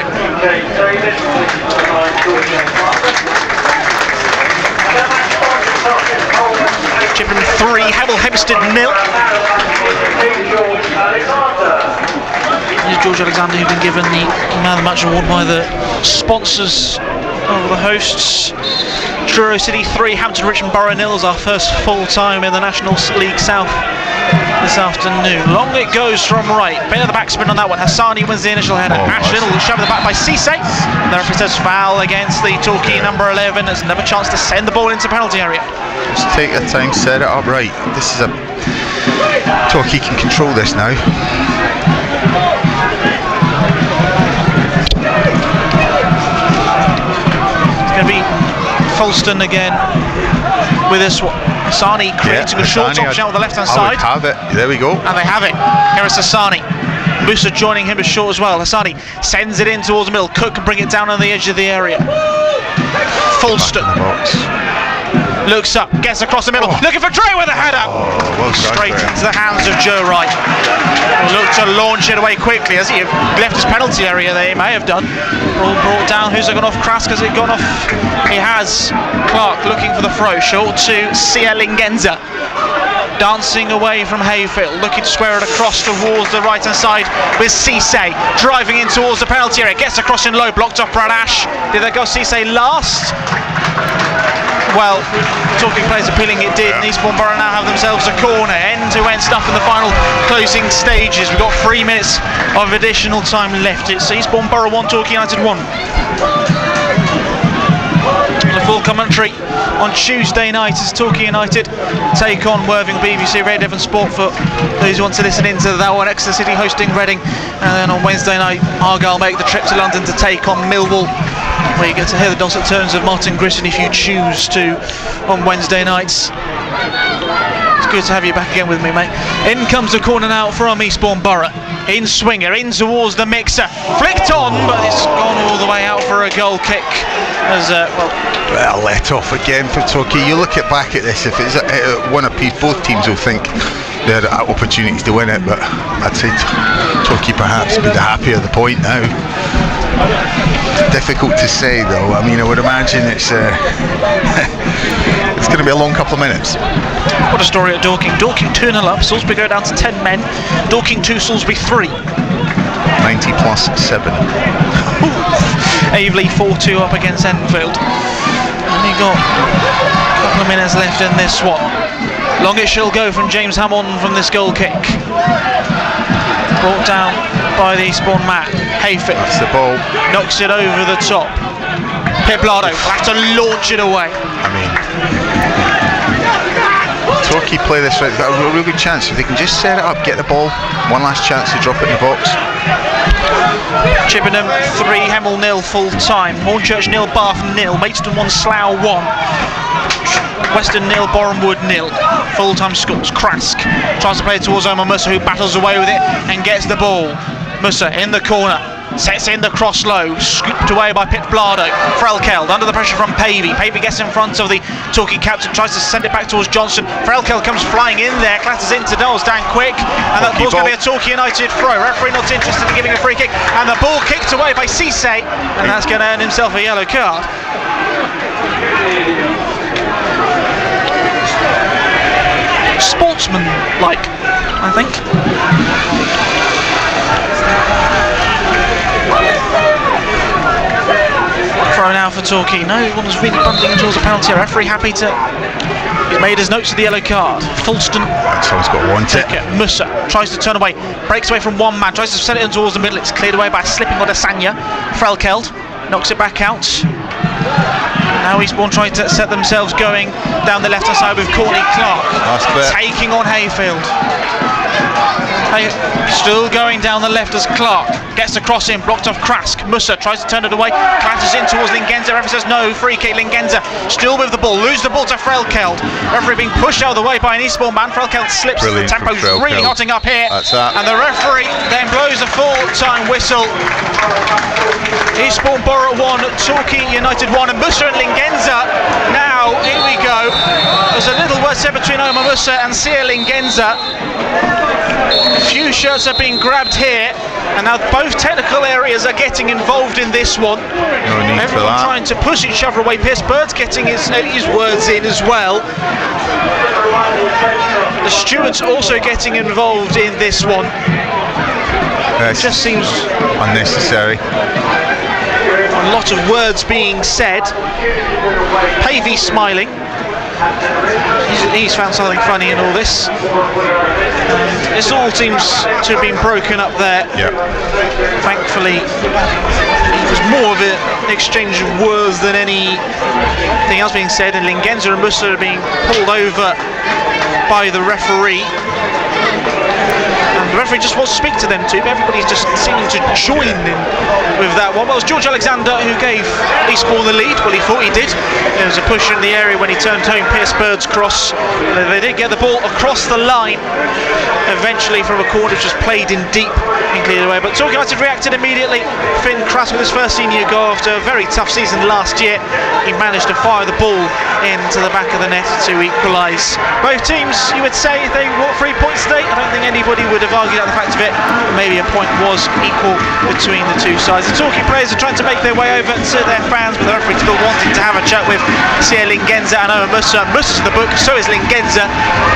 Chippenham 3, Hemel Hempstead 0. Here's George Alexander, who's been given the Man of the Match award by the sponsors of the hosts. Truro City 3, Hampton Richmond Borough 0 is our first full time in the National League South this afternoon. Long it goes from right. Bit of the backspin on that one. Hassani wins the initial header. Ash Little will shove it back by Cisse. The referee says foul against the Torquay number 11. There's another chance to send the ball into the penalty area. Just take your time, set it up right. This is a Torquay can control this now. It's going to be Folston again with this one. Hassani creating a short option on the left hand side. Have it. There we go. And they have it. Here is Hassani. Musa joining him as short as well. Hassani sends it in towards the middle. Cook can bring it down on the edge of the area. Folston looks up, gets across the middle, looking for Dre with a header. Straight into the hands of Joe Wright. Look to launch it away quickly. As he left his penalty area, they may have done. Ball brought down. Who's it gone off? Krask, has it gone off? He has. Clark looking for the throw. Short to Sia Lingenza. Dancing away from Hayfield, looking to square it across towards the right hand side with Cisse driving in towards the penalty area. Gets across in low, blocked off Brad Ash. Did they go Cisse last? Well, Talking players appealing it did, and Eastbourne Borough now have themselves a corner. End-to-end stuff in the final closing stages. We've got 3 minutes of additional time left. It's Eastbourne Borough 1, Torquay United 1. The full commentary on Tuesday night as Torquay United take on Worthing. BBC Radio Devon Sport for those who want to listen into that one. Exeter City hosting Reading, and then on Wednesday night Argyle make the trip to London to take on Millwall, where you get to hear the dulcet tones of Martin Grisson if you choose to on Wednesday nights. It's good to have you back again with me, mate. In comes the corner now from Eastbourne Borough. In swinger, in towards the mixer, flicked on, but it's gone all the way out for a goal kick. As well, let off again for Torquay. You look back at this, if it's one apiece, both teams will think they had opportunities to win it, but I'd say Torquay perhaps be the happier the point now. Difficult to say though. I mean, I would imagine it's it's going to be a long couple of minutes. What a story at Dorking. Dorking 2-0 up, Salisbury go down to 10 men. Dorking 2, Salisbury 3. 90 plus 7. Aveley 4-2 up against Enfield. Only got a couple of minutes left in this one. Long it shall go from James Hammond from this goal kick. Brought down by the Eastbourne man. Hayfield. That's the ball. Knocks it over the top. Pip Lardo will have to launch it away. I mean, Torquay play this right. They've got a real good chance. If they can just set it up, get the ball, one last chance to drop it in the box. Chippenham 3, Hemel 0 full time. Hornchurch 0, Bath 0, Maidstone 1, Slough 1. Western 0, Bournemouth 0. Full time scores. Krask tries to play it towards Omar Musa, who battles away with it and gets the ball. Musa in the corner. Sets in the cross low, scooped away by Pit Blado. Frelkeld under the pressure from Pavey. Pavey gets in front of the Torquay captain, tries to send it back towards Johnson. Frelkeld comes flying in there, clatters into Knowles, down quick, and that ball's going to be a Torquay United throw. Referee not interested in giving a free kick, and the ball kicked away by Cisse, and that's going to earn himself a yellow card. Sportsman-like, I think. Throw now for Torquay. No one was really bunting towards the penalty. Referee happy to. He's made his notes of the yellow card. Fulston. Someone's got to want it. Musa tries to turn away. Breaks away from one man. Tries to send it in towards the middle. It's cleared away by slipping on Adesanya. Frelkeld knocks it back out. Now Eastbourne trying to set themselves going down the left hand side with Courtney Clark. Taking on Hayfield. Still going down the left as Clark gets the cross in, blocked off Krask. Musa tries to turn it away, clatters in towards Lingenza. Referee says no, free kick. Lingenza still with the ball, lose the ball to Frelkeld. Referee being pushed out of the way by an Eastbourne man. Frelkeld slips. Brilliant. The tempo's really hotting up here. That's that. And the referee then blows a full-time whistle. Eastbourne Borough 1, Torquay United 1, and Musa and Lingenza. Now, here we go. There's a little word said between Omar Musa and Sia Lingenza. A few shirts are being grabbed here, and now both technical areas are getting involved in this one. No need for Everyone that. trying to push each other away. Pierce Bird's getting his words in as well. The stewards also getting involved in this one. It just seems unnecessary. A lot of words being said. Pavey smiling. He's found something funny in all this. This all seems to have been broken up there. Thankfully, it was more of an exchange of words than anything else being said, and Lingenza and Musa are being pulled over by the referee. And the referee just wants to speak to them too, but everybody's just seeming to join in with that one. Well, it was George Alexander who gave Eastbourne the lead. Well, he thought he did. There was a push in the area when he turned home Pierce Bird's cross. They did get the ball across the line eventually from a corner, which was played in deep and cleared away. But Torquay United reacted immediately. Finn Krask with his first senior goal after a very tough season last year. He managed to fire the ball into the back of the net to equalise. Both teams, you would say, they want 3 points today. I don't think anybody would have argued out the fact of it. Maybe a point was equal between the two sides. The Torquay players are trying to make their way over to their fans, but the referee still wanting to have a chat with Sia Lingenza and Owen Musa. Musa's in the book, so is Lingenza,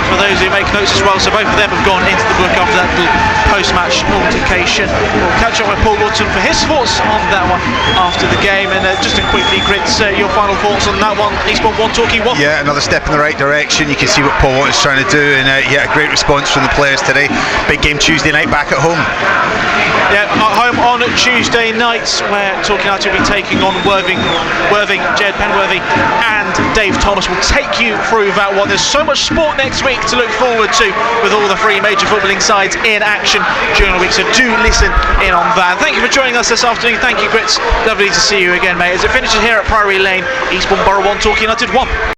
for those who make notes as well. So both of them have gone into the book after that little post-match altercation. We'll catch up with Paul Woodson for his thoughts on that one after the game. And just to quickly, Grits, your final thoughts on that one. Eastbourne 1, Torquay 1. Yeah, another step in the right direction. You can see what Paul Watson's trying to do, and a great response from the players today. Big game Tuesday night back at home. Yeah, at home on Tuesday nights, where Torquay United will be taking on Worthing, Jed Penworthy and Dave Thomas will take you through that one. There's so much sport next week to look forward to, with all the three major footballing sides in action during the week, so do listen in on that. Thank you for joining us this afternoon. Thank you, Grits. Lovely to see you again, mate. As it finishes here at Priory Lane, Eastbourne Borough 1, Torquay United 1.